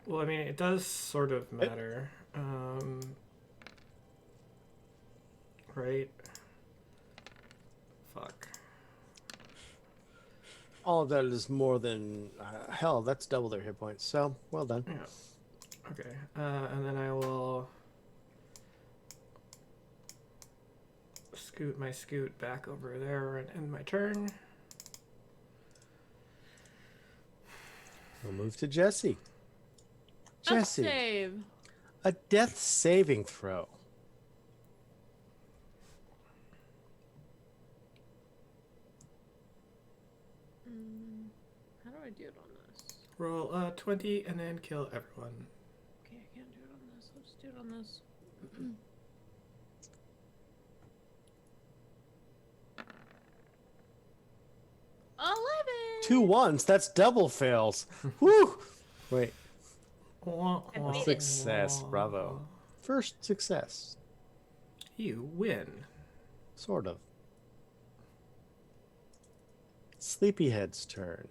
Well, I mean, it does sort of matter. Right? Fuck. All of that is more than hell. That's double their hit points. So well done. Yeah. Okay. And then I will scoot my scoot back over there and end my turn. We'll move to Jesse. Death Jesse, save. a death saving throw. How do I do it on this? Roll 20 and then kill everyone. Okay, I can't do it on this. Let's do it on this. 11. 2 ones. That's double fails. Woo! Wait. Success. Bravo. First success. You win. Sort of. Sleepyhead's turn.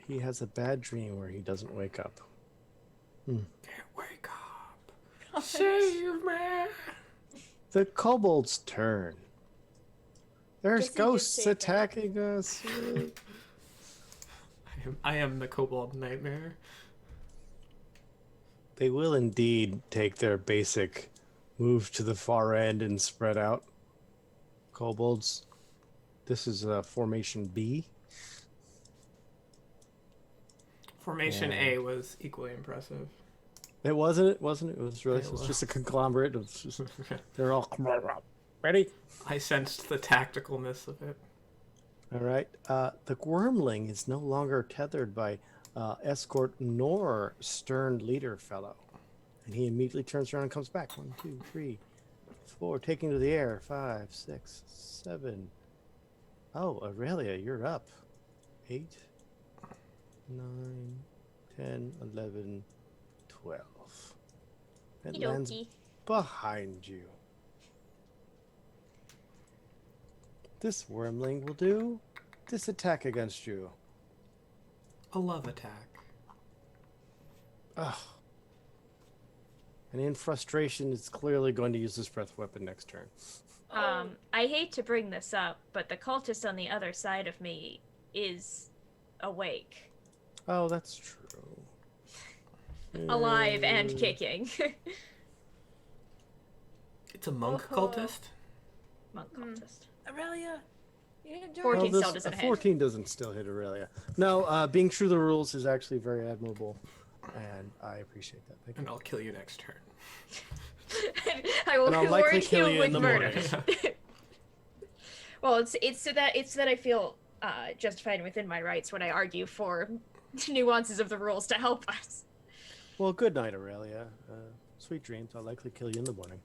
He has a bad dream where he doesn't wake up. Can't wake up. Save me. The kobold's turn. There's Jesse did ghosts save them. attacking us. I am the kobold nightmare. They will indeed take their basic move to the far end and spread out. Kobolds. This is formation B. Formation Yeah. A was equally impressive. It wasn't. It wasn't. It was really. It It was was. just a conglomerate. It was just, they're all ready. I sensed the tacticalness of it. All right. The wormling is no longer tethered by escort nor stern leader fellow, and he immediately turns around and comes back. 1, 2, 3, 4, taking to the air. 5, 6, 7. Oh, Aurelia, you're up. 8, 9, 10, 11, 12. It lands Okey-dokey. behind you. This wormling will do this attack against you. A love attack. Ugh. And in frustration, it's clearly going to use this breath weapon next turn. I hate to bring this up, but the cultist on the other side of me is awake. Oh, that's true. Alive and kicking. It's a monk Oh. cultist? Monk cultist. Aurelia, you didn't do 14 it. still doesn't hit. 14 doesn't still hit Aurelia. No, being true to the rules is actually very admirable, and I appreciate that. Thank you. And I'll kill you next turn. I will And I'll likely reward kill you you in with the murder. morning. Well, it's so that I feel justified within my rights when I argue for nuances of the rules to help us. Well, good night, Aurelia. Sweet dreams. I'll likely kill you in the morning.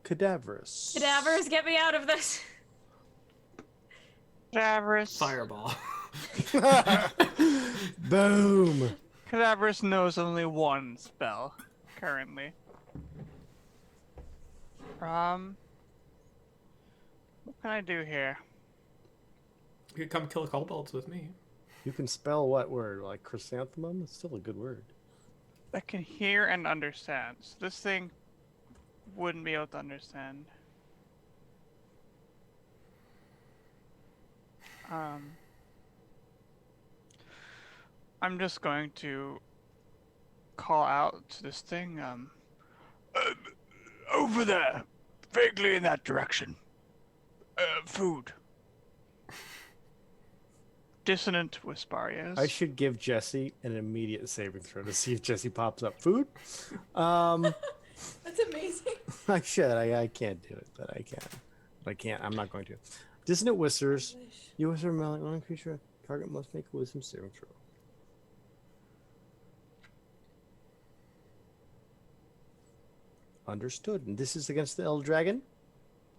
Cadaverous. Cadavers, get me out of this. Cadaverous. Fireball. Boom. Cadaverous knows only one spell currently. What can I do here? You could come kill kobolds with me. You can spell what word? Like chrysanthemum? It's still a good word. I can hear and understand. So this thing wouldn't be able to understand. I'm just going to call out to this thing. Over there, vaguely in that direction. Food. Dissonant Whisparias. I should give Jesse an immediate saving throw to see if Jesse pops up. Food? That's amazing. I should. I can't do it, but I can. But I can't. I'm not going to. Dissonant Whispers. You whisper melody on a creature. Target must make a wisdom saving throw. Understood. And this is against the Elder Dragon?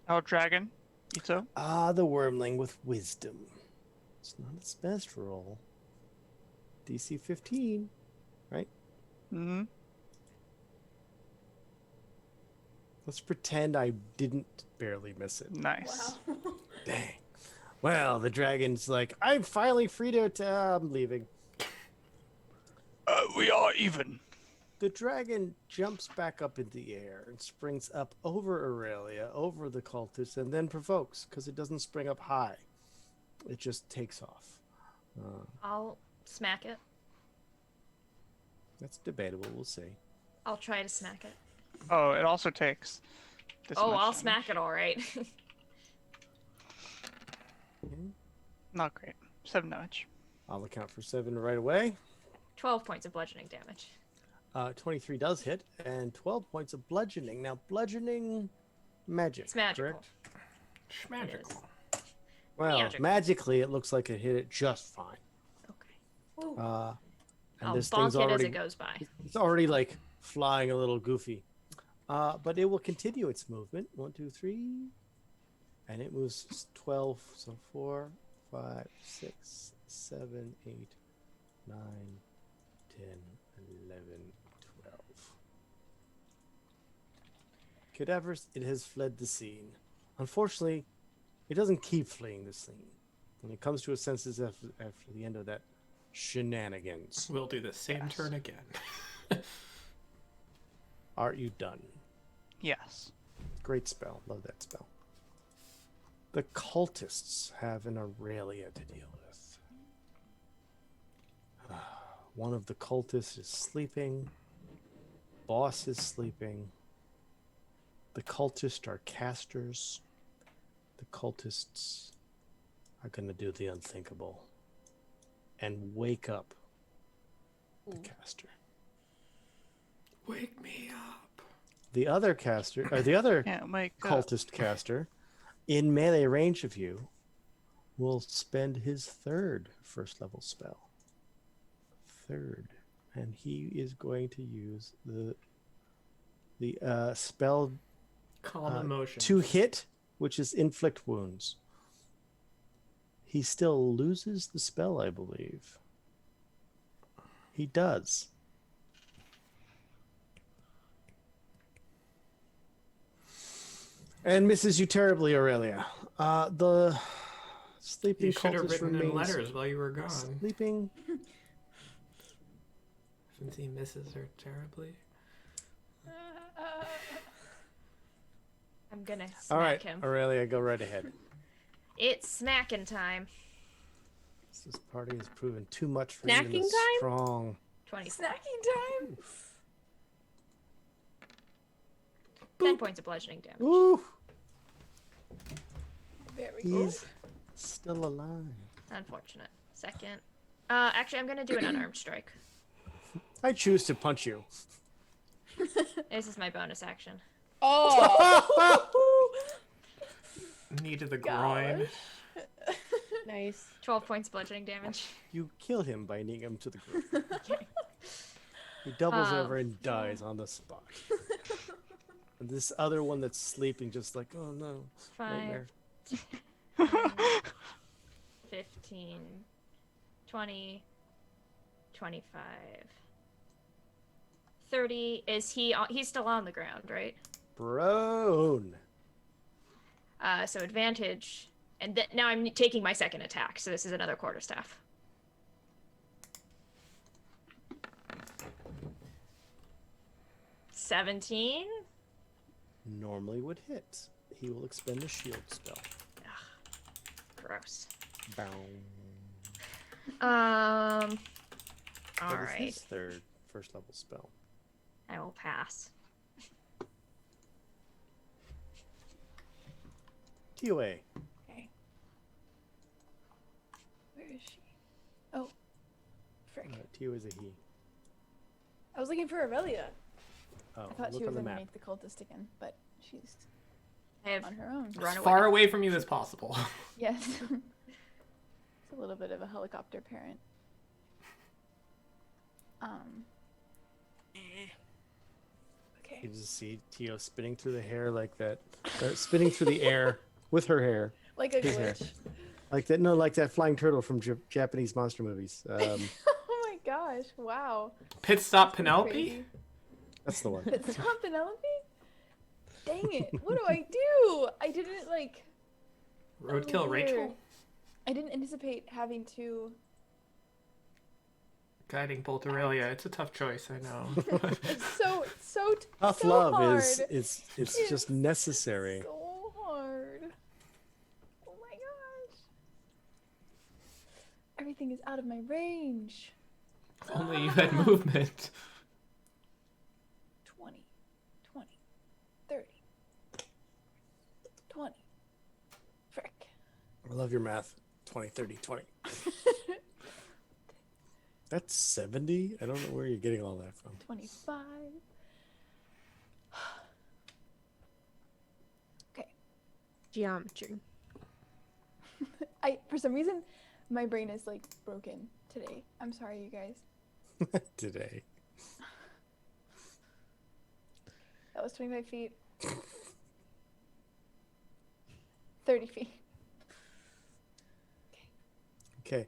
El Dragon. Ito. Ah, the wormling with wisdom. It's not its best roll. DC 15, right? Mm-hmm. Let's pretend I didn't barely miss it. Nice. Wow. Dang. Well, the dragon's like, I'm finally free to... I'm leaving. We are even. The dragon jumps back up in the air and springs up over Aurelia, over the cultist, and then provokes, because it doesn't spring up high. It just takes off. I'll smack it. That's debatable. We'll see. I'll try to smack it. Oh, it also takes. This Oh, much I'll damage. smack it all right. Not great. 7 damage. I'll account for 7 right away. 12 points of bludgeoning damage. 23 does hit, and 12 points of bludgeoning. Now, bludgeoning magic. It's magical. Correct? Magical. Well, Magic. magically, it looks like it hit it just fine. Okay. Ooh. And I'll this bonk thing's it already as it goes by. it's already like flying a little goofy. But it will continue its movement. 1, 2, 3. And it moves 12. So 4, 5, 6, 7, 8, 9, 10, 11, 12. Cadavers, it has fled the scene. Unfortunately, it doesn't keep fleeing the scene. When it comes to its senses after the end of that shenanigans. We'll do the same Yes. turn again. Are you done? Yes. Great spell. Love that spell. The cultists have an Aurelia to deal with. One of the cultists is sleeping. Boss is sleeping. The cultists are casters. The cultists are going to do the unthinkable and wake up the caster. Wake me up. The other caster, or the other Yeah, Mike. cultist caster in melee range of you will spend his third first level spell. Third. And he is going to use the The spell Calm emotion. to hit, which is inflict wounds. He still loses the spell, I believe. He does. And misses you terribly, Aurelia. The sleeping You should have cultist written in remains letters while you were gone. sleeping. Since he misses her terribly. I'm gonna All right, smack him. Aurelia, go right ahead. It's smacking time. This party has proven too much for even Snacking the time? strong. 24. Snacking time. 10 points of bludgeoning damage. Ooh, Very he good. is still alive. Unfortunate. Second. Actually, I'm gonna do an unarmed strike. I choose to punch you. This is my bonus action. Oh. Knee to the groin. Nice. 12 points bludgeoning damage. You kill him by kneeing him to the ground. He doubles over and dies on the spot. And this other one that's sleeping, just like, oh no, 5, nightmare. 15, 20, 25, 30. Is he's still on the ground, right? Prone. So advantage. And now I'm taking my second attack, so this is another quarterstaff. $17. Normally would hit. He will expend a shield spell. Gross. Bow. All That is right. his third first level spell. I will pass. TOA. Okay. Where is she? Oh. Frick. TOA is a he. I was looking for Aurelia. Oh, I thought look she was on the gonna map. make the cultist again, but she's I have on her own. run As away. far away from you as possible. Yes. It's a little bit of a helicopter parent. Okay. You just see Tio spinning through the hair like that. Or spinning through the air with her hair. Like a His hair. glitch. Like that, no, like that flying turtle from Japanese monster movies. Oh my gosh! Wow. Pit stop That's Penelope? crazy. That's the one. It's not Penelope. Dang it! What do I do? I didn't like. Roadkill Here. Rachel? I didn't anticipate having to. Guiding Bolt Aurelia. It's a tough choice, I know. It's so Tough so love hard. is it's It's just necessary. So hard. Oh my gosh. Everything is out of my range. If only you had movement. 20, 20, 30, 20. Frick. I love your math. 20, 30, 20. That's 70? I don't know where you're getting all that from. 25. Okay. Geometry. For some reason, my brain is like broken today. I'm sorry, you guys. Today. That was 25 feet. 30 feet. Okay.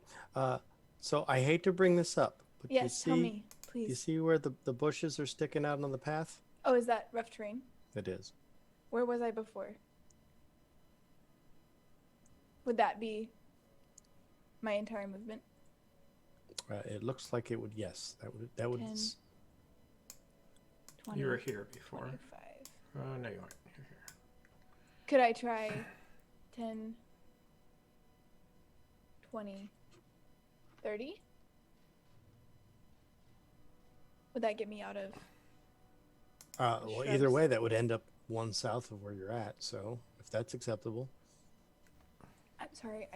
So I hate to bring this up, but Yes, tell me, you please. see where the bushes are sticking out on the path? Oh, is that rough terrain? It is. Where was I before? Would that be my entire movement? It looks like it would. Yes, that would. 10. 20, You were here before. 25. Oh, no, you weren't. You're here. Could I try 10, 20, 30? Would that get me out of... Well, either way, that would end up one south of where you're at. So if that's acceptable. I'm sorry,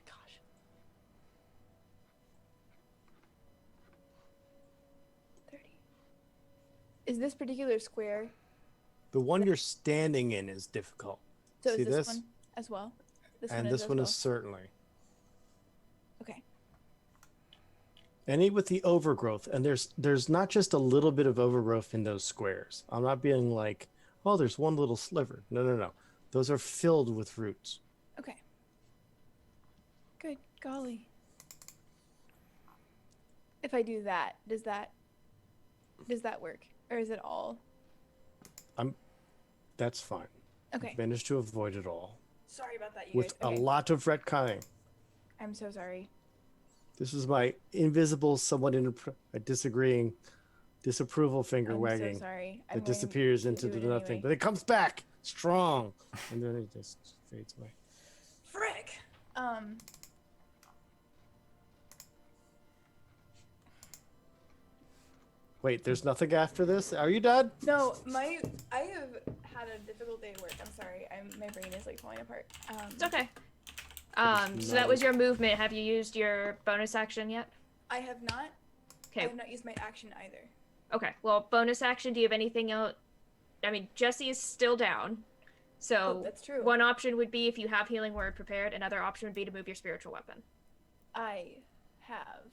Gosh. Is this particular square, The one you're standing in is difficult. so See is this this? one as well? This And one this is as one well? is certainly. Okay. Any with the overgrowth, and there's not just a little bit of overgrowth in those squares. I'm not being like, oh, there's one little sliver. No, no, no. Those are filled with roots. Okay. Good golly. If I do that, does that work? Or is it all? That's fine. Okay. Managed to avoid it all Sorry about that, you with guys. Okay. a lot of retconning. I'm so sorry. This is my invisible, somewhat disapproval finger I'm wagging so sorry. that disappears into the nothing, anyway. but it comes back strong, and then it just fades away. Frick. Wait, there's nothing after this? Are you done? No, I have had a difficult day at work. I'm sorry. My brain is like falling apart. It's okay. So that was your movement. Have you used your bonus action yet? I have not. I Okay. have not used my action either. Okay. Well, bonus action. Do you have anything else? I mean, Jesse is still down. So Oh, that's true. one option would be if you have healing word prepared. Another option would be to move your spiritual weapon. I have.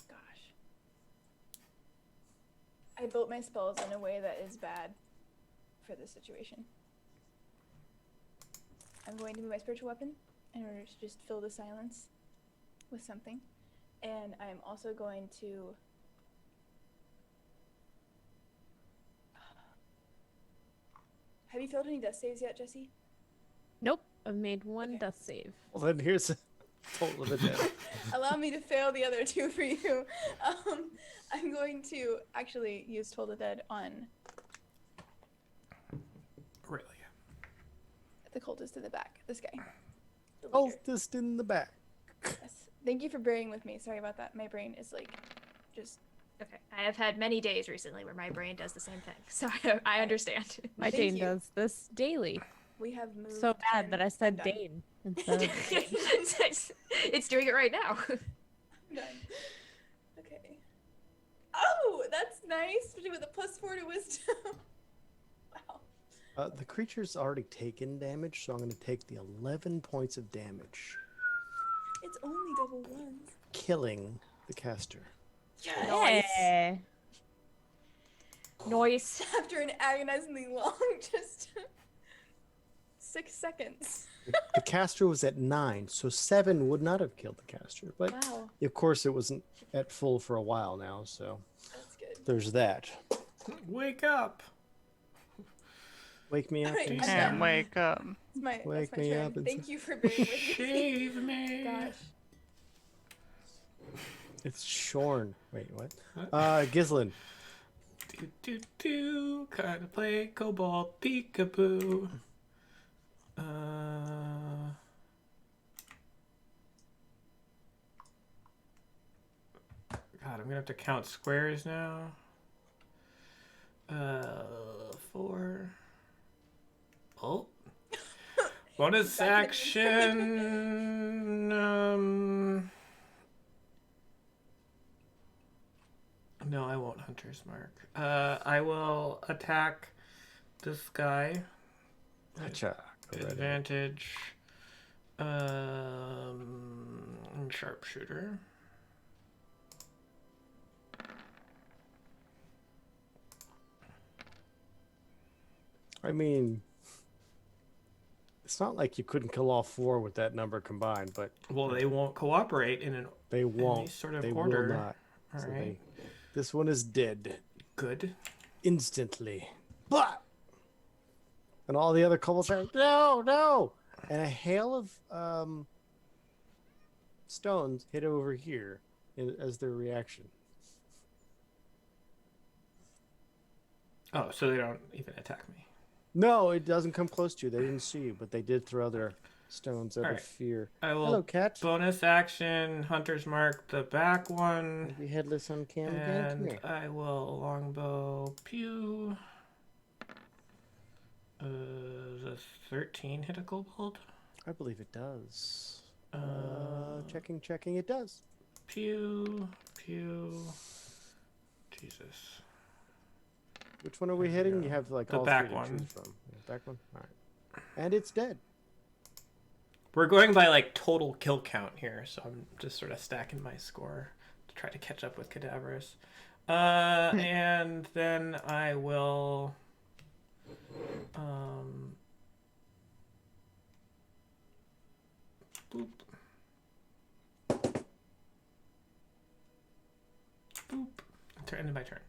Gosh. I built my spells in a way that is bad for this situation. I'm going to move my spiritual weapon in order to just fill the silence with something. And I'm also going to... Have you failed any death saves yet, Jesse? Nope. I've made one Okay. death save. Well, then here's a total of it. Allow me to fail the other two for you. I'm going to actually use Toll the Dead on Really? the cultist in the back. This guy. The leader. Cultist in the back. Yes. Thank you for bearing with me. Sorry about that. My brain is like just... Okay. I have had many days recently where my brain does the same thing, so I understand. My Thank Dane you. does this daily. We have moved... So bad and that I I'm said done. Dane instead of It's doing it right now. I'm done. Okay. Oh, that's nice. Especially with a +4 to wisdom. Wow. The creature's already taken damage, so I'm going to take the 11 points of damage, It's only double ones. killing the caster. Yeah. Noise. After an agonizingly long, just 6 seconds. The caster was at 9, so 7 would not have killed the caster. But Wow, of course, it wasn't at full for a while now, so that's good. there's that. Wake up! Wake me up. Alright, and I'm say- Can't done. wake up. That's Wake my me turn. up and Thank you for bearing with me. Shave me! Gosh. It's Shorn. Wait, what? Huh? Gislin. Do, kinda play Cobalt Peekaboo. God, I'm gonna have to count squares now. 4. Oh. Bonus Back in the action. No, I won't Hunter's Mark. I will attack this guy. Gotcha. Advantage. Sharpshooter. I mean, it's not like you couldn't kill all 4 with that number combined, but Well, they won't cooperate in they won't. any sort of They order. will not. All So right. this one is dead Good. instantly. Blah! And all the other kobolds are no, no, and a hail of stones hit over here as their reaction. Oh, so they don't even attack me. No, it doesn't come close to you. They didn't see you, but they did throw their stones out Alright. of fear. I will Hello, cat. bonus action Hunter's Mark the back one. Maybe headless on cam again. Come And here. I will longbow pew. Does 13 hit a kobold? I believe it does. Uh, Checking. It does. pew, pew. 2, Jesus. Which one are we hitting? You have like The all back three to one. choose from. Yeah, back one. All right. And it's dead. We're going by like total kill count here, so I'm just sort of stacking my score to try to catch up with Cadaverous. And then I will boop. Boop. Ended my turn.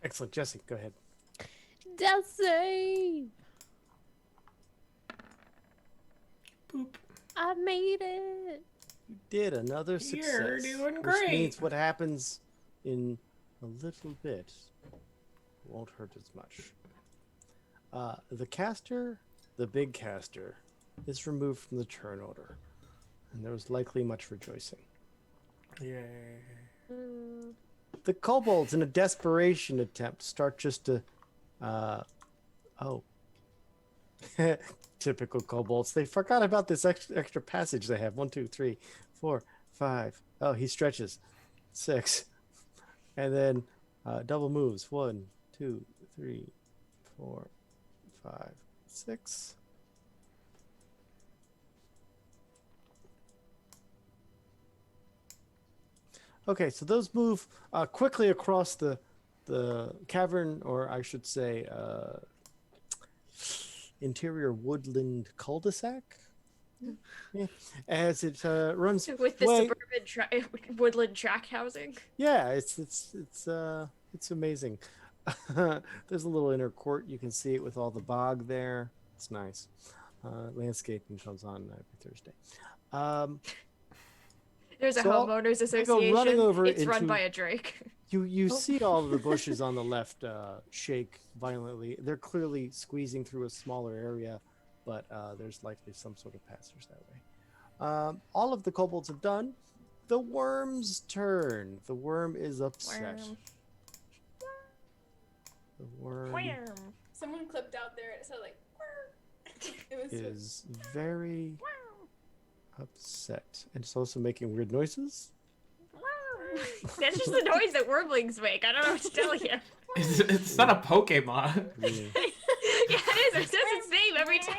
Excellent, Jesse. Go ahead. Death save. Boop. I made it. You did another success. You're doing Which great. means what happens in a little bit won't hurt as much. The caster, the big caster, is removed from the turn order, and there was likely much rejoicing. Yay. The kobolds, in a desperation attempt, start just to, typical kobolds. They forgot about this extra passage they have. 1, 2, 3, 4, 5. Oh, he stretches. 6, and then double moves. 1, 2, 3, 4, 5, 6. Okay, so those move quickly across the cavern, or I should say, interior woodland cul-de-sac. Yeah. As it runs With the way- suburban woodland track housing. Yeah, it's amazing. There's a little inner court. You can see it with all the bog there. It's nice. Landscaping comes on every Thursday. There's a So homeowners they go running association. over It's run into- by a drake. You see all of the bushes on the left shake violently. They're clearly squeezing through a smaller area, but there's likely some sort of passage that way. All of the kobolds have done. The worm's turn. The worm is upset. The worm Someone clipped out there and it sounded like. "Whir." It was. is very upset, and it's also making weird noises. That's just the noise that wormlings make. I don't know what to tell you. It's not a Pokemon. Yeah. Yeah, it is. It says its name every time.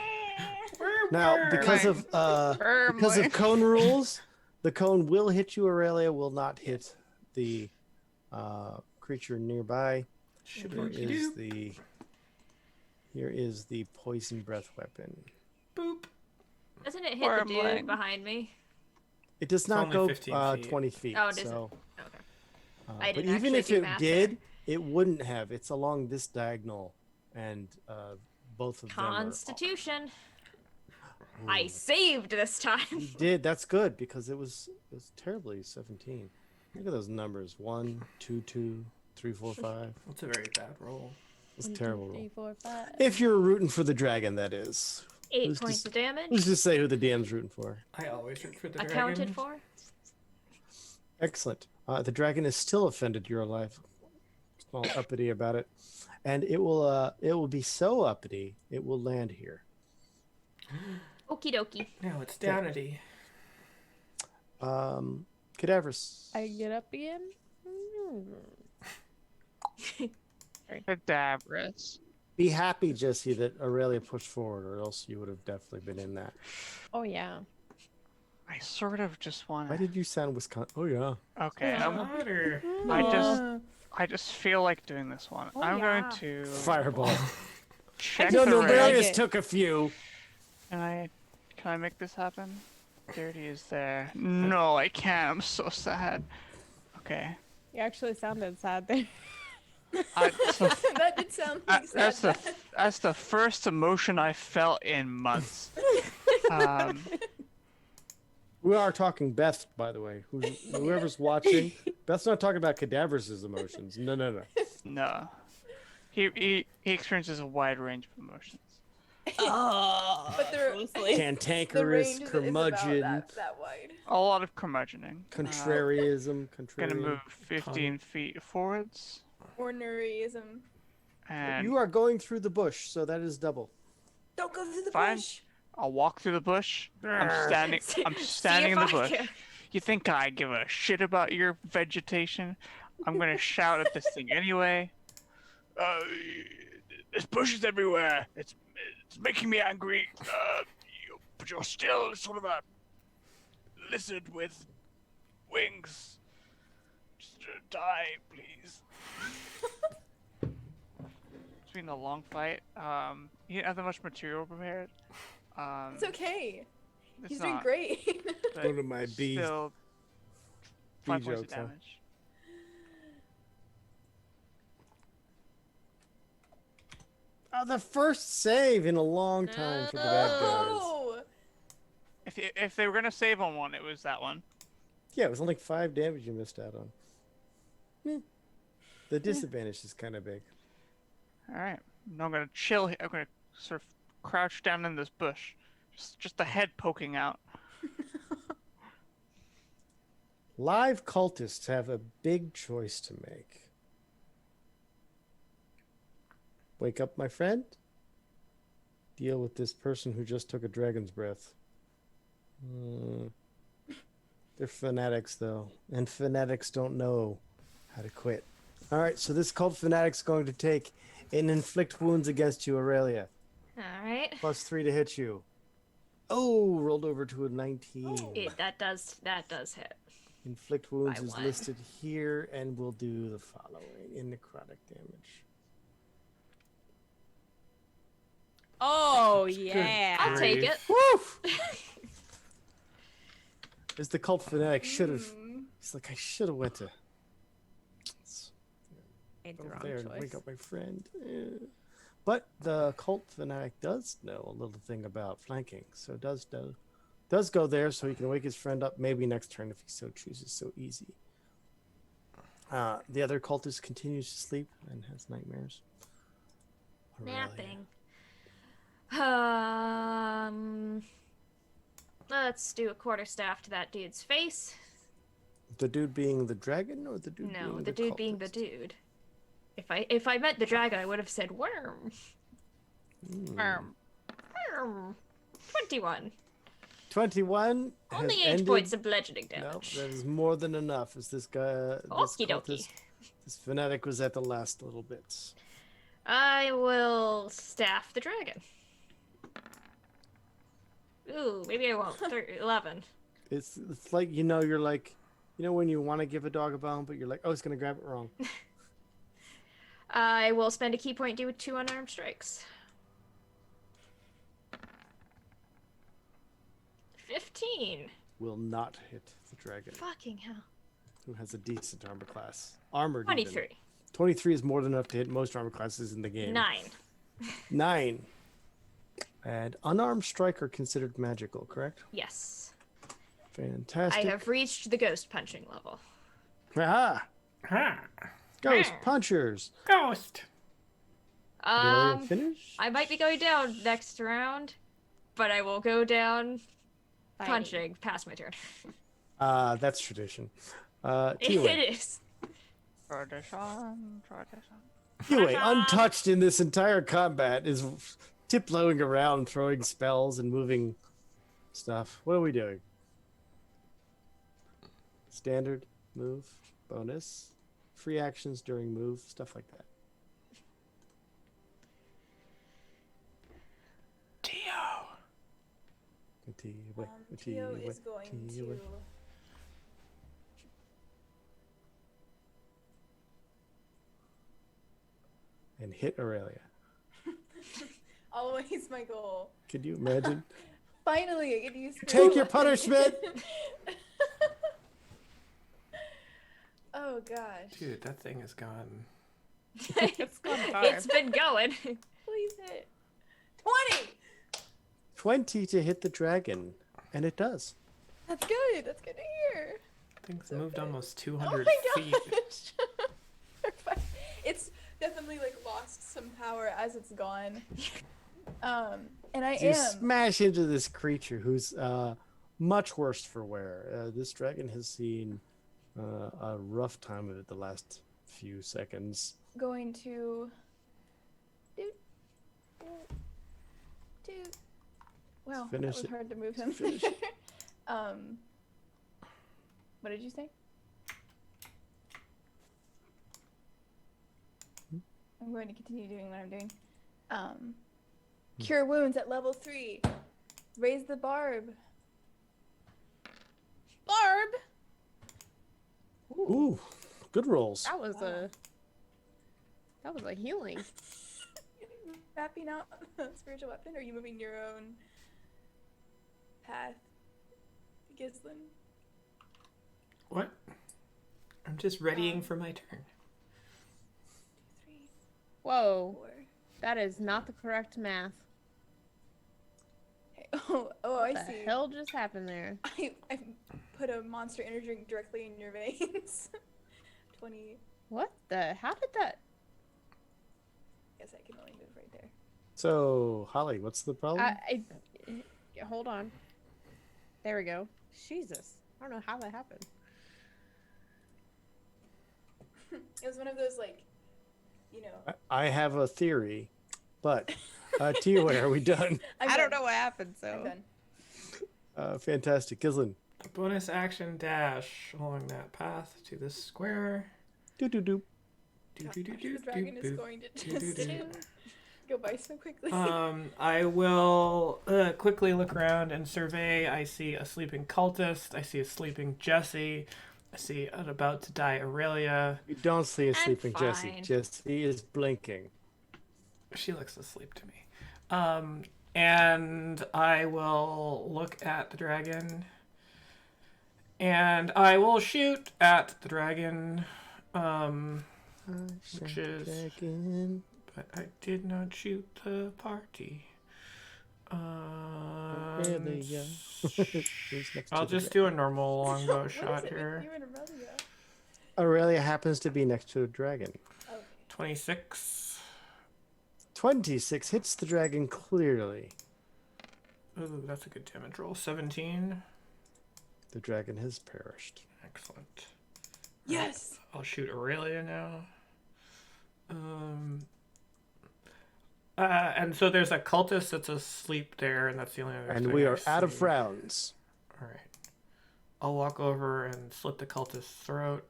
Now, because of cone rules, the cone will hit you, Aurelia. Will not hit the creature nearby. Here is the poison breath weapon. Boop. Doesn't it hit the Wormling. dude behind me? It does not only go 15 feet. 20 feet. Oh, it isn't. so, Okay. but I didn't even actually if do it math did, there. it wouldn't have. It's along this diagonal, and both of them are. Constitution. I saved this time. You did. That's good because it was terribly 17. Look at those numbers: 1, 2, 2, 3, 4, 5. That's a very bad roll. It's a 1, 2, terrible 3, roll. 4, 5. If you're rooting for the dragon, that is. 8 Who's points just- of damage. Let's just say who the DM's rooting for. I always root for the dragon. Accounted for. Excellent. The dragon is still offended you're alive. Small uppity about it, and it will be so uppity it will land here. Okie dokie. No, it's downity. Cadaverous. I get up again. Cadaverous. Be happy, Jesse, that Aurelia pushed forward, or else you would have definitely been in that. Oh yeah. I sort of just want Why to. did you sound Wisconsin? Oh yeah. Okay, Water. I just feel like doing this one. Oh, I'm yeah. going to Fireball. check No, the no, range. Marius it. took a few. Can I make this happen? Dirty is there. No, I can't. I'm so sad. Okay. You actually sounded sad there. That did sound like sad. That's the first emotion I felt in months. We are talking Beth, by the way. Whoever's watching, Beth's not talking about Cadaverous' emotions. No. No. He experiences a wide range of emotions. But the Cantankerous, range isn't curmudgeon, about that wide. A lot of curmudgeoning. contrarianism, Gonna contrarian. move 15 feet forwards. Orneryism. And You are going through the bush, so that is double. Don't go through the Fine. bush. I'll walk through the bush. I'm standing See in the if I bush. can- You think I give a shit about your vegetation? I'm gonna shout at this thing anyway. There's bushes everywhere. It's making me angry. But you're still sort of a lizard with wings. Just die, please. It's been a long fight. You didn't have that much material prepared. It's okay. It's He's doing not, great. but One of my bee still 5 points of jokes, huh? damage. The first save in a long time for the bad guys. Oh! If they were gonna save on one, it was that one. Yeah, it was only 5 damage you missed out on. The disadvantage is kind of big. All right. Now I'm gonna chill. I'm gonna sort of crouch down in this bush, just the head poking out. Live cultists have a big choice to make. Wake up, my friend. Deal with this person who just took a dragon's breath. They're fanatics, though, and fanatics don't know how to quit. All right, so this cult fanatic's going to take and inflict wounds against you, Aurelia. All right. +3 to hit you. Oh, rolled over to a 19. That does hit. Inflict wounds By is 1. listed here, and we'll do the following in necrotic damage. Oh yeah. I'll take it. Woof! As the cult fanatic should have. He's like, I should have went to Made the over wrong there and wake choice. up my friend. But the cult fanatic does know a little thing about flanking, so does go there so he can wake his friend up maybe next turn if he so chooses. So easy. The other cultist continues to sleep and has nightmares. Aurelia. Napping. Let's do a quarterstaff to that dude's face. The dude being the dragon, or the dude? No, being the dude being the cultist? dude. If I meant the dragon, I would have said worm. Worm. 21. 21. has Only 8 ended. points of bludgeoning No, damage. that is more than enough. As this guy, this Okie dokie. cultist, this fanatic was at the last little bits. I will staff the dragon. Ooh, maybe I won't. 11. It's like you're like, when you want to give a dog a bone, but you're like, oh, it's gonna grab it wrong. I will spend a key point to do 2 unarmed strikes. 15. Will not hit the dragon, Fucking hell. who has a decent armor class. Armored. even. 23. 23 is more than enough to hit most armor classes in the game. 9. 9. And unarmed strike are considered magical, correct? Yes. Fantastic. I have reached the ghost punching level. Aha! Ha! Ghost punchers. Ghost! Aurelia finish? I might be going down next round, but I will go down Fighting. punching past my turn. That's tradition. Tiwei. It is. Tradition. Tiwei, untouched in this entire combat, is tiptoeing around, throwing spells and moving stuff. What are we doing? Standard, move, bonus, free actions during move, stuff like that. Tio! Tiwei, Tio Tiwei, is going Tiwei. to. And hit Aurelia. Always my goal. Could you imagine? Finally, I get to use. Take your punishment! Oh gosh. Dude, that thing is gone. It's gone far. It's been going. Please hit. 20. 20 to hit the dragon. And it does. That's good. That's good to hear. Thing's So moved good. almost Oh 200 my feet. gosh. It's definitely like lost some power as it's gone. And I You am. smash into this creature who's much worse for wear. This dragon has seen a rough time of it the last few seconds. Going to wow, that finish was it. hard to move him. Finish it. What did you say? I'm going to continue doing what I'm doing. Cure wounds at level 3. Raise the barb. Barb. Ooh, good rolls. That was Wow. a healing. Mapping out a spiritual weapon, or are you moving your own path, Gislin? What? I'm just readying for my turn. 2, 3, Whoa, 4. that is not the correct math. Okay. Oh, What I the see. hell just happened there? I put a monster energy drink directly in your veins. 20. What the? How did that? Guess I can only move right there. So, Holly, what's the problem? Hold on. There we go. Jesus, I don't know how that happened. It was one of those, like, you know. I have a theory, but Tia, are we done? I don't know what happened. I'm So done. Fantastic. Gislin. Bonus action dash along that path to this square. Doo-doo-doo. The dragon is going to just go by so quickly. I will quickly look around and survey. I see a sleeping cultist. I see a sleeping Jesse. I see an about to die Aurelia. You don't see a I'm sleeping Jesse. fine. Jesse is blinking. She looks asleep to me. And I will look at the dragon. And I will shoot at the dragon. Which is... Dragon. But I did not shoot the party. Aurelia. Who's next to I'll the just dragon? do a normal longbow What shot is it here. with you and Aurelia? Aurelia happens to be next to a dragon. Okay. 26. 26 hits the dragon clearly. Ooh, that's a good damage roll. 17. The dragon has perished. Excellent. Yes! I'll shoot Aurelia now. And so there's a cultist that's asleep there, and that's the only other And thing we I are out of see. rounds. All right. I'll walk over and slit the cultist's throat.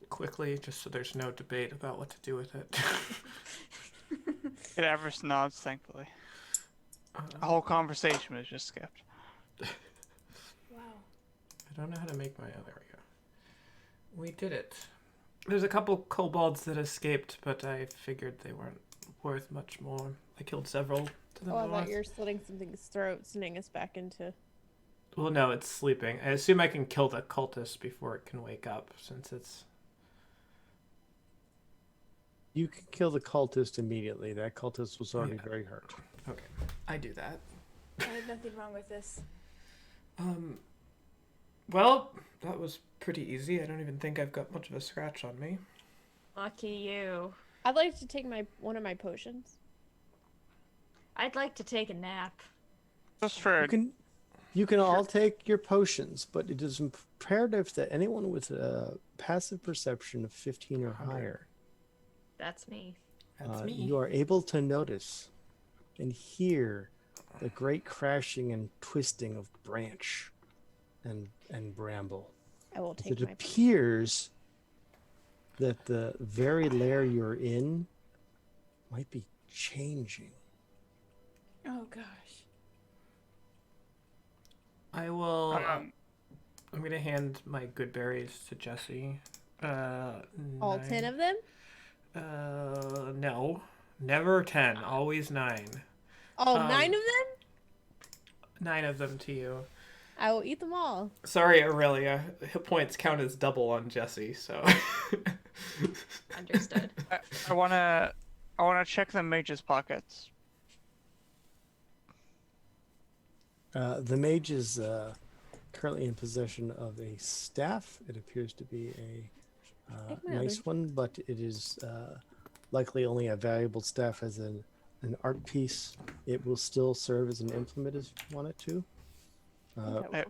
Quickly, just so there's no debate about what to do with it. It ever nods, thankfully. The whole conversation was just skipped. Wow. I don't know how to make my... Oh, there we go. We did it. There's a couple kobolds that escaped, but I figured they weren't worth much more. I killed several to them. I thought you were slitting something's throat, sending us back into. Well, no, it's sleeping. I assume I can kill the cultist before it can wake up, since it's... You can kill the cultist immediately. That cultist was already Yeah. very hurt. Okay, I do that. I had nothing wrong with this. Well, that was pretty easy. I don't even think I've got much of a scratch on me. Lucky you. I'd like to take one of my potions. I'd like to take a nap. Just for You can all take your potions, but it is imperative that anyone with a passive perception of 15 or higher, That's me. That's me. you are able to notice and hear the great crashing and twisting of branch and bramble. I will It take my. appears that the very lair you're in might be changing. Oh gosh. I will... um, I'm going to hand my good berries to Jesse. All 10 9. of them? No. Never 10. Always 9. All 9 Um, of them? 9 of them to you. I will eat them all. Sorry, Aurelia. Hit points count as double on Jesse, so... Understood. I wanna check the mage's pockets. The mage is currently in possession of a staff. It appears to be a Take my nice other- one, but it is likely only a valuable staff as an art piece. It will still serve as an implement if you want it to. Okay.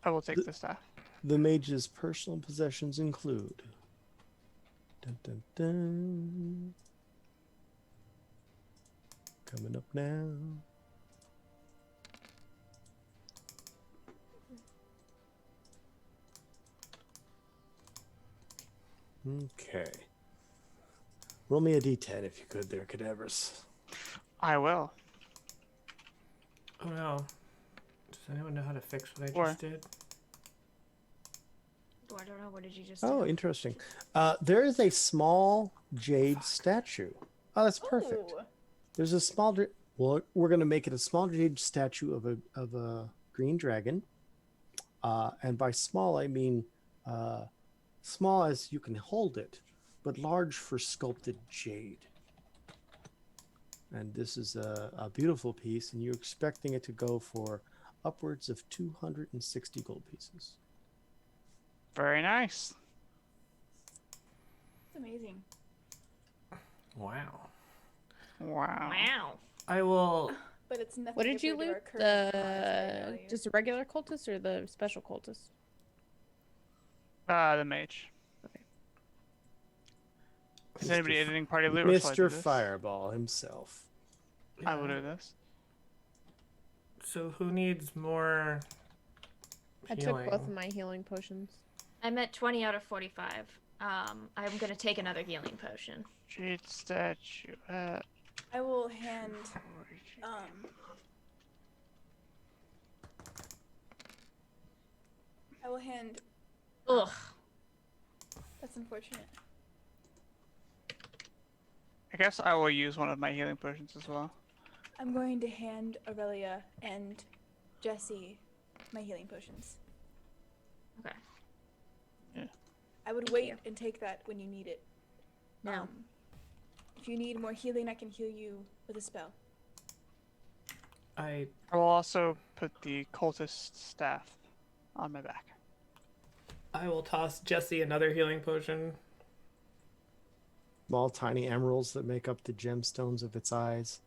I will take the staff. The mage's personal possessions include. Dun, dun, dun. Coming up now. Okay. Roll me a d10 if you could there, cadavers. I will. Oh no. Does anyone know how to fix what I Or- just did? Oh, I don't know. What did you just Oh, do? interesting. There is a small jade statue. Oh, that's perfect. Oh, There's a small. Well, we're going to make it a small jade statue of a green dragon. And by small, I mean small as you can hold it, but large for sculpted jade. And this is a beautiful piece, and you're expecting it to go for upwards of 260 gold pieces. Very nice. it's amazing. Wow. Wow. Wow. I will. But it's nothing. What did you compared to loot? our current monetary The value. just a regular cultist or the special cultist? The mage. Okay. Is Mr. anybody F- editing party loot? Or shall I do Mr. this? Fireball himself. I will do this. So who needs more I healing? took both of my healing potions. I'm at 20 out of 45. I'm gonna take another healing potion. Jade statue. I will hand. I will hand. Ugh. That's unfortunate. I guess I will use one of my healing potions as well. I'm going to hand Aurelia and Jesse my healing potions. Okay. I would wait and take that when you need it. No. If you need more healing, I can heal you with a spell. I I will also put the cultist staff on my back. will toss Jesse another healing potion. Small, tiny emeralds that make up the gemstones of its eyes.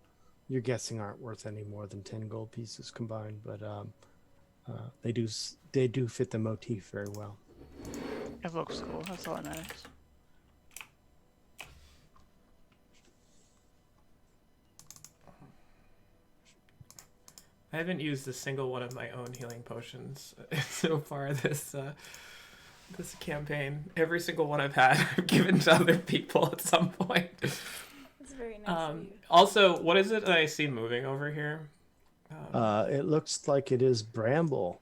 You're guessing aren't worth any more than 10 gold pieces combined, but they do fit the motif very well. It looks cool. That's all that matters. I haven't used a single one of my own healing potions so far this campaign. Every single one I've had, I've given to other people at some point. That's very nice of you. Also, what is it that I see moving over here? It looks like it is bramble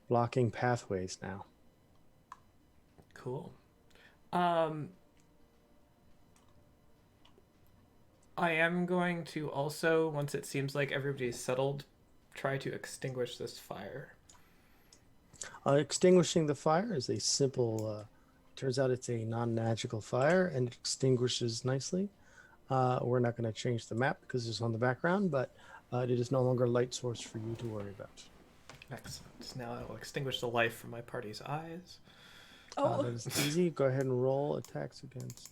blocking pathways now. Cool. I am going to also, once it seems like everybody's settled, try to extinguish this fire. Extinguishing the fire is a simple. Turns out it's a non-magical fire and it extinguishes nicely. We're not going to change the map because it's on the background, but it is no longer a light source for you to worry about. Excellent. Now I will extinguish the life from my party's eyes. Oh, That is easy. Go ahead and roll attacks against.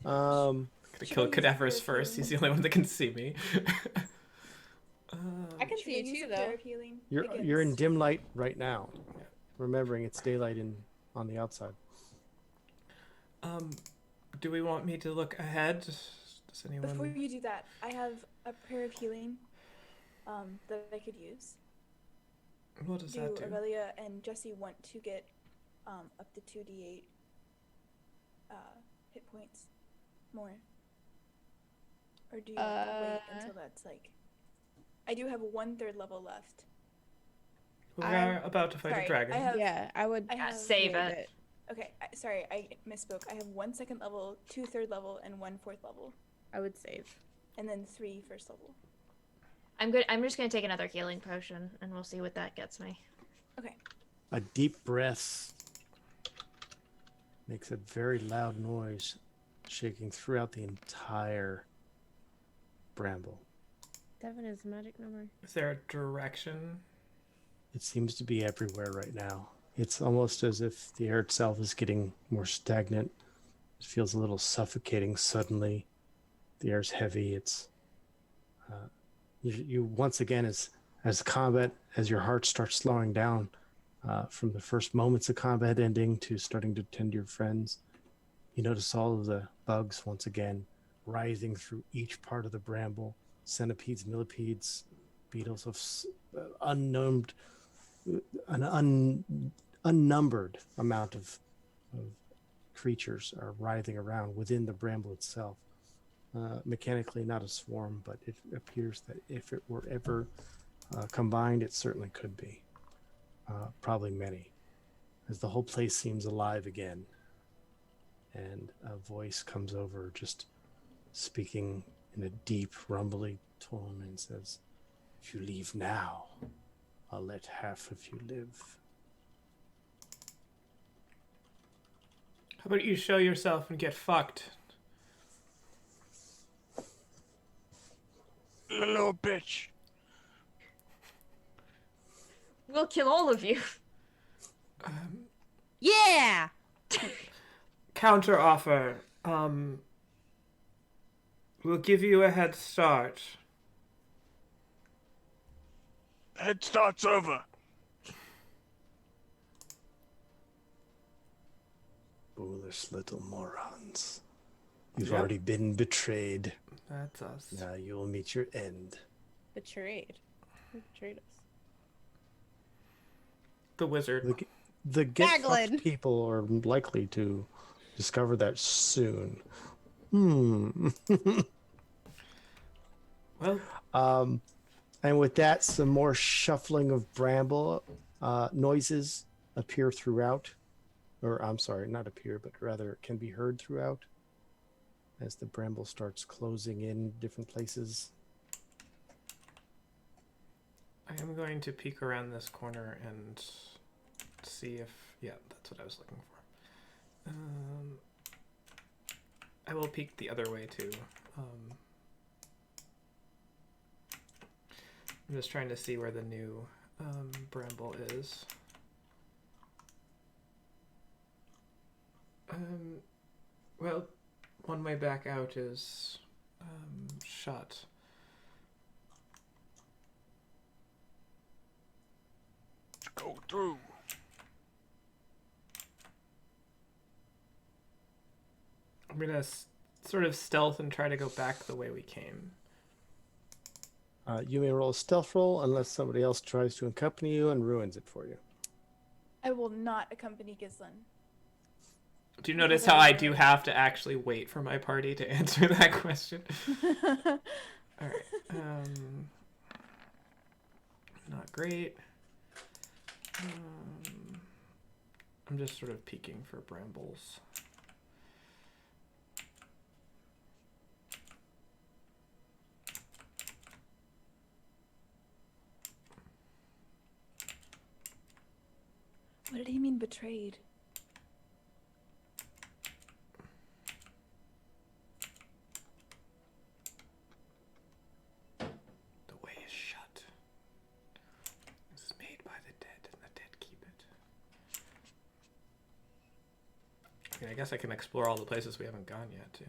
Alright. Um, Gonna Should kill I use Cadaverous a pair of first. He's the healing? only one that can see me. I can should see I you use too, a though. pair of healing you're in against- dim light right now. Remembering it's daylight on the outside. Do we want me to look ahead? Does anyone? Before you do that, I have a pair of healing that I could use. What does Do that do? Aurelia and Jesse want to get up to 2d8 hit points more? Or do you want to wait until that's like... I do have 1/3 level left. We are about to fight sorry, a dragon. I have... Yeah, I would I have save it. Okay, sorry, I misspoke. I have 1 second level, 2 third level, and 1 fourth level. I would save. And then 3 first level. I'm good. I'm just gonna take another healing potion, and we'll see what that gets me. Okay. A deep breath makes a very loud noise, shaking throughout the entire bramble. Devin is a magic number. Is there a direction? It seems to be everywhere right now. It's almost as if the air itself is getting more stagnant. It feels a little suffocating suddenly. The air's heavy. It's you once again as combat, as your heart starts slowing down from the first moments of combat ending to starting to tend to your friends. You notice all of the bugs once again rising through each part of the bramble. Centipedes, millipedes, beetles of unnumbered amount of creatures are writhing around within the bramble itself. Mechanically, not a swarm, but it appears that if it were ever combined, it certainly could be. Probably many, as the whole place seems alive again. And a voice comes over, just speaking in a deep, rumbly tone, and says, "If you leave now, I'll let half of you live." How about you show yourself and get fucked? Little bitch. We'll kill all of you. Yeah. Counter offer. We'll give you a head start. Head start's over. Foolish little morons. You've Yep. already been betrayed. That's us. Now you will meet your end. Betrayed. Who betrayed us? The wizard. The get fucked Daglin. people are likely to discover that soon. Well, And with that, some more shuffling of bramble noises appear throughout. Or, I'm sorry, not appear, but rather can be heard throughout as the bramble starts closing in different places. I am going to peek around this corner and see if... Yeah, that's what I was looking for. I will peek the other way, too. I'm just trying to see where the new bramble is. Well, one way back out is shut. Go through. I'm gonna sort of stealth and try to go back the way we came. You may roll a stealth roll unless somebody else tries to accompany you and ruins it for you. I will not accompany Gislin. Do you notice how I do have to actually wait for my party to answer that question? Alright. Not great. I'm just sort of peeking for brambles. What did he mean betrayed? The way is shut. It's made by the dead, and the dead keep it. I mean, I guess I can explore all the places we haven't gone yet, too.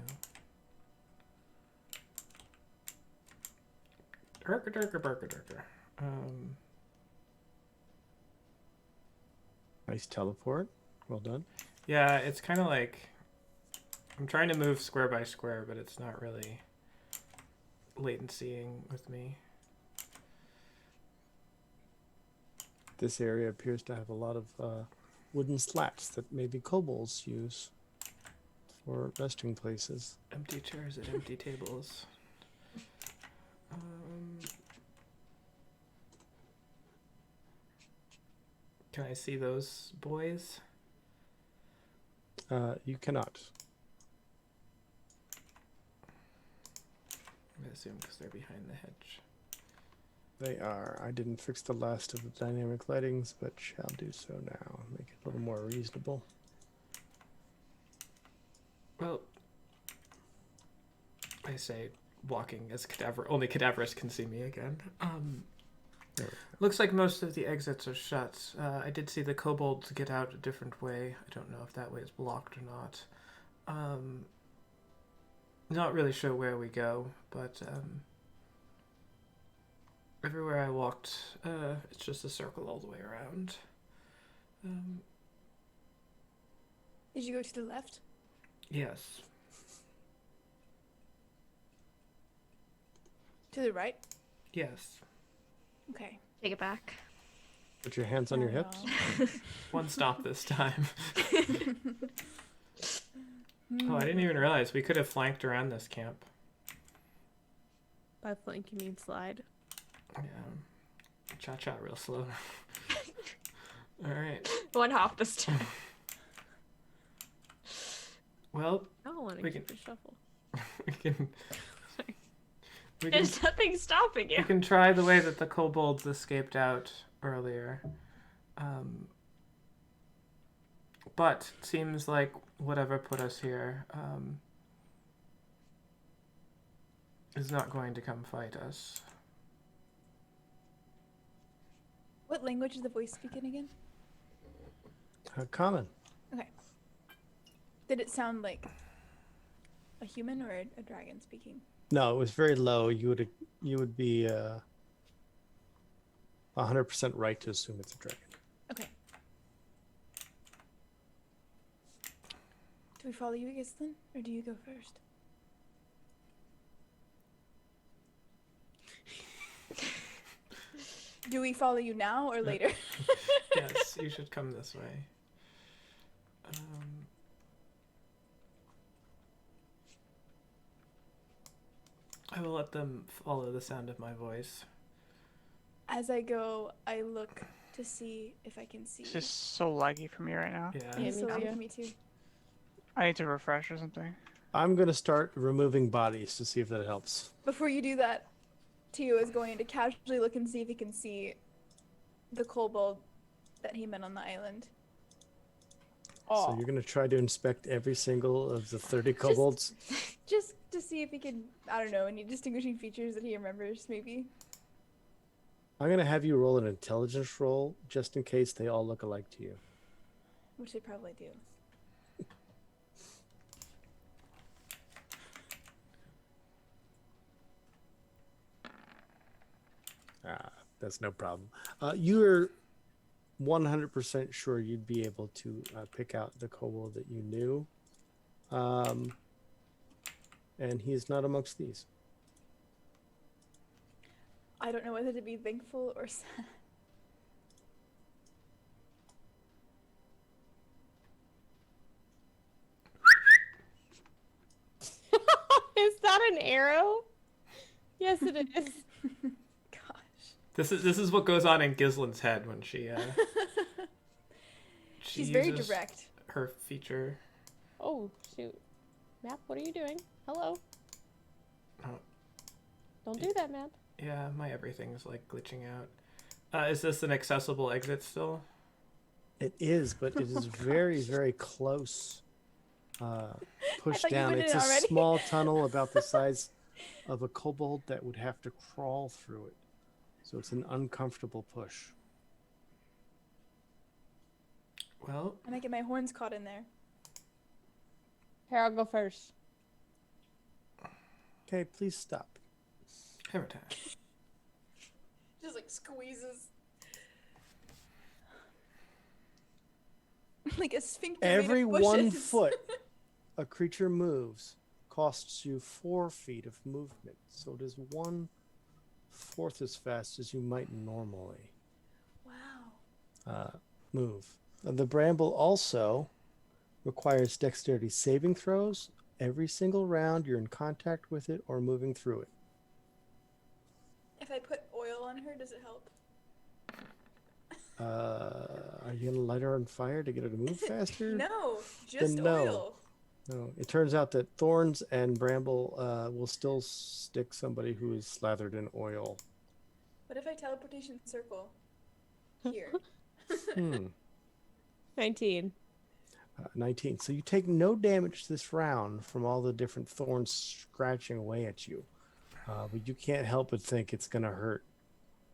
Durka. Nice teleport. Well done. Yeah, it's kind of like I'm trying to move square by square, but it's not really latencying with me. This area appears to have a lot of wooden slats that maybe kobolds use for resting places. Empty chairs at empty tables. Can I see those boys? You cannot. I assume because they're behind the hedge. They are. I didn't fix the last of the dynamic lightings, but shall do so now. Make it a little more reasonable. Well, I say walking as only cadaverous can see me again. Looks like most of the exits are shut. I did see the kobolds get out a different way. I don't know if that way is blocked or not. Not really sure where we go, but everywhere I walked, it's just a circle all the way around. Did you go to the left? Yes. To the right? Yes. Okay. Take it back. Put your hands on your hips. One stop this time. Oh, I didn't even realize we could have flanked around this camp. By flank, you mean slide. Yeah. Cha-cha real slow. Alright. One hop this time. Well, I don't want to We keep a shuffle. we can... We can, There's nothing stopping we you. can try the way that the kobolds escaped out earlier. But it seems like whatever put us here is not going to come fight us. What language is the voice speaking again? Common. Okay. Did it sound like a human or a dragon speaking? No, it was very low. You would be 100% right to assume it's a dragon. Okay. Do we follow you, Gislin, or do you go first? Do we follow you now or later? Yes, you should come this way. I will let them follow the sound of my voice. As I go, I look to see if I can see. It's just so laggy for me right now. Yeah. Yeah, It's so me loud too. for me too. I need to refresh or something. I'm gonna start removing bodies to see if that helps. Before you do that, Tio is going to casually look and see if he can see the kobold that he met on the island. So you're gonna try to inspect every single of the 30 kobolds. Just to see if he can, I don't know, any distinguishing features that he remembers, maybe. I'm gonna have you roll an intelligence roll just in case they all look alike to you. Which they probably do. That's no problem. You're 100% sure you'd be able to pick out the kobold that you knew. And he is not amongst these. I don't know whether to be thankful or sad. Is that an arrow? Yes, it is. Gosh. This is what goes on in Gislin's head when she She's very uses direct. her feature. Oh, shoot. Map, what are you doing? Hello? Oh. Don't do that, Map. Yeah, my everything's like glitching out. Is this an accessible exit still? It is, but it is very, very close. Pushed thought you down. put it It's in a already. small tunnel about the size of a kobold that would have to crawl through it. So it's an uncomfortable push. Well, And I get my horns caught in there. Here, I'll go first. Okay, please stop. hammer time. Just like squeezes. Like a sphincter. made of Every 1 bushes. foot a creature moves costs you 4 feet of movement. So it is 1/4 as fast as you might normally Wow. move. The bramble also requires dexterity saving throws every single round you're in contact with it or moving through it. If I put oil on her, does it help? Are you gonna light her on fire to get her to move faster? No, just Then no. oil. No. It turns out that thorns and bramble will still stick somebody who is slathered in oil. What if I teleportation circle here? 19. 19. So you take no damage this round from all the different thorns scratching away at you. But you can't help but think it's going to hurt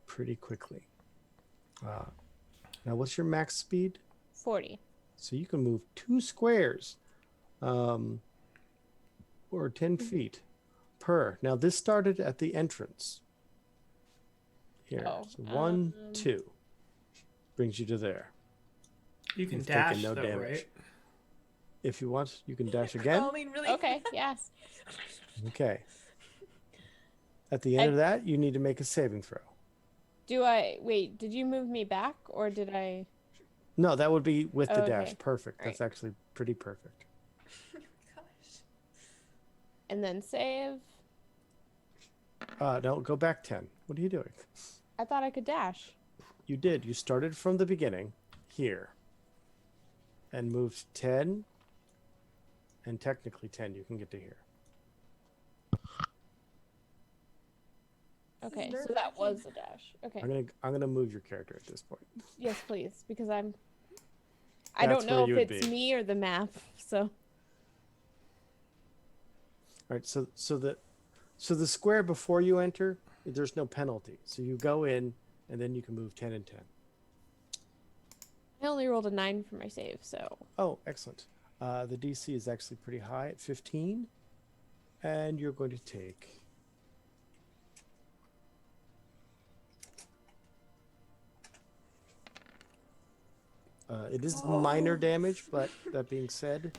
pretty quickly. Now, what's your max speed? 40. So you can move 2 squares or 10 feet per. Now, this started at the entrance. Here. Oh, So 1, 2 brings you to there. You can You've taken dash no though, damage. right? If you want, you can dash again. Crawling really Okay, yes. Okay. At the end of that, you need to make a saving throw. Do I... Wait, did you move me back, or did I... No, that would be with the Okay. dash. Perfect. All That's actually pretty perfect. Gosh. And then save. No, go back 10. What are you doing? I thought I could dash. You did. You started from the beginning here and moved 10 and technically 10. You can get to here. Okay, Nerf so that vacuum. was a dash. Okay. I'm gonna move your character at this point. Yes, please, because I That's don't know where if you would it's be. me or the map. So All right. So the square before you enter, there's no penalty. So you go in and then you can move 10 and 10. I only rolled a 9 for my save. So Oh, excellent. The DC is actually pretty high at 15, and you're going to take. It is minor damage, but that being said,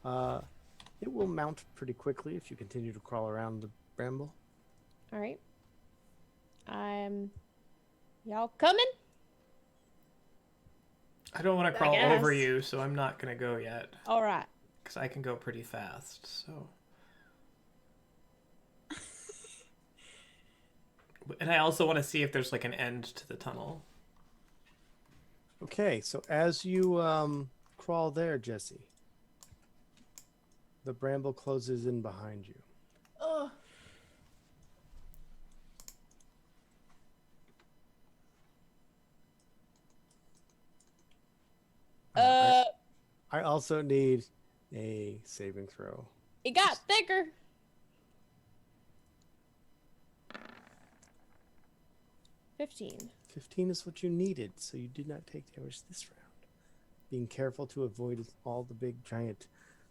it will mount pretty quickly if you continue to crawl around the bramble. all right. Y'all coming? I don't want to I crawl over guess. you, so I'm not gonna go yet All right. because I can go pretty fast. So. And I also want to see if there's like an end to the tunnel. Okay, so as you crawl there, Jesse, the bramble closes in behind you. Ugh. I also need a saving throw. It got thicker. 15. 15 is what you needed, so you did not take damage this round. Being careful to avoid all the big giant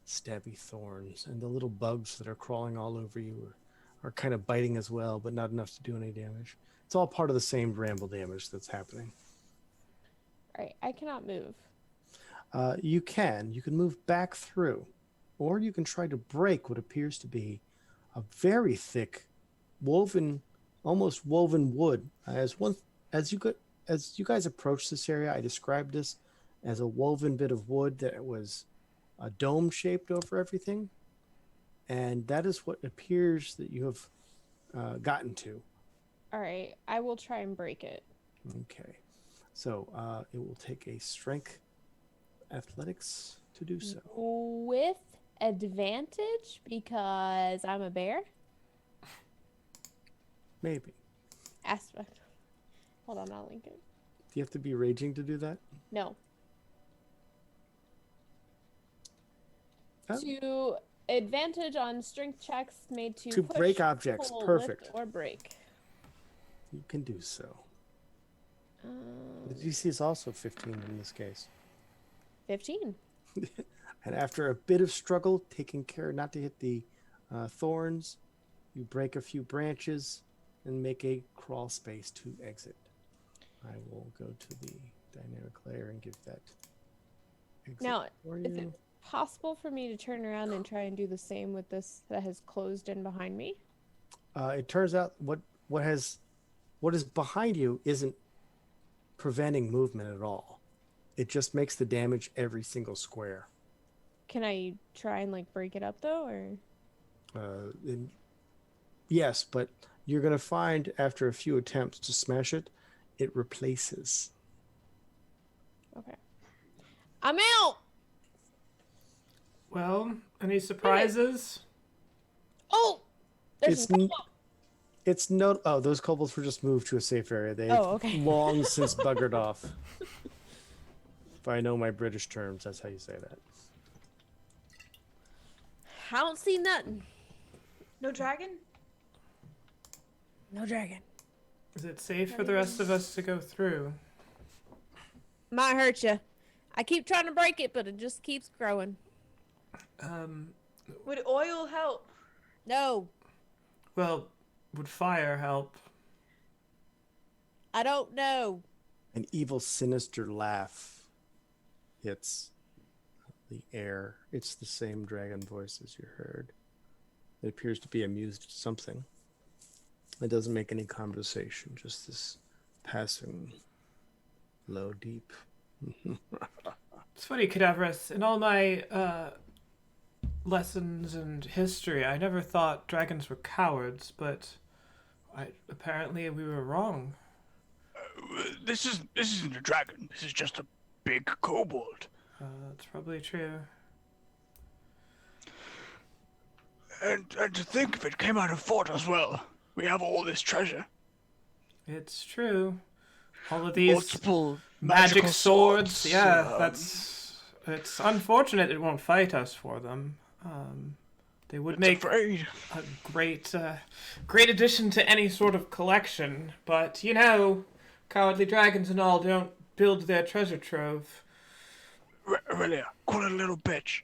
stabby thorns, and the little bugs that are crawling all over you are kind of biting as well, but not enough to do any damage. It's all part of the same bramble damage that's happening. All right, I cannot move. You can move back through, or you can try to break what appears to be a very thick, almost woven wood. As you guys approach this area, I described this as a woven bit of wood that was a dome shaped over everything, and that is what appears that you have gotten to. All right, I will try and break it. Okay, so it will take a strength athletics to do so. With advantage because I'm a bear? Maybe. Aspect. Hold on, I'll link it. Do you have to be raging to do that? No. Oh. To advantage on strength checks made to To push, break objects. pull, Perfect. lift, or break. You can do so. The DC is also 15 in this case. 15. And after a bit of struggle, taking care not to hit the thorns, you break a few branches and make a crawl space to exit. I will go to the dynamic layer and give that exit Now, for is it you. possible for me to turn around and try and do the same with this that has closed in behind me? It turns out what is behind you isn't preventing movement at all. It just makes the damage every single square. Can I try and like break it up though, or? Yes, but you're going to find after a few attempts to smash it, it replaces. Okay. I'm out. Well, any surprises? Oh, there's It's some n- It's no. Oh, those kobolds were just moved to a safe area. They okay. long since buggered off. If I know my British terms, that's how you say that. I don't see nothing. No dragon? No dragon. Is it safe for the rest of us to go through? Might hurt you. I keep trying to break it, but it just keeps growing. Would oil help? No, Well, would fire help? I don't know. An evil, sinister laugh hits the air. It's the same dragon voice as you heard. It appears to be amused at something. It doesn't make any conversation, just this passing, low, deep. It's funny, Cadaverous. In all my lessons in history. I never thought dragons were cowards, but apparently we were wrong. This isn't a dragon. This is just a big kobold. That's probably true. And to think if it came out of fort as well. We have all this treasure. It's true. All of these Multiple magic swords. Yeah, um, it's unfortunate it won't fight us for them. They would make afraid. a great addition to any sort of collection, but you know, cowardly dragons and all don't build their treasure trove. Aurelia, call it a little bitch.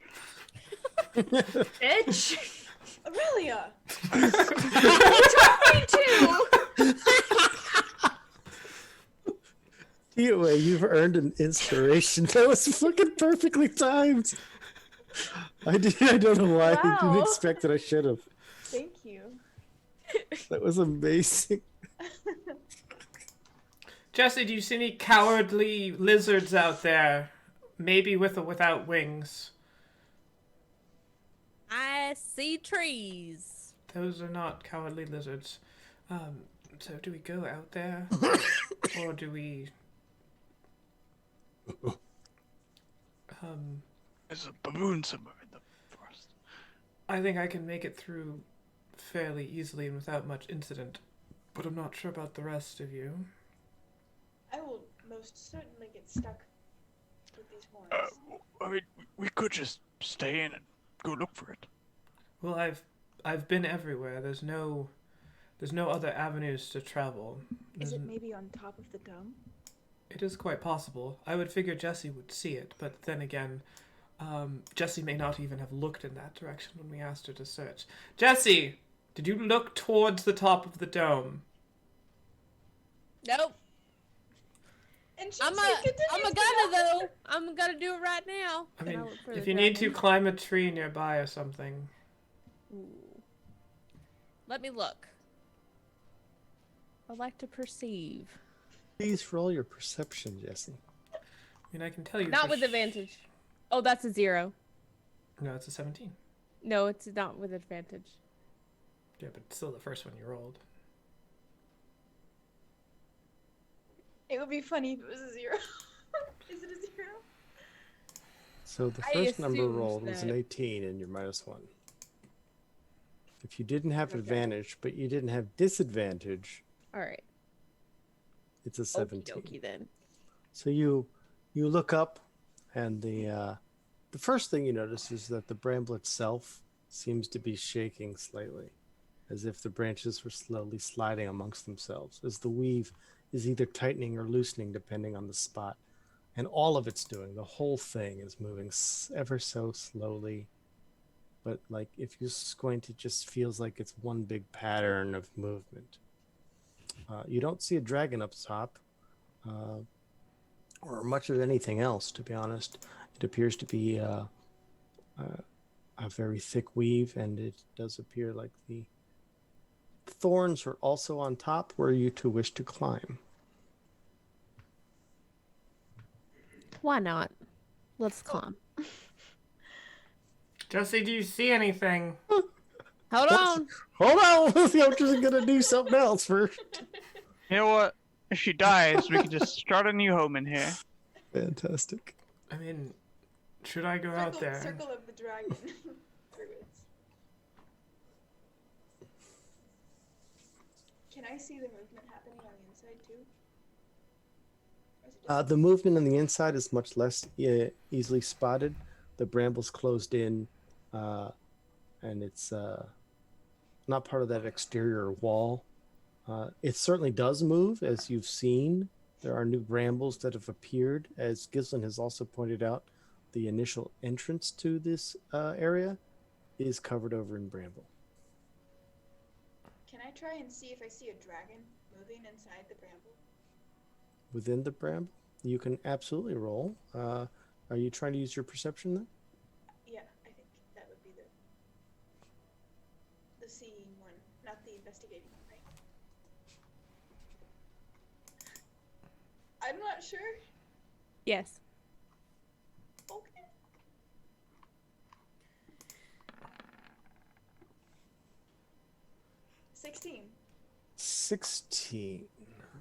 Bitch. Aurelia! Me too. Anyway, you've earned an inspiration. That was fucking perfectly timed. I don't know why I didn't Wow. expect it. I should have. Thank you. That was amazing. Jesse, do you see any cowardly lizards out there? Maybe with or without wings. I see trees. Those are not cowardly lizards. So do we go out there? Or do we... There's a baboon somewhere in the forest. I think I can make it through fairly easily and without much incident. But I'm not sure about the rest of you. I will most certainly get stuck with these horns. I mean, we could just stay in and go look for it. Well, I've been everywhere. There's no other avenues to travel. Is it maybe on top of the dome? It is quite possible. I would figure Jesse would see it, but then again, Jesse may not even have looked in that direction when we asked her to search. Jesse, did you look towards the top of the dome? Nope. And she's I'm gonna though. I'm gonna do it right now. I Can mean, look for if the you need to, dragon? climb a tree nearby or something. Ooh. Let me look. I like to perceive. Please roll your perception, Jesse. I mean, I can tell you. Not for with advantage. Oh, that's a 0. No, it's a 17. No, it's not with advantage. Yeah, but it's still the first one you rolled. It would be funny if it was a 0. Is it a 0? So the I first number assumed rolled was an that- 18 and you're -1. If you didn't have Okay. advantage, but you didn't have disadvantage, All right. it's a Okie 17. dokie then. So you look up, and the first thing you notice is that the bramble itself seems to be shaking slightly, as if the branches were slowly sliding amongst themselves, as the weave is either tightening or loosening depending on the spot. And all of it's doing, the whole thing is moving ever so slowly. But like if you're squint, it just feels like it's one big pattern of movement. You don't see a dragon up top, or much of anything else, to be honest. It appears to be a very thick weave, and it does appear like the thorns are also on top where you two wish to climb. Why not? Let's climb. Jesse, do you see anything? Hold on. Hold on! I'm just gonna do something else first. You know what? If she dies, we can just start a new home in here. Fantastic. I mean, should I go out there? Circle of the dragon. Druids. Can I see the movement happening on the inside too? Or is it just- The movement on the inside is much less easily spotted. The bramble's closed in, and it's not part of that exterior wall. It certainly does move, as you've seen. There are new brambles that have appeared. As Gislin has also pointed out, the initial entrance to this area is covered over in bramble. Can I try and see if I see a dragon moving inside the bramble? Within the bramble, you can absolutely roll. Are you trying to use your perception then? Yeah, I think that would be the seeing one, not the investigating one, right? I'm not sure. Yes. Okay. 16. 16.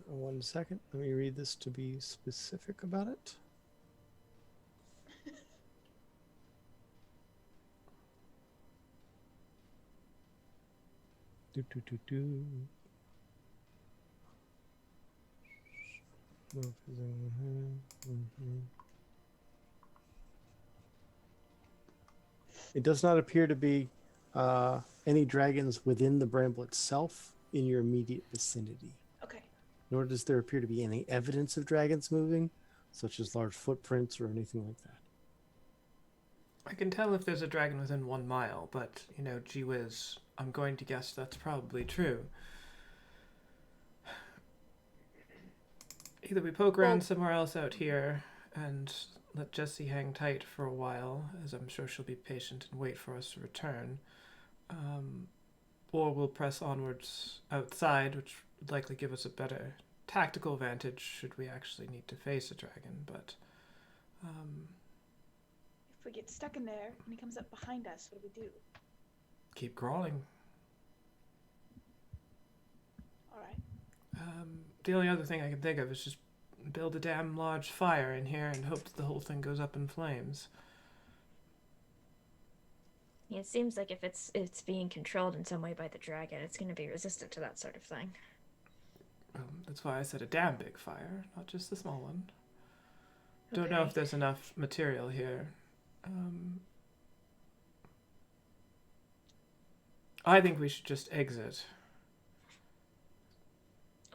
1 second. Let me read this to be specific about it. Do. It does not appear to be any dragons within the bramble itself in your immediate vicinity. Okay. Nor does there appear to be any evidence of dragons moving, such as large footprints or anything like that. I can tell if there's a dragon within 1 mile, but, you know, gee whiz, I'm going to guess that's probably true. Either we poke around somewhere else out here and let Jessie hang tight for a while, as I'm sure she'll be patient and wait for us to return, or we'll press onwards outside, which would likely give us a better tactical advantage should we actually need to face a dragon, but... If we get stuck in there and he comes up behind us, what do we do? keep crawling. Alright. The only other thing I can think of is just build a damn large fire in here and hope that the whole thing goes up in flames. Yeah, it seems like if it's being controlled in some way by the dragon, it's going to be resistant to that sort of thing. That's why I said a damn big fire, not just a small one. Don't know if there's enough material here. I think we should just exit.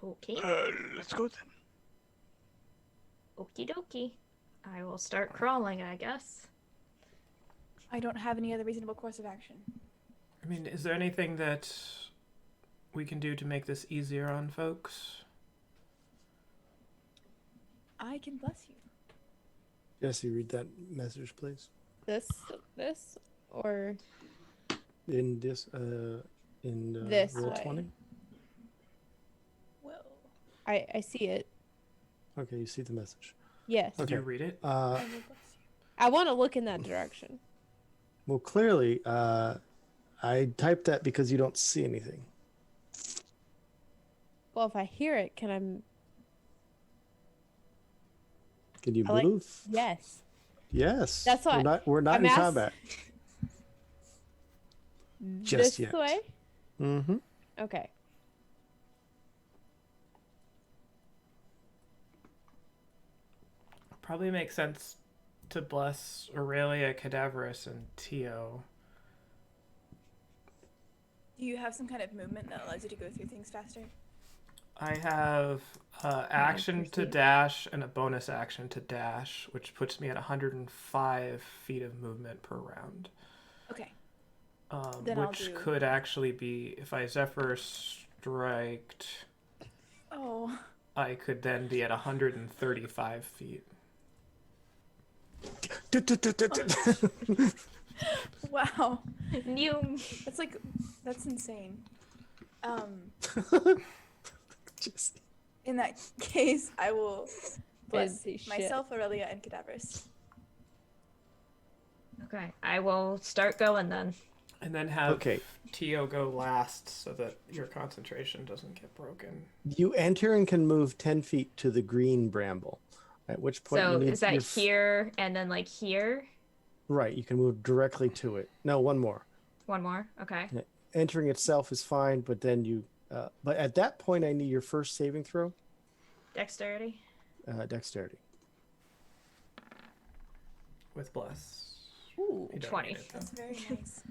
Okay. Let's go then. Okie dokie. I will start crawling, I guess. I don't have any other reasonable course of action. I mean, is there anything that we can do to make this easier on folks? I can bless you. Jesse, read that message, please. This, or In this, This Roll20? way. Well, I see it. Okay, you see the message. Yes. Did Okay. you read it? I will bless you. I want to look in that direction. Well, clearly, I typed that because you don't see anything. Well, if I hear it, can I? Can you I like- move? Yes. Yes. That's why We're not I'm in ask- combat. Just this yet. way. Mm-hmm. Okay. Probably makes sense to bless Aurelia, Cadaverous, and Tio. Do you have some kind of movement that allows you to go through things faster? I have action to proceed. dash and a bonus action to dash, which puts me at 105 feet of movement per round. Okay. Then I'll Which do- could actually be, if I Zephyr Striked, Oh. I could then be at 135 feet. Wow. New. That's insane. Jesse. In that case, I will bless Busy shit. myself, Aurelia, and Cadaverous. Okay, I will start going then. And then have Okay. Tio go last so that your concentration doesn't get broken. You enter and can move 10 feet to the green bramble. At which point So you need is that your here and then like here? Right, you can move directly to it. No, one more. One more? Okay. Entering itself is fine, but then you... but at that point, I need your first saving throw. Dexterity? Dexterity. With bless. Ooh. You don't 20. need it, though. That's very nice.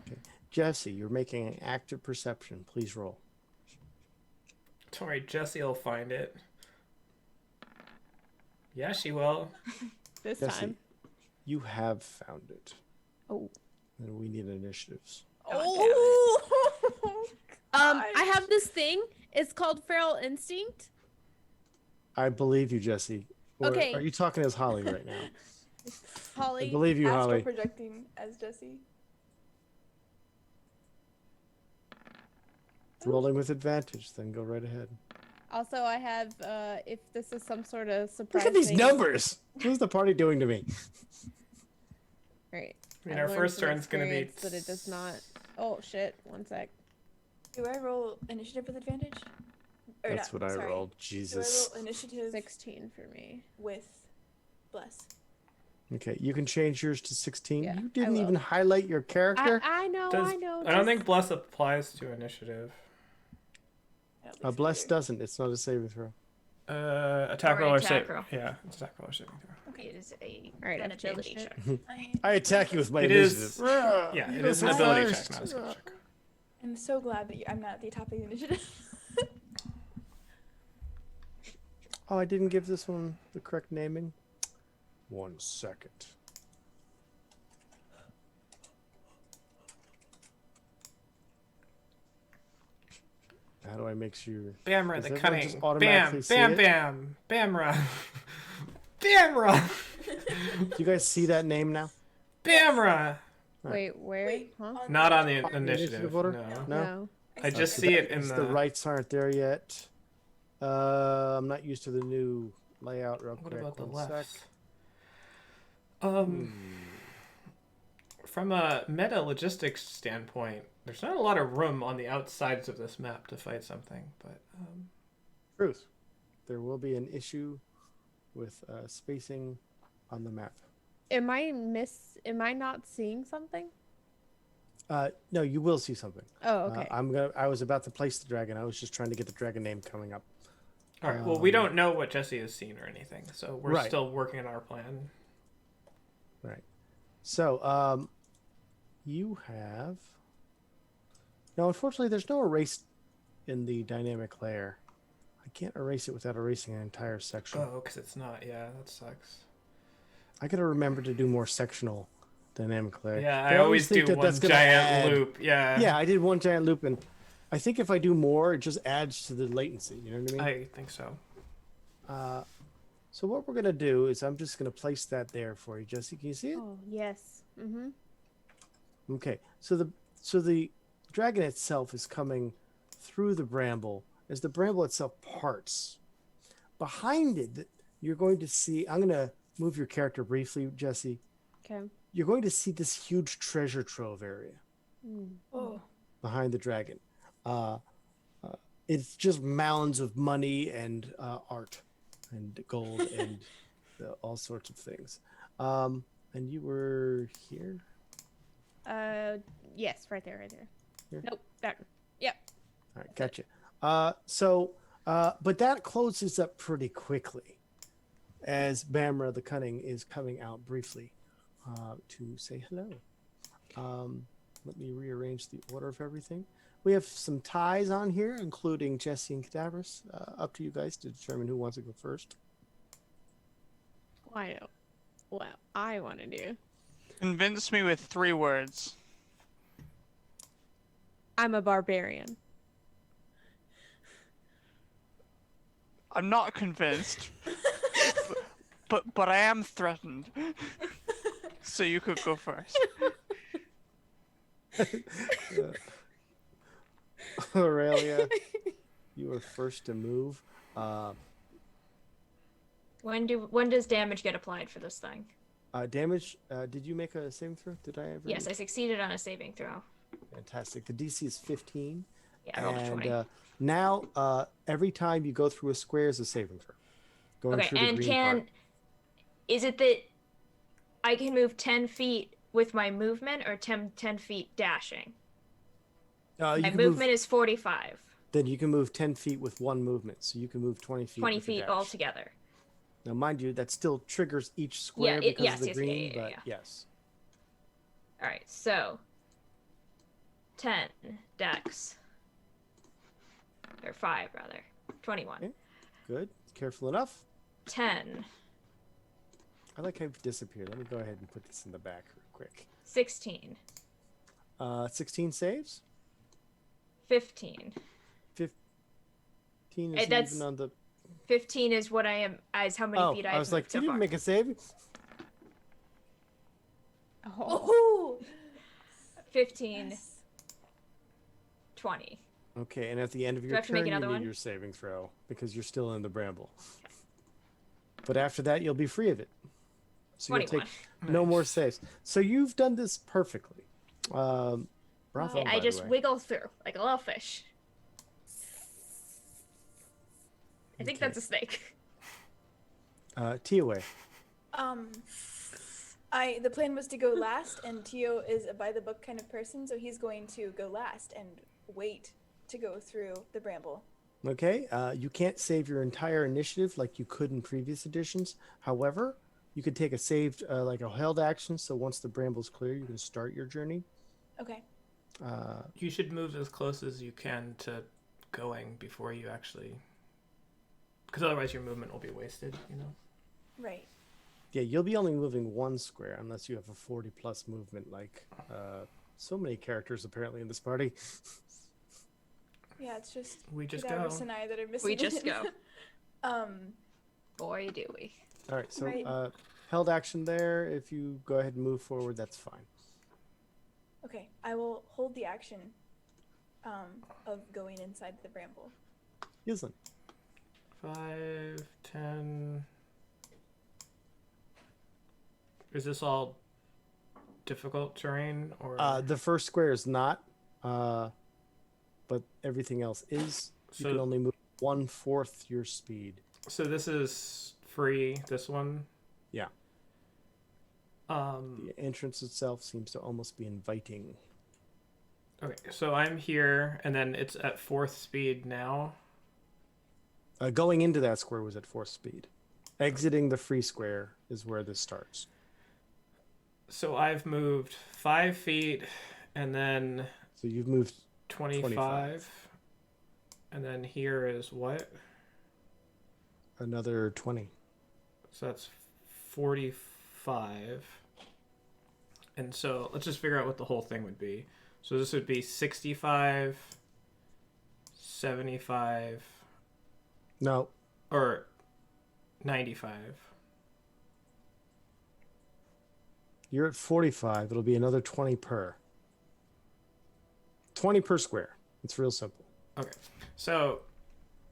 Jesse, you're making an active perception. Please roll. Don't worry, Jessie will find it. Yeah, she will. This Jesse, time. you have found it. Oh. And we need initiatives. Oh. I Gosh. have this thing. It's called Feral Instinct. I believe you, Jesse. Or Okay. Are you talking as Holly right now? I Holly. believe you, Astral Holly. projecting as Jesse. Rolling with advantage, then go right ahead. Also, I have if this is some sort of surprise. Look at these thing- numbers! What's the party doing to me? Right. I mean, I our learned first from turn's gonna be. experience that it does not. Oh shit! 1 sec. Do I roll initiative with advantage? Or That's not, what I sorry. rolled. Do I Jesus. roll initiative 16 for me. with bless? Okay, you can change yours to 16. Yeah, You I didn't will. even highlight your character. I know, Does, I know. I don't just- think bless applies to initiative. I don't think so Bless either. doesn't. It's not a saving throw. Attack Or roll or attack save. roll. Yeah, it's attack roll or saving throw. It is Alright, an I've ability changed check. I attack you with my It initiative. is. Yeah, it is an go ability first. check, not a skill check. I'm so glad that I'm not at the top of the initiative. Oh, I didn't give this one the correct naming. 1 second. How do I make sure? Bamra Does the everyone Cunning. just Bam, automatically see bam, it? bam. Bamra. Bamra. Do you guys see that name now? Bamra. Wait, where? Wait, Huh? Not on the the initiative. initiative order? No. No. No. I just So see that it in means the. the rights aren't there yet. I'm not used to the new layout. Real What quick. about the 1 left? sec. From a meta logistics standpoint, there's not a lot of room on the outsides of this map to fight something, but Truth. There will be an issue with spacing on the map. Am I not seeing something? No, you will see something. Oh, okay. I was about to place the dragon. I was just trying to get the dragon name coming up. all right. Well, we don't know what Jesse has seen or anything, so we're Right. still working on our plan. Right. So, you have. No, unfortunately, there's no erase in the dynamic layer. I can't erase it without erasing an entire section. Oh, because it's not. Yeah, that sucks. I gotta remember to do more sectional dynamic layer. Yeah, But I always think do that one that's gonna giant add- loop. Yeah. Yeah, I did one giant loop, and I think if I do more, it just adds to the latency. You know what I mean? I think so. So what we're gonna do is I'm just gonna place that there for you, Jesse. Can you see it? Oh, yes. Mm-hmm. Okay. So the dragon itself is coming through the bramble as the bramble itself parts. Behind it, you're going to see. I'm gonna move your character briefly, Jesse. Okay. You're going to see this huge treasure trove area Oh, behind the dragon. It's just mounds of money and art and gold and all sorts of things. And you were here? Yes, right there. Here? Nope, that. Yep. All right, gotcha. But that closes up pretty quickly as Bamra the Cunning is coming out briefly to say hello. Let me rearrange the order of everything. We have some ties on here, including Jesse and Cadavers. Up to you guys to determine who wants to go first. I know what I want to do. Convince me with 3 words. I'm a barbarian. I'm not convinced, but I am threatened. So you could go first. Aurelia, you are first to move. When does damage get applied for this thing? Damage, did you make a saving throw? Did I ever? Yes, I succeeded on a saving throw. Fantastic. The DC is 15. Yeah, I rolled a 20. And now, every time you go through a square is a saving throw. Going Okay, through the and green part. is it that I can move 10 feet with my movement or 10 feet dashing? You My can movement is 45. Then you can move 10 feet with one movement, so you can move 20 feet. 20 with a feet dash. altogether. Now, mind you, that still triggers each square because yes, of the yes, green, yeah, but yeah. yes. Alright, so 10 dex. Or 5 rather. 21. Okay. Good. Careful enough. 10. I like how you've disappeared. Let me go ahead and put this in the back real quick. 16. 16 saves. 15. 15 is That's- even on the. 15 is what I am as how many Oh, feet I I've was like, moved so you didn't far. make a save. oh, 15, yes. 20. Okay, and at the end of your I have to make turn, you another need one? your saving throw because you're still in the bramble. But after that, you'll be free of it. So you'll 21. take no more saves. So you've done this perfectly. Bravo. I by the just way. wiggle through like a little fish. I think Okay. that's a snake. Tiaway. The plan was to go last, and Tio is a by the book kind of person, so he's going to go last and wait to go through the bramble. Okay. You can't save your entire initiative like you could in previous editions. However, you could take a saved, like a held action. So once the bramble's clear, you can start your journey. Okay. You should move as close as you can to going before you actually, because otherwise your movement will be wasted. You know. Right. Yeah, you'll be only moving one square unless you have a 40 plus movement like so many characters apparently in this party. Yeah, it's just We just Kadavras go. and I that are missing. We just go. Um. Boy, do we. All right, so Right. held action there. If you go ahead and move forward, that's fine. Okay, I will hold the action of going inside the bramble. Yuzlin. 5, 10. Is this all difficult terrain or? The first square is not, but everything else is. You can So- only move 1/4 your speed. So this is free. This one. Yeah. The entrance itself seems to almost be inviting. Okay, so I'm here, and then it's at 4th speed now. Going into that square was at 4th speed. Exiting the free square is where this starts. So I've moved 5 feet, and then So you've moved 25. And then here is what? another 20. So that's 45. And so let's just figure out what the whole thing would be. So this would be 65, 75, No, or 95. you're at 45. It'll be another 20 per. 20 per square. It's real simple. Okay. So,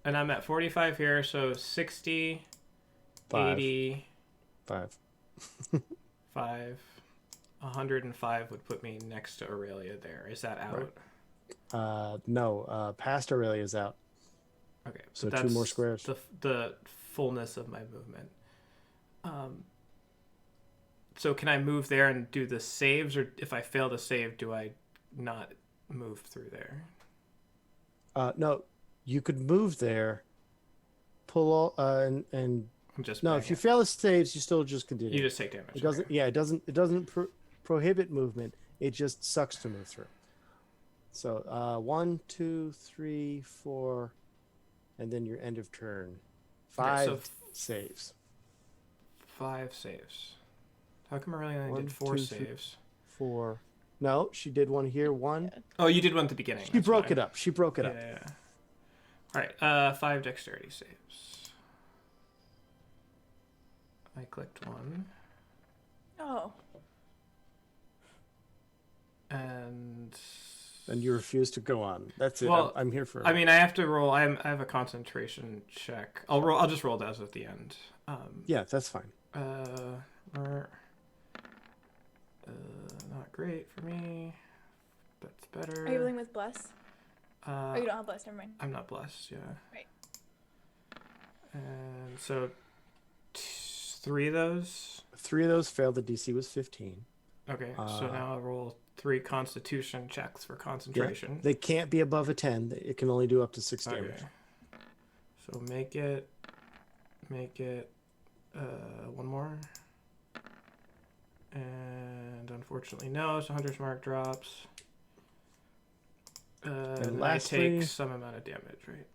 and I'm at 45 here, so 60, 5. 80, 5. 5, 105 would put me next to Aurelia there. Is that out? Right. No, past Aurelia's out. Okay. So but 2 more that's squares. The fullness of my movement. So can I move there and do the saves, or if I fail to save, do I not move through there? No, you could move there, pull all, and I'm just no. bang If you it. fail the saves, you still just continue. You just take damage. It doesn't. okay. Yeah, it doesn't. It doesn't prohibit movement. It just sucks to move through. So 1, 2, 3, 4, and then your end of turn. 5 so saves. 5 saves. How come Aurelia only 1, did 4 2, 3. saves? 4. No, she did one here. 1. Oh, you did one at the beginning. She that's broke fine. it up. She broke it Yeah, up. yeah. All right. 5 dexterity saves. I clicked 1, Oh. and And you refuse to go on. That's it. Well, I'm here for. I mean, I have to roll. I have a concentration check. I'll roll. I'll just roll those at the end. Yeah, that's fine. Uh, not great for me. That's better. Are you rolling with bless? Oh, you Uh, don't have bless. Never mind. I'm not blessed. Yeah. Right. And so, 3 of those. 3 of those failed. The DC was 15. Okay. So now I'll roll 3 Constitution checks for Yeah, concentration. they can't be above a 10. It can only do up to 6 damage. Okay. So make it 1 more. And unfortunately no, so Hunter's Mark drops. And I lastly- take some amount of damage, right?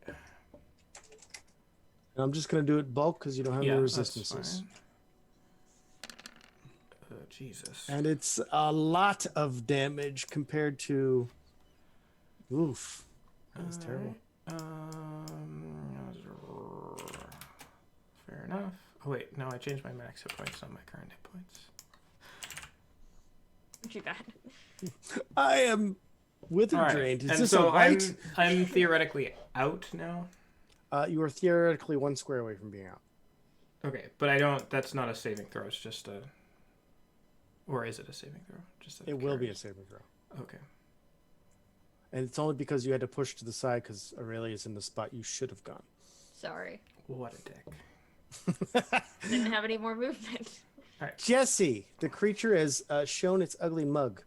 And I'm just going to do it bulk because you don't have Yeah, any that's resistances. fine. Jesus. And it's a lot of damage compared to. Oof. That was terrible. Fair enough. Oh wait, no, I changed my max hit points on my current hit points. Too bad. I am wither All right, drained. Is and this so a right? I'm theoretically out now. You are theoretically 1 square away from being out. Okay, but I don't. That's not a saving throw. It's just a. Or is it a saving throw? Just out It of will be a curiosity. saving throw. Okay. And it's only because you had to push to the side because Aurelia's in the spot you should have gone. Sorry. What a dick. Didn't have any more movement. Jesse, the creature has shown its ugly mug.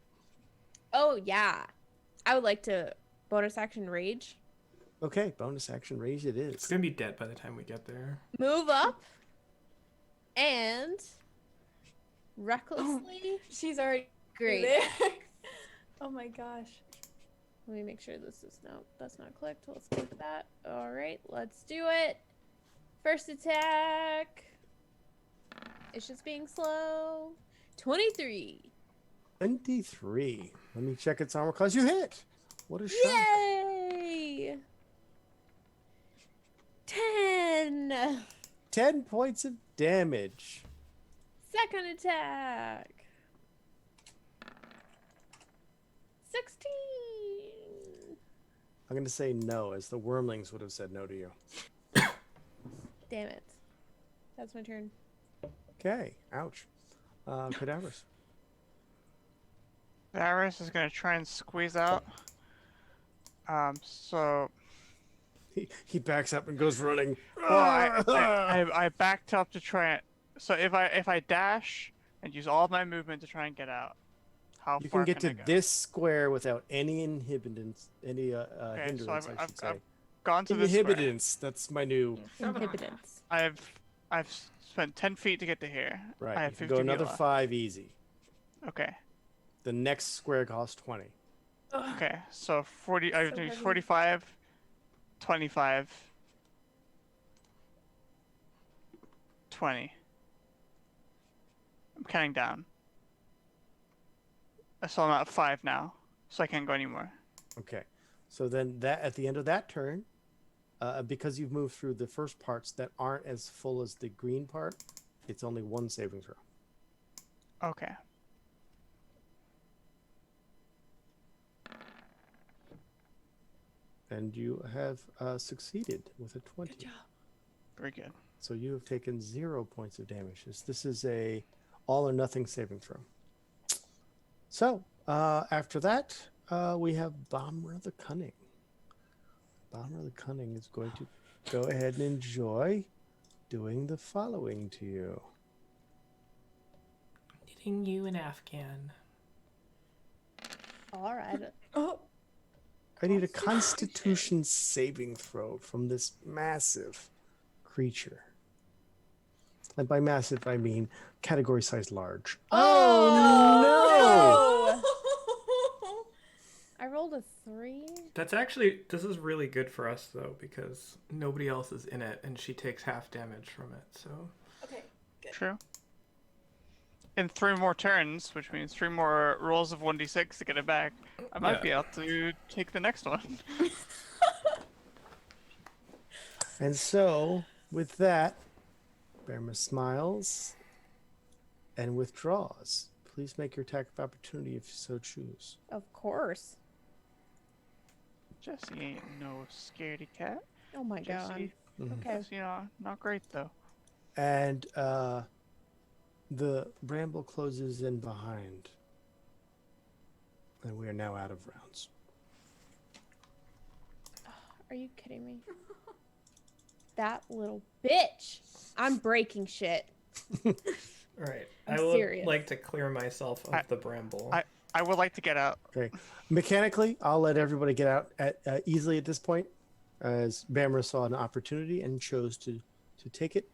Oh yeah, I would like to bonus action rage. Okay, bonus action rage it It's is. gonna be dead by the time we get there. Move up and recklessly. She's already Great. there. Oh my gosh. Let me make sure this is no, that's not clicked. Let's click that. All right, let's do it. First attack. It's just being slow. 23. 23. Let me check its armor class. You hit. What a shot. Yay! 10. 10 points of damage. Second attack. 16. I'm going to say no, as the wormlings would have said no to you. Damn it. That's my turn. Okay. Ouch. Cadavers. Varus is gonna try and squeeze out. So He backs up and goes running. well, I backed up to try and. So if I dash and use all of my movement to try and get out, how You far can get to I go? this square without any inhibitants, any Okay, hindrance, so I should say. I've gone to this square. Inhibitants. That's my new. Inhibitants. I've spent 10 feet to get to here. Right. I You have can 50 go another feet left. 5 easy. Okay. The next square costs 20. Okay. So 40. I have So to use heavy. 45, 25, 20. I'm counting down. So I'm at 5 now. So I can't go anymore. Okay. So then that at the end of that turn, because you've moved through the first parts that aren't as full as the green part, it's only 1 saving throw. Okay. And you have succeeded with a 20. Good job. Very good. So you have taken 0 points of damage. This is a all or nothing saving throw. So after that, we have Bamra the Cunning. Bamra the Cunning is going to go ahead and enjoy doing the following to you. Knitting you an Afghan. All right. Oh, I need a Constitution saving throw from this massive creature. And by massive, I mean category size large. Oh, I rolled a 3. This is really good for us though, because nobody else is in it and she takes half damage from it, so. Okay, good. True. In 3 more turns, which means 3 more rolls of 1d6 to get it back, I might Yeah. be able to take the next one. And so, with that, Bamra smiles and withdraws. Please make your attack of opportunity if you so choose. Of course. Jesse ain't no scaredy cat. Oh my god. Jesse, Okay. Jesse, not great though. And the bramble closes in behind. And we are now out of rounds. Are you kidding me? That little bitch. I'm breaking shit. Alright. I'm I would serious. like to clear myself of the bramble. I would like to get out. Okay. Mechanically, I'll let everybody get out easily at this point, as Bamra saw an opportunity and chose to take it.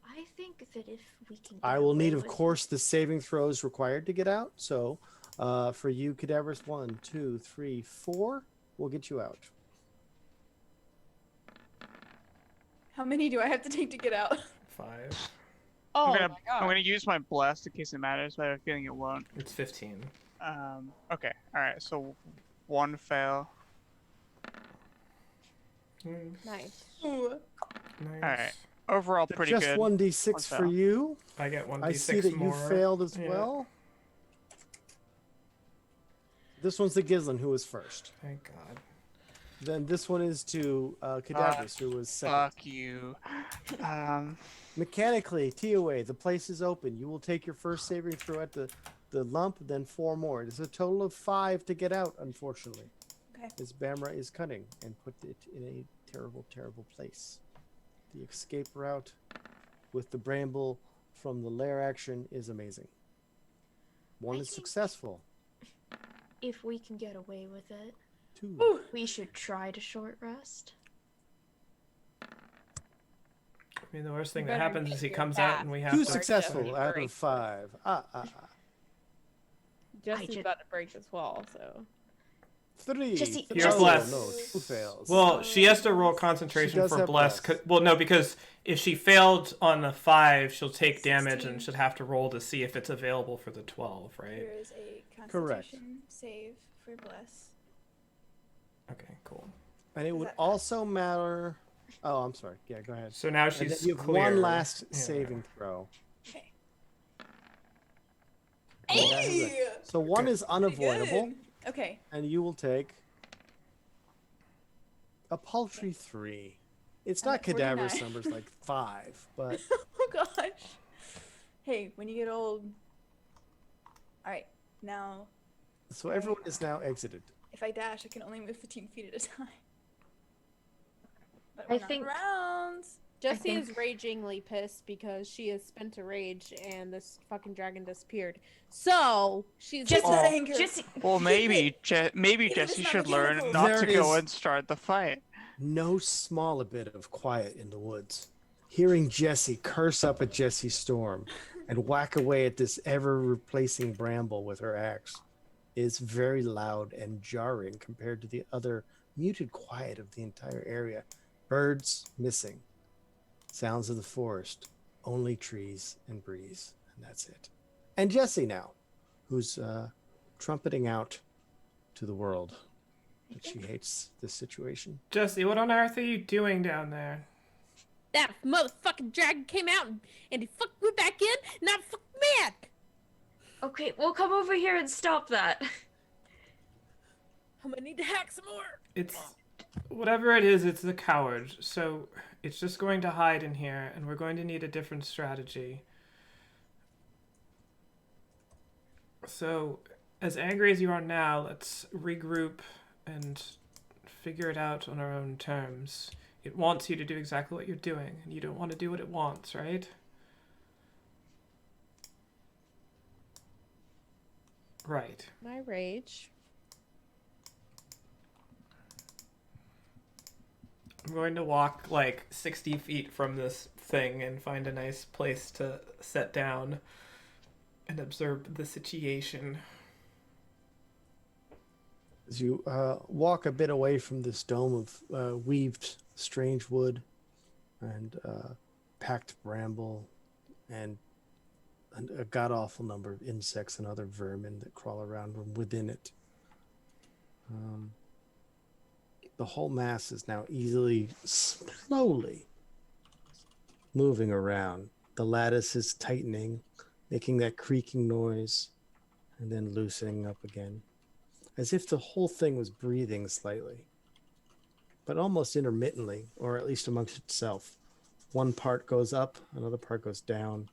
I think that if we can. I get will need, away of with course, the saving throws required to get out. So, for you, cadavers, 1, 2, 3, 4, we'll get you out. How many do I have to take to get out? 5. Oh I'm my god. gonna use my blast in case it matters, but I have a feeling it won't. It's 15. Okay. All right. So 1 fail. Nice. Ooh. Nice. Alright. Overall, pretty Just good. 1d6 One for fail. you. I get 1d6 I see that more. you failed as Yeah. well. This one's the Gislin, who was first. Thank God. Then this one is to Cadavers, who was second. Fuck you. Mechanically, TOA, the place is open. You will take your first saving throw at the the lump, then 4 more. It's a total of 5 to get out, unfortunately. Okay. As Bamra is cunning and put it in a terrible, terrible place. The escape route with the bramble from the lair action is amazing. One I is think- successful. If we can get away with it, 2. we should try to short rest. I mean, the worst thing that better happens get is he your comes out bath. and we have 2 to. successful out Great. of 5. Jesse's just- about to break this wall, so. 3. Jesse- You're Oh, blessed. no, 2 fails. Well, she has to roll She concentration does for have bless. bless. Well, no, because if she failed on the 5, she'll take damage 16. and should have to roll to see if it's available for the 12, right? Here is a Correct. Constitution save for bless. Okay, cool. And it Is would that also matter. Oh, I'm sorry. Yeah, go ahead. So now And then she's you have clear. one last Yeah. saving throw. Okay. And that is it. So 1 is unavoidable, Good. Okay. and you will take a paltry 3. It's I'm not at cadaverous 49. numbers like 5, but Oh gosh. Hey, when you get old. All right. Now, so everyone is now exited. if I dash, I can only move 15 feet at a time. But I we're not think- rounds. Jesse think- is ragingly pissed because she has spent a rage and this fucking dragon disappeared. So she's Just Oh. that anger. Jesse, Well, maybe maybe Even if it's Jesse not should learn mechanical. not There to go is- and start the fight. No small bit of quiet in the woods. Hearing Jesse curse up at Jesse Storm and whack away at this ever-replacing bramble with her axe is very loud and jarring compared to the other muted quiet of the entire area. Birds missing. Sounds of the forest. Only trees and breeze. And that's it. And Jesse now, who's trumpeting out to the world that she hates this situation. Jesse, what on earth are you doing down there? that motherfucking dragon came out and he fucked me back in and I'm fucking mad. okay, we'll come over here and stop that. I'm gonna need to hack some more. It's whatever it is, it's the coward. So it's just going to hide in here, and we're going to need a different strategy. So, as angry as you are now, let's regroup and figure it out on our own terms. It wants you to do exactly what you're doing, and you don't want to do what it wants, right? Right. My rage. I'm going to walk like 60 feet from this thing and find a nice place to sit down and observe the situation. As you walk a bit away from this dome of weaved strange wood and packed bramble and a god-awful number of insects and other vermin that crawl around from within it. The whole mass is now easily, slowly moving around. The lattice is tightening, making that creaking noise, and then loosening up again, as if the whole thing was breathing slightly, but almost intermittently, or at least amongst itself. One part goes up, another part goes down,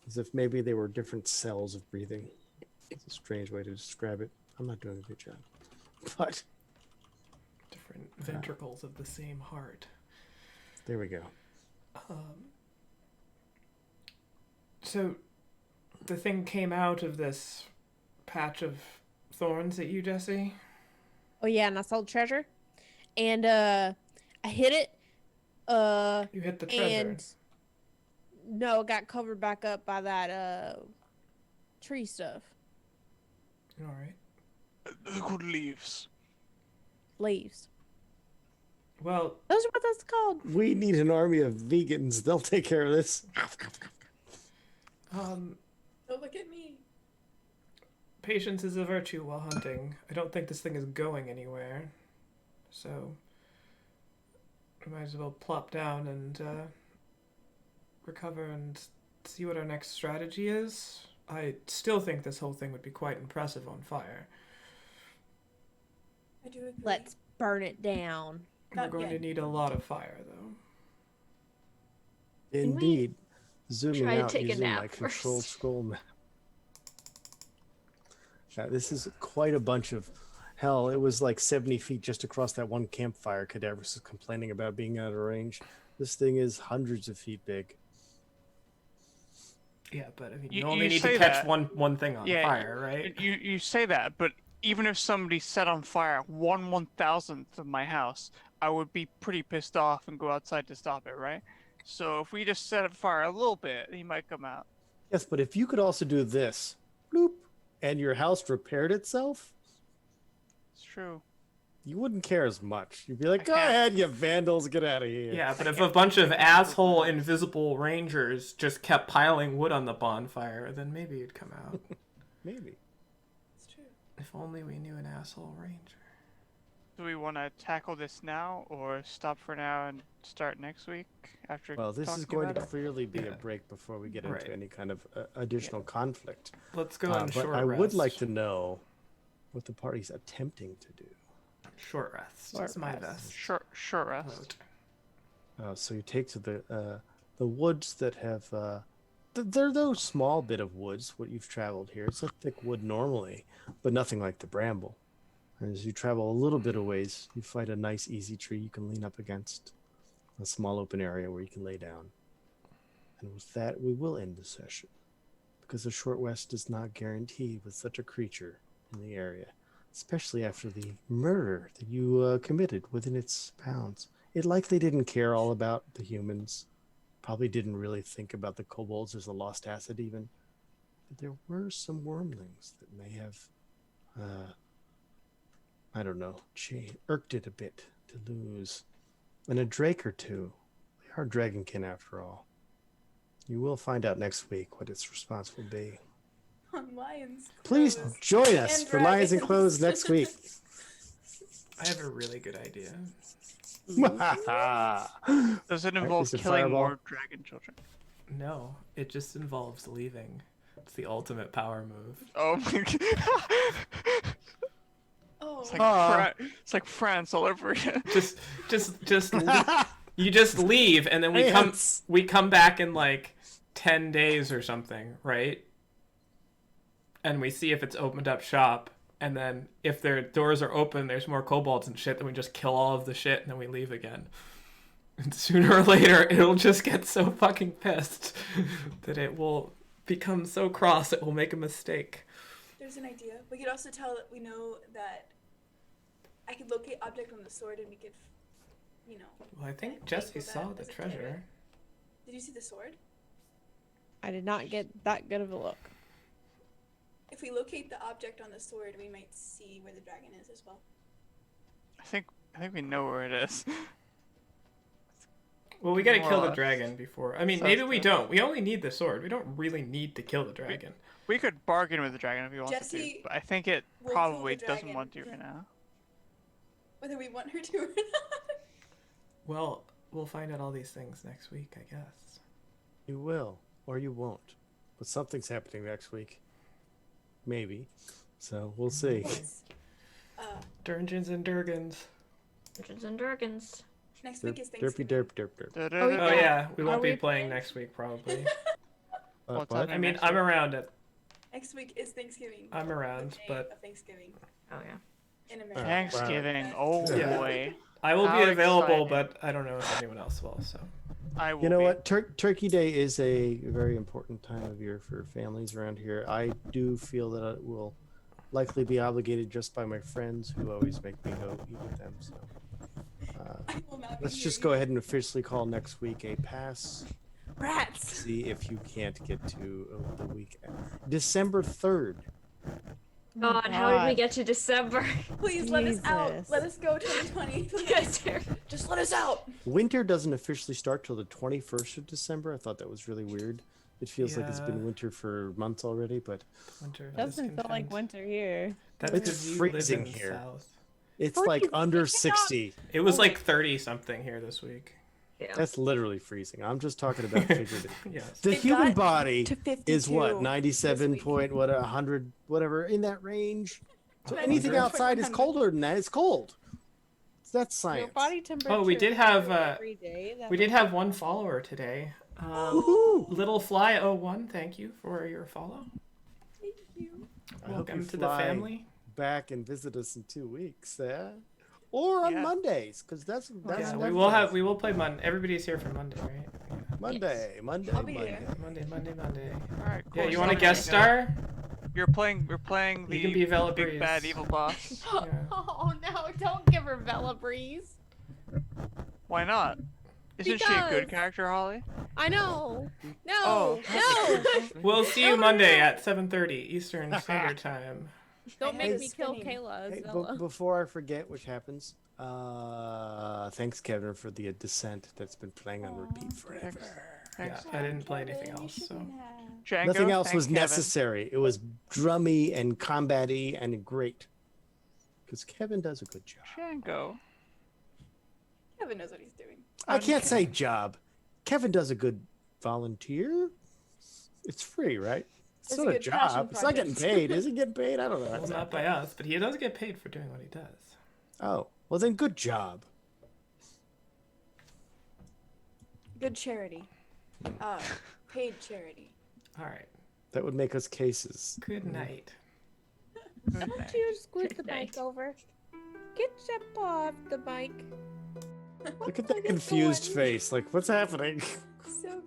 as if maybe they were different cells of breathing. It's a strange way to describe it. I'm not doing a good job. But Different ventricles of the same heart. there we go. So, the thing came out of this patch of thorns at you, Jesse? Oh yeah, and I saw the treasure. And I hit it. You hit the treasure. And no, it got covered back up by that tree stuff. Alright. The good leaves. Leaves. Well, Those are what that's called. We need an army of vegans. They'll take care of this. Don't look at me. patience is a virtue while hunting. I don't think this thing is going anywhere. So, we might as well plop down and recover and see what our next strategy is. I still think this whole thing would be quite impressive on fire. I do agree. Let's burn it down. We're Not going to yet. need a lot of fire, though. we Indeed. Zooming try to out take a using my nap control first? scroll map. This is quite a bunch of. Hell, it was like 70 feet just across that one campfire. Cadavers is complaining about being out of range. This thing is hundreds of feet big. Yeah, but I mean, You- you only you need say to catch that. one thing on fire, right? You say that, but even if somebody set on fire 1/1000th of my house, I would be pretty pissed off and go outside to stop it, right? So if we just set it fire a little bit, he might come out. Yes, but if you could also do this, bloop, and your house repaired itself, It's true. you wouldn't care as much. You'd be like, I go can't- ahead, you vandals, get out of here. Yeah, but if a bunch of asshole invisible rangers just kept piling wood on the bonfire, then maybe it'd come out. Maybe. It's true. If only we knew an asshole ranger. Do we want to tackle this now, or stop for now and start next week after? Well, this is talking going to about it? clearly be a Yeah. break before we get Right. into any kind of additional conflict. Let's go on But short I rest. would like to know what the party's attempting to do. Short rest. Short That's my rest. best. Short rest. vote. So you take to the woods that have they're those small bit of woods what you've traveled here. It's a thick wood normally, but nothing like the bramble. And as you travel a little bit of ways, you find a nice easy tree you can lean up against, a small open area where you can lay down. And with that, we will end the session, because a short rest does not guarantee with such a creature in the area, especially after the murder that you committed within its bounds. It likely didn't care all about the humans. Probably didn't really think about the kobolds as a lost asset even. But there were some wormlings that may have, I don't know, irked it a bit to lose. And a drake or two. They are dragonkin after all. You will find out next week what its response will be. On Lions. Please Clothes. join us And for Lions and dragons. Clothes next week. I have a really good idea. Does it Alright, involve is it killing fireball? more dragon children? No, it just involves leaving. It's the ultimate power move. Oh my god. Oh, It's like, it's like France all over again. You just leave, and then Ants. we come back in like 10 days or something, right? And we see if it's opened up shop, and then if their doors are open, there's more kobolds and shit, then we just kill all of the shit, and then we leave again. And sooner or later, it'll just get so fucking pissed that it will become so cross it will make a mistake. there's an idea. We could also tell that we know that I could locate object on the sword and we could, you know. Well, I think and Jesse label saw that the as a treasure. carrot. Did you see the sword? I did not get that good of a look. If we locate the object on the sword, we might see where the dragon is as well. I think we know where it is. Well, we gotta More kill or the less. dragon before. I mean, Sounds maybe we good. don't. We only need the sword. We don't really need to kill the dragon. We could bargain with the dragon if we wanted to, Jesse but I think it will kill probably the doesn't dragon, want to right yeah. now. Whether we want her to or not. Well, we'll find out all these things next week, I guess. You will, or you won't. But something's happening next week. Maybe. So we'll see. Yes. Dungeons and Durgans. Dungeons and Dragons. Next Derp, week is derpy Thanksgiving. derp derp derp. Oh Yeah. yeah, we Are won't be we playing playing? next week probably. What's What? happening I mean, next I'm week? around it. Next week is Thanksgiving. I'm The around, day but of Thanksgiving Oh yeah. in America. Thanksgiving. Oh Yeah. boy. I will How be available, exciting. but I don't know if anyone else will. So I will You know be. what? Turkey Day is a very important time of year for families around here. I do feel that I will likely be obligated just by my friends who always make me go eat with them. So I will not be let's here just go either. ahead and officially call next week a pass. Rats. See if you can't get to the week. December 3rd. God, how did we God. get to December? Please let us out. Jesus. Let us go 2020. You Please. guys are- Just let us out. Winter doesn't officially start till the 21st of December. I thought that was really weird. It feels like it's been Yeah. winter for months already, but winter. of Doesn't feel like discontent. winter here. That's It's 'cause you freezing live in the here. South. it's like Freezing. under 60. It was Oh my- like 30 something here this week. Yeah. That's literally freezing. I'm just talking about figuratively. Yes. The It human got body to 52 is what this 97 week. point what 100 whatever in that range. So 97 anything point outside is 100. colder than that. It's cold. That's Your science. body temperature. Oh, we did is have, every day. We did have one follower today. Woohoo! Little Fly 01, thank you for your follow. Thank you. I hope Welcome you to the fly family. back and visit us in 2 weeks, or on Yeah. Mondays, because that's Yeah, Netflix. we will play Monday. Everybody's here for Monday, right? Yeah. Monday, Monday, I'll be Monday. here. Monday. All right, cool. Yeah, you So want a now guest we know star? We're playing You can the be Vela big bad Breeze. evil boss. Yeah. Oh no, don't give her Bella Breeze. Why not? Isn't she a good Because- character, Holly? I know. No, Oh, no. We'll see you No. Monday at 7:30 Eastern Standard Time. Don't I make have me a kill spinning- Kayla. Hey, Zella. before I forget, which happens, thanks, Kevin, for the Descent that's been playing on repeat forever. Yeah, Thanks. I didn't play anything else, so. Django, Nothing else thank was Kevin. necessary. It was drummy and combat-y and great. Because Kevin does a good job. Django. Kevin knows what he's doing. I can't say job. Kevin does a good volunteer. It's free, right? It's It's not a a good passion job. It's not getting project. paid. Is he getting paid? I don't know. Well, not by us, but he does get paid for doing what he does. Oh, well then, good job. Good charity. Paid charity. All right. That would make us cases. Good night. Good Why night. don't you scoot the Good night. mic over? Get up off the mic. Look at that confused face. Like, what's happening? So